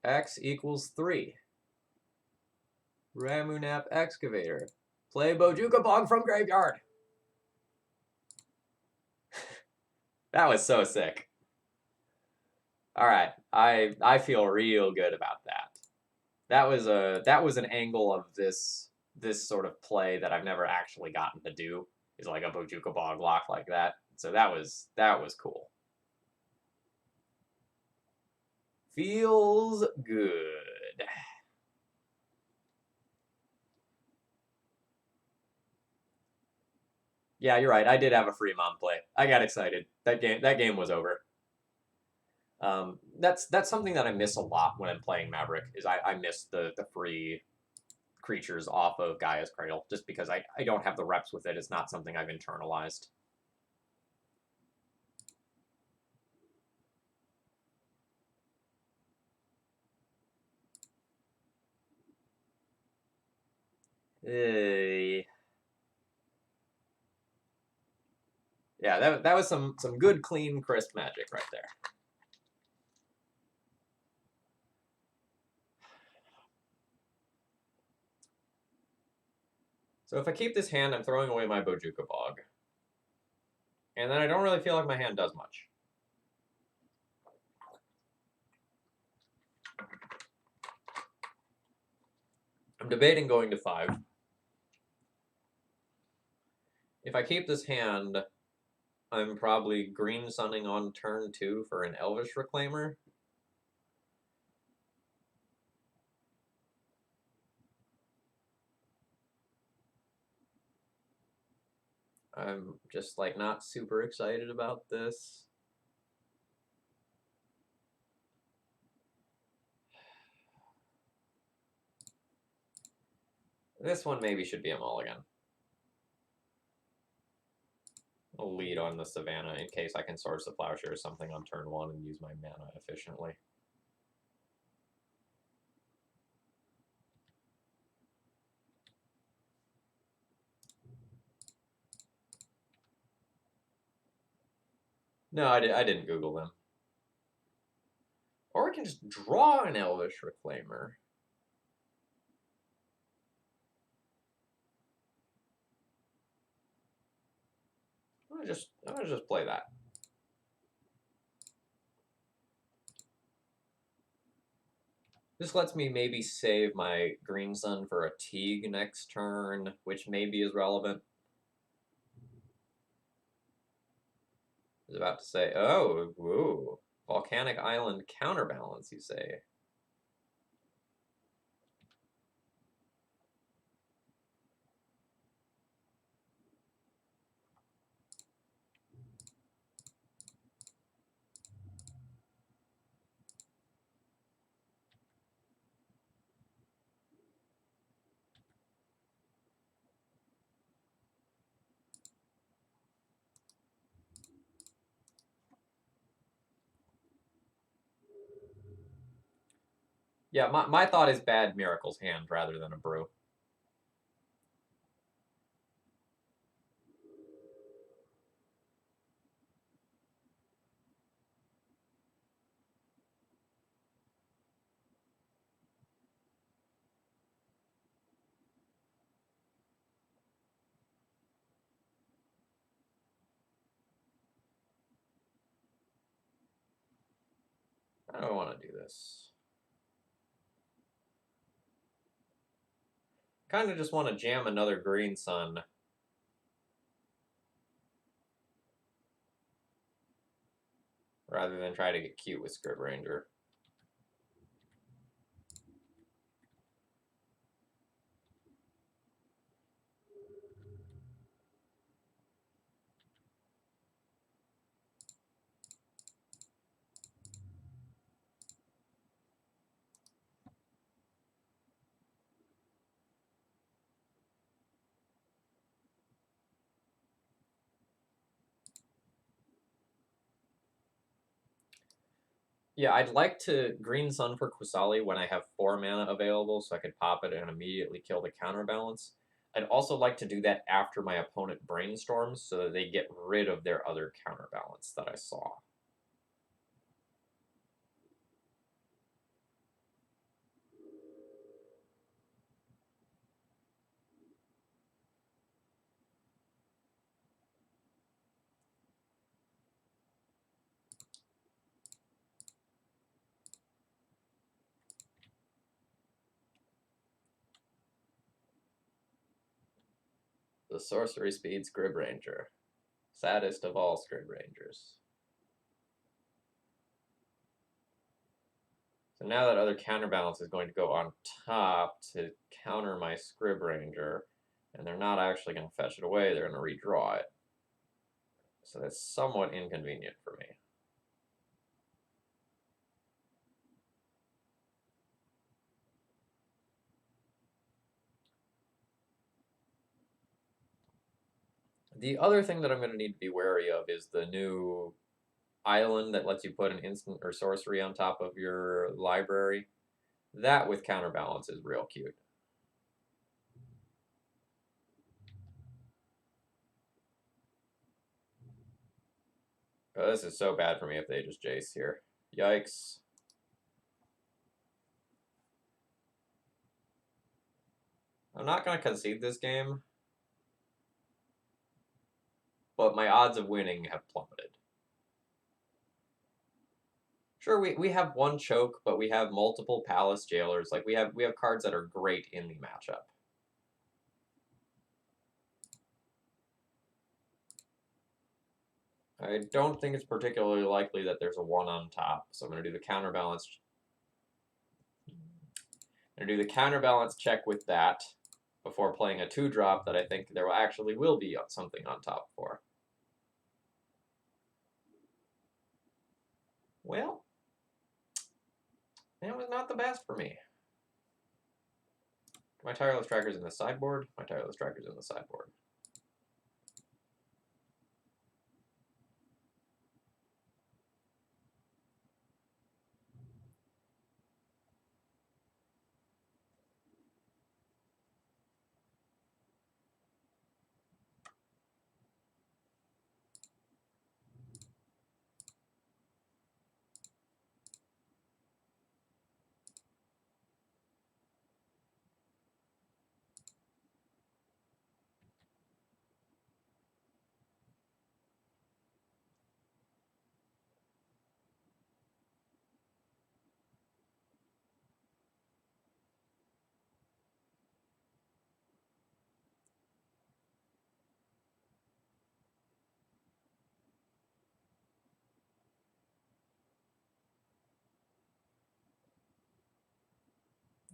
X equals 3. Ramunap Excavator. Play Bojuka Bog from Graveyard! That was so sick. Alright, I feel real good about that. That was an angle of this sort of play that I've never actually gotten to do, is like a Bojuka Bog lock like that. So that was cool. Feels good. Yeah, you're right. I did have a free mom play. I got excited. That game was over. That's something that I miss a lot when I'm playing Maverick, is I miss the free creatures off of Gaia's Cradle, just because I don't have the reps with it. It's not something I've internalized. Yeah, that was some good, clean, crisp magic right there. So if I keep this hand, I'm throwing away my Bojuka Bog. And then I don't really feel like my hand does much. I'm debating going to 5. If I keep this hand, I'm probably green sunning on turn 2 for an Elvish Reclaimer. I'm just like not super excited about this. This one maybe should be a mulligan. I'll lead on the Savannah in case I can Swords to Plowshare or something on turn 1 and use my mana efficiently. No, I didn't Google them. Or we can just draw an Elvish Reclaimer. I'm gonna just play that. This lets me maybe save my Green Sun for a Teague next turn, which maybe is relevant. I was about to say, oh, woo, Volcanic Island Counterbalance, you say? Yeah, my thought is bad Miracle's hand rather than a brew. I don't want to do this. Kind of just want to jam another Green Sun. Rather than try to get cute with Script Ranger. Yeah, I'd like to green sun for Qusali when I have 4 mana available, so I could pop it and immediately kill the counterbalance. I'd also like to do that after my opponent brainstorms, so that they get rid of their other counterbalance that I saw. The sorcery speed Scrib Ranger. Saddest of all Scrib Rangers. So now that other counterbalance is going to go on top to counter my Scrib Ranger, and they're not actually going to fetch it away, they're going to redraw it. So that's somewhat inconvenient for me. The other thing that I'm going to need to be wary of is the new island that lets you put an instant or sorcery on top of your library. That with counterbalance is real cute. Oh, this is so bad for me if they just Jace here. Yikes. I'm not going to concede this game, but my odds of winning have plummeted. Sure, we have one choke, but we have multiple Palace Jailers. Like we have cards that are great in the matchup. I don't think it's particularly likely that there's a 1 on top, so I'm going to do the counterbalance. I'm going to do the counterbalance check with that before playing a 2-drop that I think there actually will be something on top for. Well, that was not the best for me. My Tireless Tracker's in the sideboard. My Tireless Tracker's in the sideboard.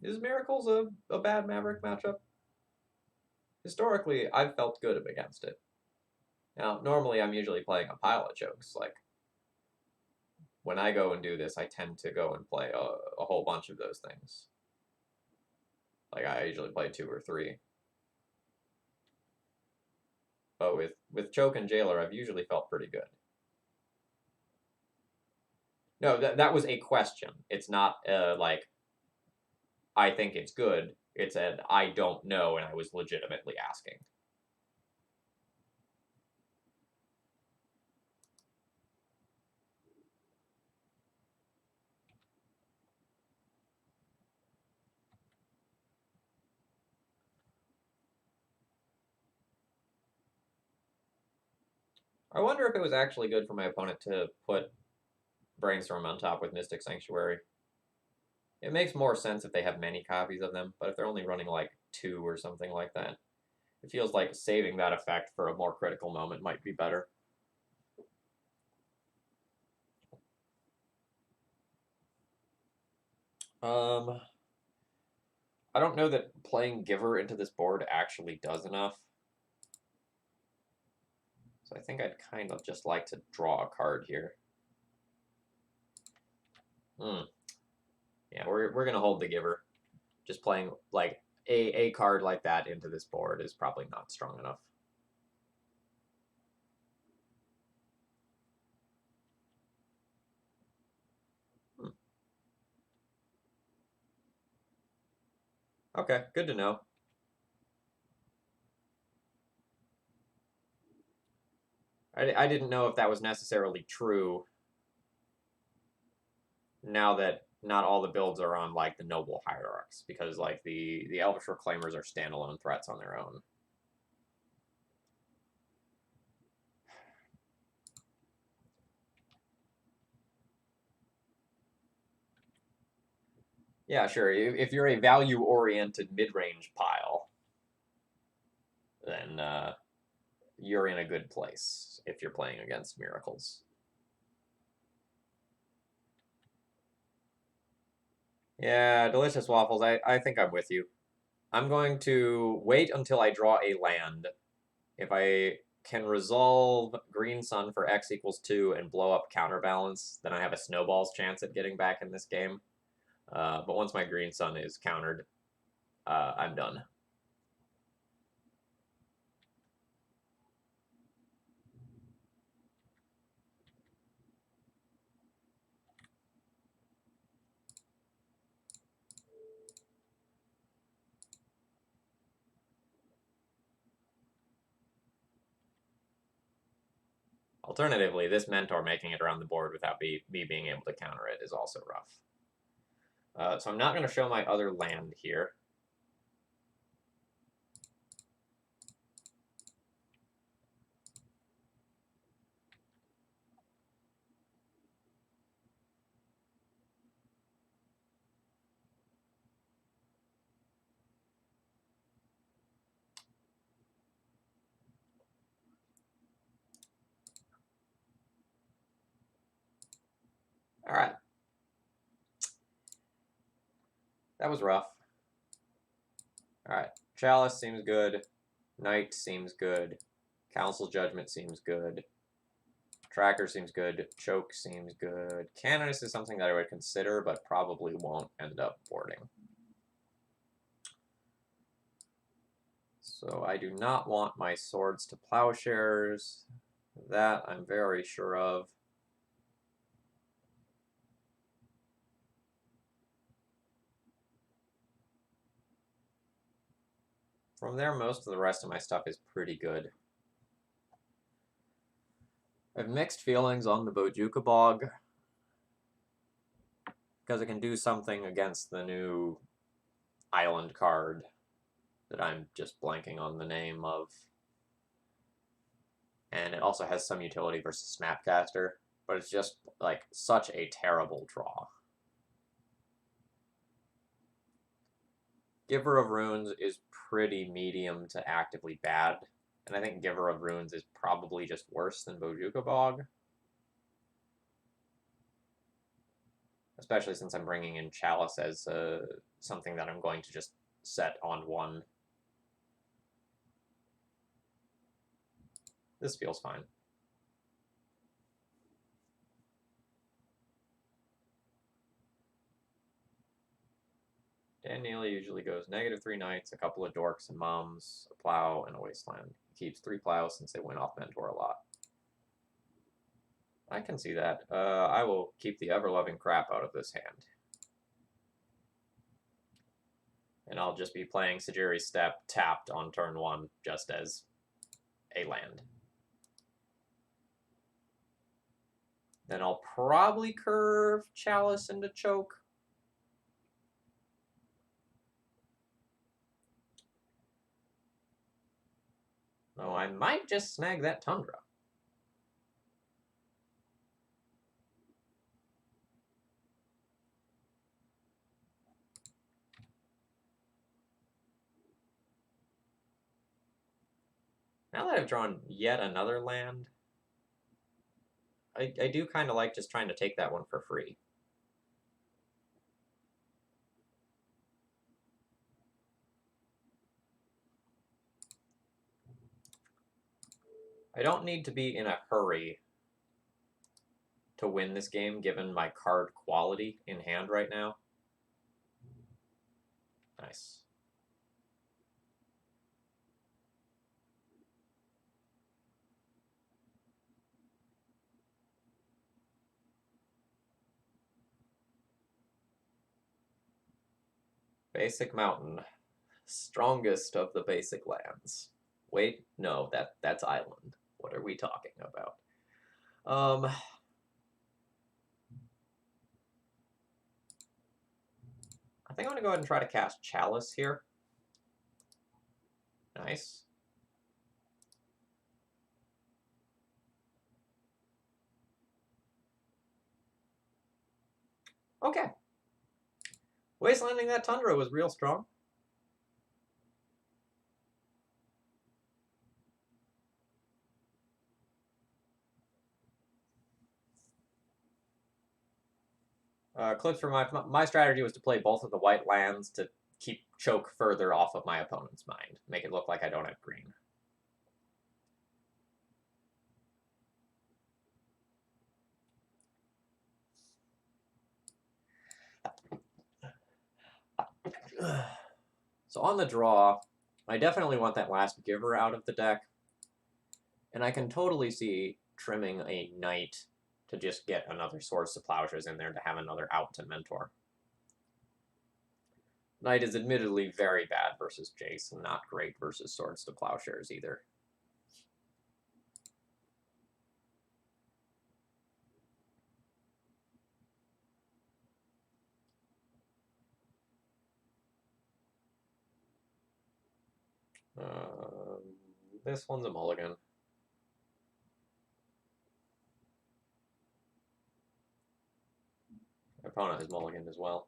Is Miracles a bad Maverick matchup? Historically, I've felt good against it. Now, normally I'm usually playing a pile of chokes. Like, when I go and do this, I tend to go and play a whole bunch of those things. Like, I usually play 2 or 3. But with Choke and Jailer, I've usually felt pretty good. No, that was a question. It's not like, I think it's good. It said, I don't know, and I was legitimately asking. I wonder if it was actually good for my opponent to put Brainstorm on top with Mystic Sanctuary. It makes more sense if they have many copies of them, but if they're only running like 2 or something like that, it feels like saving that effect for a more critical moment might be better. I don't know that playing Giver into this board actually does enough. So I think I'd kind of just like to draw a card here. Yeah, we're going to hold the Giver. Just playing like a card like that into this board is probably not strong enough. Okay, good to know. I didn't know if that was necessarily true now that not all the builds are on like the noble hierarchs, because like the Elvish Reclaimers are standalone threats on their own. Yeah, sure. If you're a value-oriented mid-range pile, then you're in a good place if you're playing against miracles. Yeah, delicious waffles. I think I'm with you. I'm going to wait until I draw a land. If I can resolve Green Sun for X equals 2 and blow up Counterbalance, then I have a snowball's chance at getting back in this game. But once my Green Sun is countered, I'm done. Alternatively, this Mentor making it around the board without me being able to counter it is also rough. So I'm not going to show my other land here. All right. That was rough. All right. Chalice seems good. Knight seems good. Council Judgment seems good. Tracker seems good. Choke seems good. Canonist is something that I would consider, but probably won't end up boarding. So I do not want my swords to plowshares. That I'm very sure of. From there, most of the rest of my stuff is pretty good. I have mixed feelings on the Bojuka Bog, because it can do something against the new island card that I'm just blanking on the name of. And it also has some utility versus Snapcaster, but it's just like such a terrible draw. Giver of Runes is pretty medium to actively bad, and I think Giver of Runes is probably just worse than Bojuka Bog. Especially since I'm bringing in Chalice as something that I'm going to just set on one. This feels fine. Dan Neely usually goes -3 knights, a couple of dorks and moms, a plow, and a wasteland. He keeps 3 plows since they went off Mentor a lot. I can see that. I will keep the ever-loving crap out of this hand. And I'll just be playing Sajiri's Step tapped on turn 1 just as a land. Then I'll probably curve Chalice into Choke. Oh, I might just snag that Tundra. Now that I've drawn yet another land, I do kind of like just trying to take that one for free. I don't need to be in a hurry to win this game, given my card quality in hand right now. Nice. Basic Mountain. Strongest of the basic lands. Wait, no, that's island. What are we talking about? I think I'm gonna go ahead and try to cast Chalice here. Nice. Okay. Wastelanding that Tundra was real strong. Clips for my strategy was to play both of the white lands to keep choke further off of my opponent's mind. Make it look like I don't have green. So on the draw, I definitely want that last giver out of the deck. And I can totally see trimming a knight to just get another Swords to Plowshares in there to have another out to mentor. Knight is admittedly very bad versus Jace, and not great versus Swords to Plowshares either. This one's a mulligan. My opponent is mulligan as well.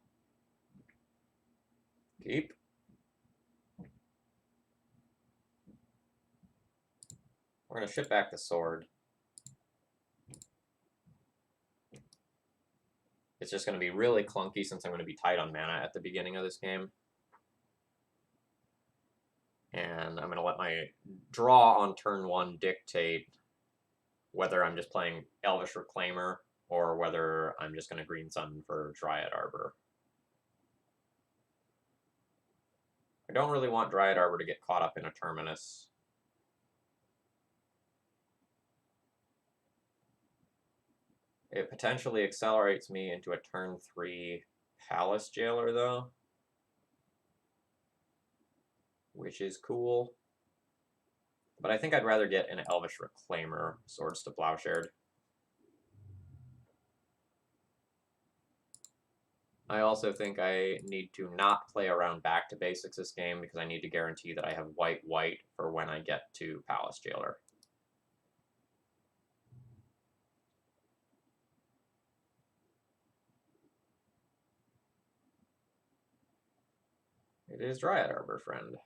Keep. We're going to ship back the sword. It's just going to be really clunky since I'm going to be tight on mana at the beginning of this game. And I'm going to let my draw on turn 1 dictate whether I'm just playing Elvish Reclaimer or whether I'm just going to Green Sun for Dryad Arbor. I don't really want Dryad Arbor to get caught up in a Terminus. It potentially accelerates me into a turn 3 Palace Jailer, though, which is cool. But I think I'd rather get an Elvish Reclaimer, Swords to Plowshared. I also think I need to not play around back to basics this game because I need to guarantee that I have white-white for when I get to Palace Jailer. It is Dryad Arbor, friend.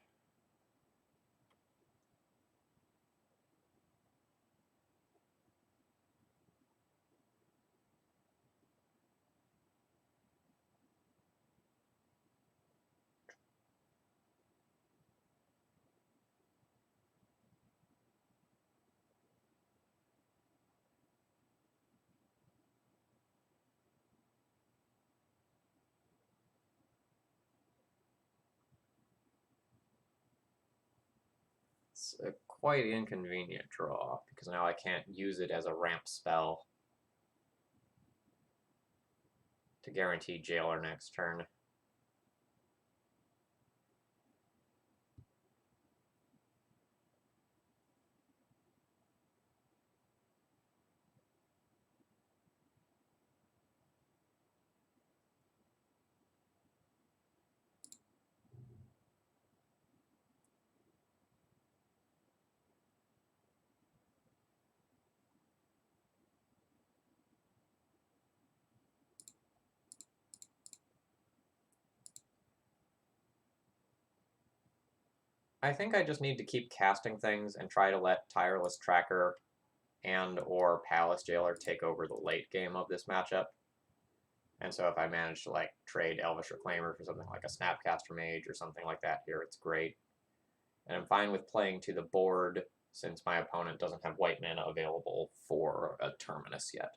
It's a quite inconvenient draw because now I can't use it as a ramp spell to guarantee Jailer next turn. I think I just need to keep casting things and try to let Tireless Tracker and or Palace Jailer take over the late game of this matchup. And so if I manage to like trade Elvish Reclaimer for something like a Snapcaster Mage or something like that here, it's great. And I'm fine with playing to the board since my opponent doesn't have white mana available for a Terminus yet.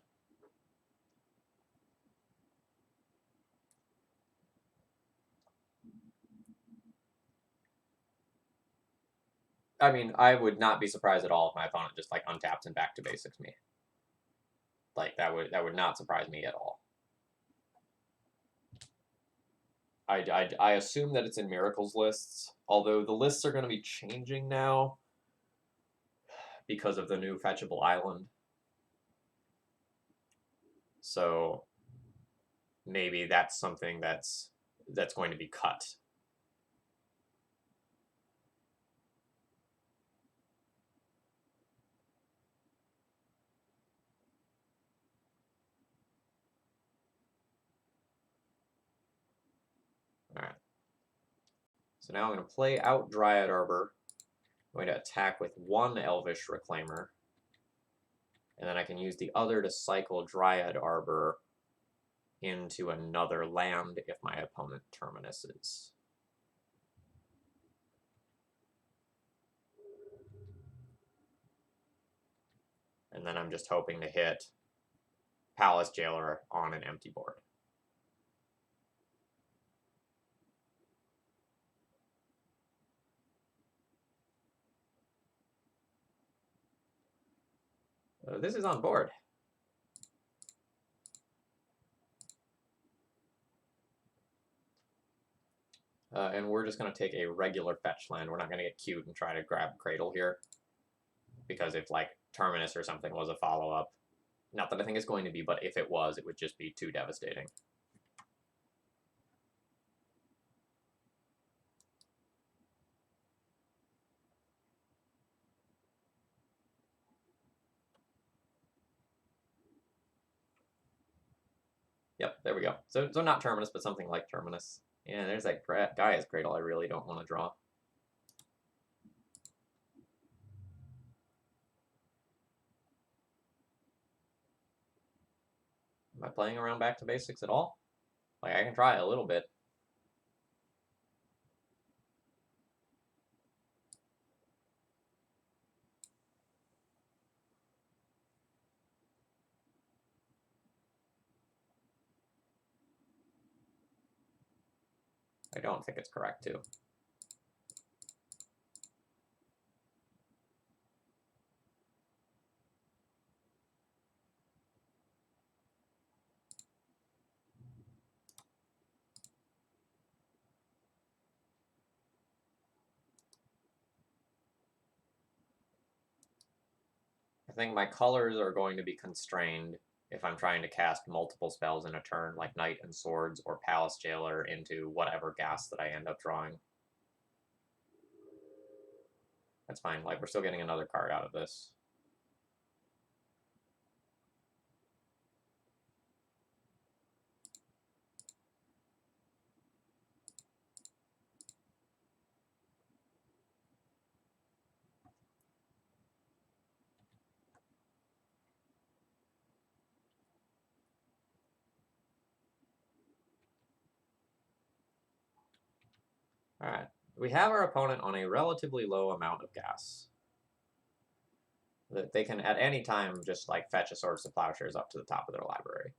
I mean, I would not be surprised at all if my opponent just like untaps and back to basics me. Like that would not surprise me at all. I assume that it's in Miracles lists, although the lists are going to be changing now because of the new fetchable island. So maybe that's something that's going to be cut. All right. So now I'm going to play out Dryad Arbor. I'm going to attack with one Elvish Reclaimer. And then I can use the other to cycle Dryad Arbor into another land if my opponent terminuses. And then I'm just hoping to hit Palace Jailer on an empty board. This is on board. And we're just going to take a regular fetch land. We're not going to get cute and try to grab Cradle here. Because if, like, Terminus or something was a follow-up, not that I think it's going to be, but if it was, it would just be too devastating. Yep, there we go. So not Terminus, but something like Terminus. Yeah, there's that Gaia's Cradle I really don't want to draw. Am I playing around back to basics at all? Like, I can try a little bit. I don't think it's correct, too. I think my colors are going to be constrained if I'm trying to cast multiple spells in a turn, like Knight and Swords or Palace Jailer into whatever gas that I end up drawing. That's fine, like, we're still getting another card out of this. Alright, we have our opponent on a relatively low amount of gas. That they can, at any time, just, like, fetch a Swords to Plowshares up to the top of their library.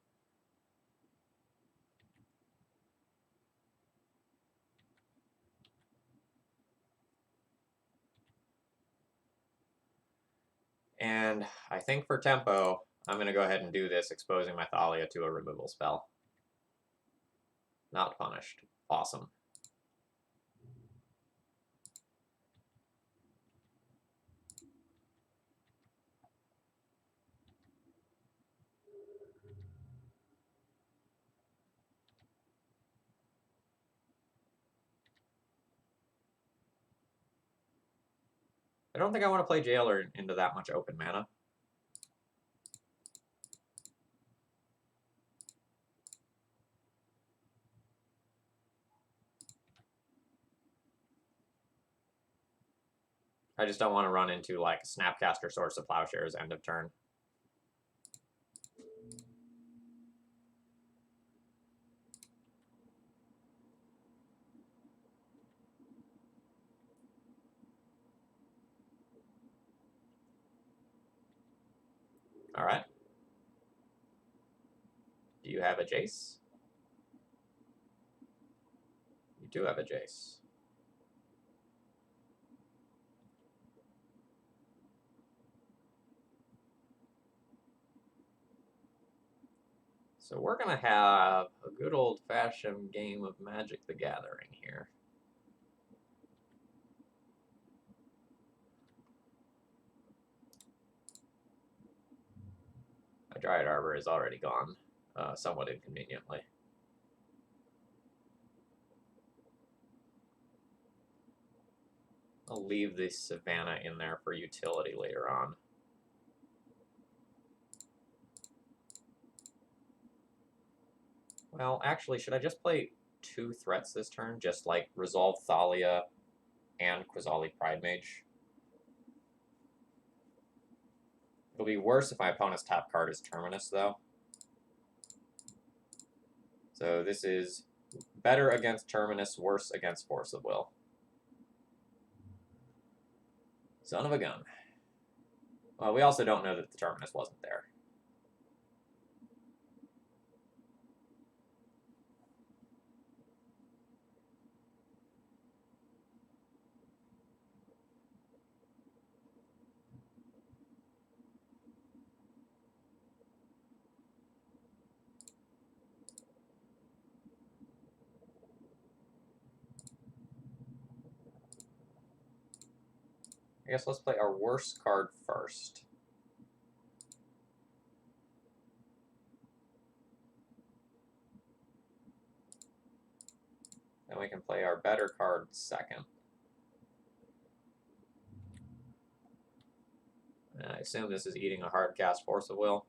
And I think for tempo, I'm going to go ahead and do this, exposing my Thalia to a removal spell. Not punished. Awesome. I don't think I want to play Jailer into that much open mana. I just don't want to run into, like, Snapcaster, Swords to Plowshares, end of turn. Alright. Do you have a Jace? You do have a Jace. So we're going to have good old-fashioned game of Magic the Gathering here. My Dryad Arbor is already gone, somewhat inconveniently. I'll leave the Savannah in there for utility later on. Well, actually, should I just play 2 threats this turn? Just, like, Resolve Thalia and Quasali Pridemage? It'll be worse if my opponent's top card is Terminus, though. So this is better against Terminus, worse against Force of Will. Son of a gun. Well, we also don't know that the Terminus wasn't there. I guess let's play our worst card first. Then we can play our better card second. And I assume this is eating a hard cast Force of Will.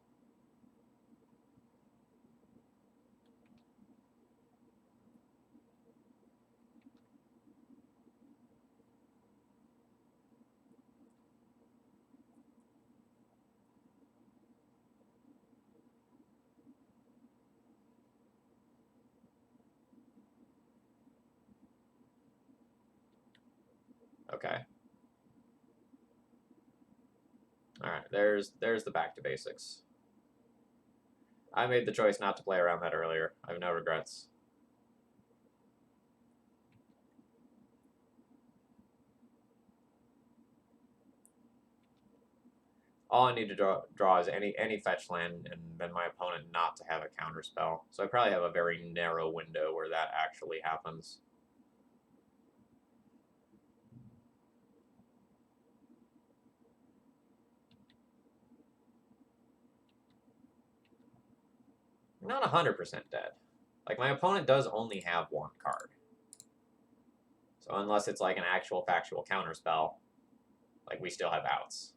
Okay. Alright, there's the back to basics. I made the choice not to play around that earlier. I have no regrets. All I need to draw is any fetch land, and then my opponent not to have a counterspell. So I probably have a very narrow window where that actually happens. I'm not 100% dead. Like, my opponent does only have 1 card. So unless it's like an actual factual counterspell, like, we still have outs.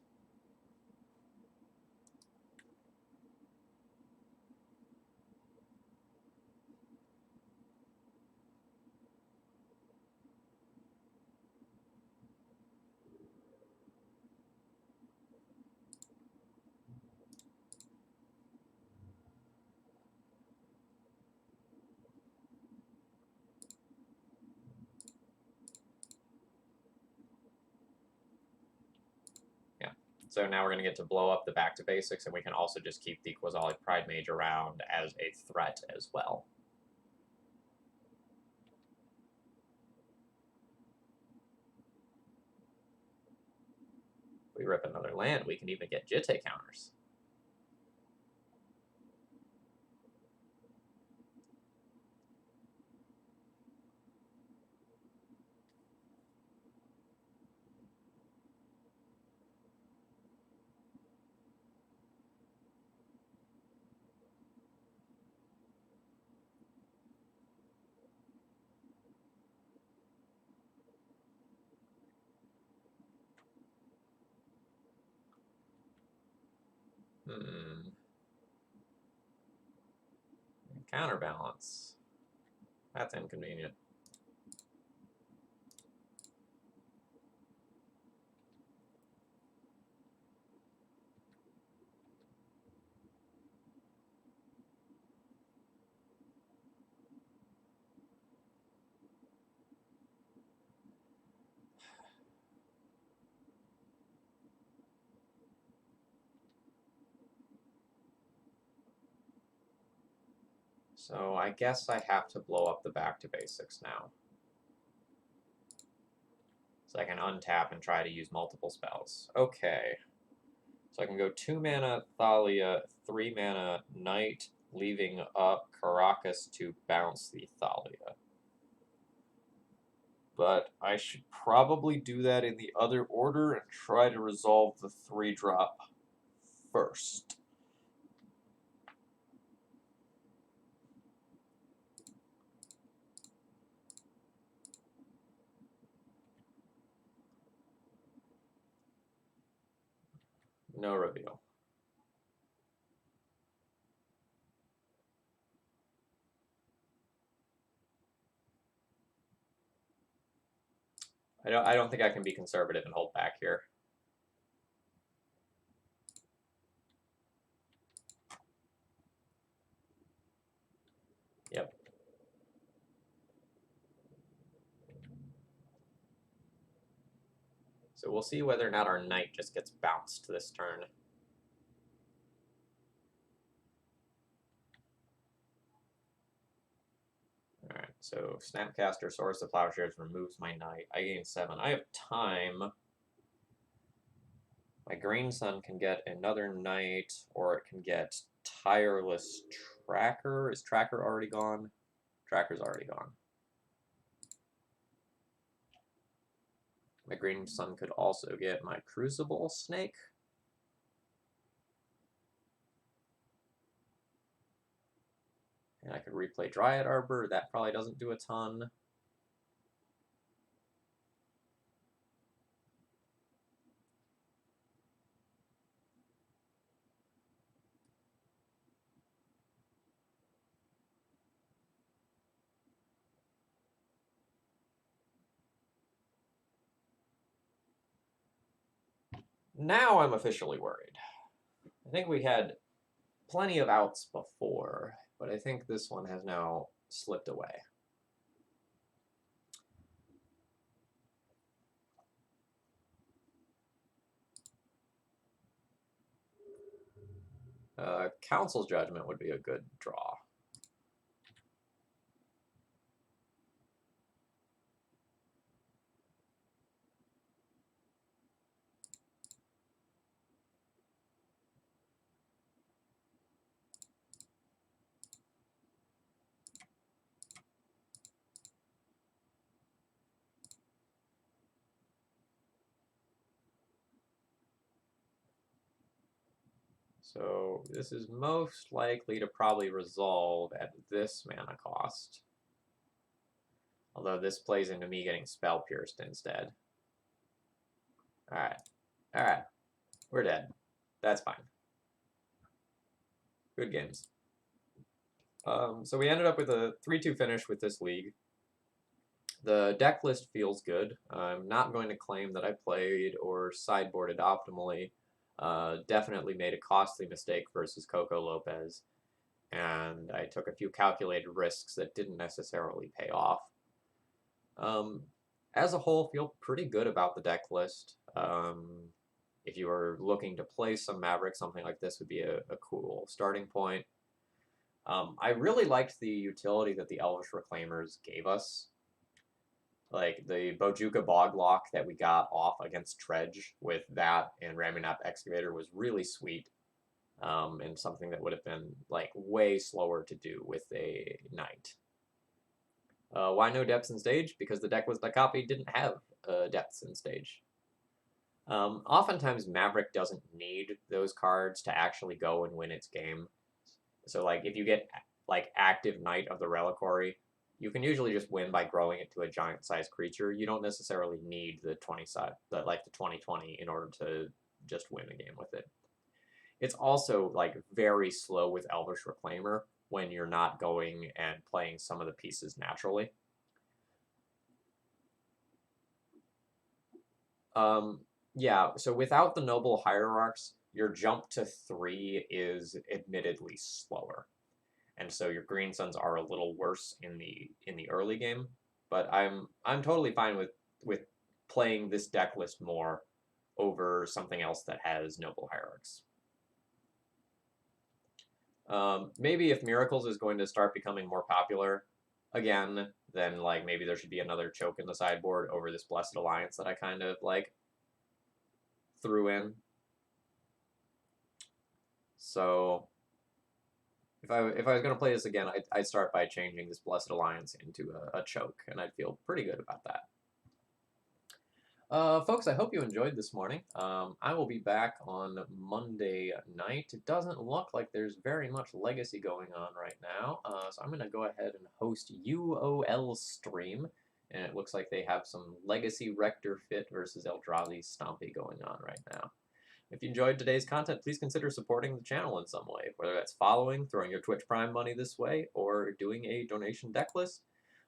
So now we're going to get to blow up the back to basics, and we can also just keep the Quasali Pridemage around as a threat as well. If we rip another land, we can even get Jitte counters. Counterbalance. That's inconvenient. So I guess I have to blow up the back to basics now. So I can untap and try to use multiple spells. Okay. So I can go 2 mana Thalia, 3 mana Knight, leaving up Caracas to bounce the Thalia. But I should probably do that in the other order and try to resolve the 3-drop first. No reveal. I don't think I can be conservative and hold back here. Yep. So we'll see whether or not our knight just gets bounced this turn. Alright, so Snapcaster, Source of Plowshares removes my knight. I gain 7. I have time. My green sun can get another knight, or it can get Tireless Tracker. Is Tracker already gone? Tracker's already gone. My green sun could also get my Crucible Snake. And I could replay Dryad Arbor. That probably doesn't do a ton. Now I'm officially worried. I think we had plenty of outs before, but I think this one has now slipped away. Council's Judgment would be a good draw. So this is most likely to probably resolve at this mana cost. Although this plays into me getting Spell Pierced instead. Alright. Alright. We're dead. That's fine. Good games. So we ended up with a 3-2 finish with this league. The deck list feels good. I'm not going to claim that I played or sideboarded optimally. Definitely made a costly mistake versus Coco Lopez, and I took a few calculated risks that didn't necessarily pay off. As a whole, feel pretty good about the deck list. If you were looking to play some Maverick, something like this would be a cool starting point. I really liked the utility that the Elvish Reclaimers gave us. Like, the Bojuka Boglock that we got off against Dredge with that and Ramunap Excavator was really sweet. And something that would have been, like, way slower to do with a Knight. Why no depths in stage? Because the deck was the copy didn't have depths in stage. Oftentimes, Maverick doesn't need those cards to actually go and win its game. So, like, if you get, like, active Knight of the Reliquary, you can usually just win by growing it to a giant-sized creature. You don't necessarily need the 2020 in order to just win a game with it. It's also, like, very slow with Elvish Reclaimer when you're not going and playing some of the pieces naturally. Yeah, so without the Noble Hierarchs, your jump to 3 is admittedly slower. And so your green suns are a little worse in the early game, but I'm totally fine with playing this deck list more over something else that has Noble Hierarchs. Maybe if Miracles is going to start becoming more popular again, then like maybe there should be another choke in the sideboard over this Blessed Alliance that I kind of like threw in. So if I was gonna play this again, I'd start by changing this Blessed Alliance into a choke, and I'd feel pretty good about that. Folks, I hope you enjoyed this morning. I will be back on Monday night. It doesn't look like there's very much Legacy going on right now, so I'm going to go ahead and host UOL stream, and it looks like they have some Legacy Rector Fit versus Eldrazi Stompy going on right now. If you enjoyed today's content, please consider supporting the channel in some way, whether that's following, throwing your Twitch Prime money this way, or doing a donation deck list.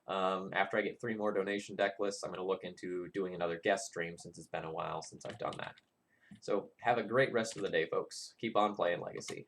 After I get 3 more donation deck lists, I'm going to look into doing another guest stream since it's been a while since I've done that. So have a great rest of the day, folks. Keep on playing Legacy.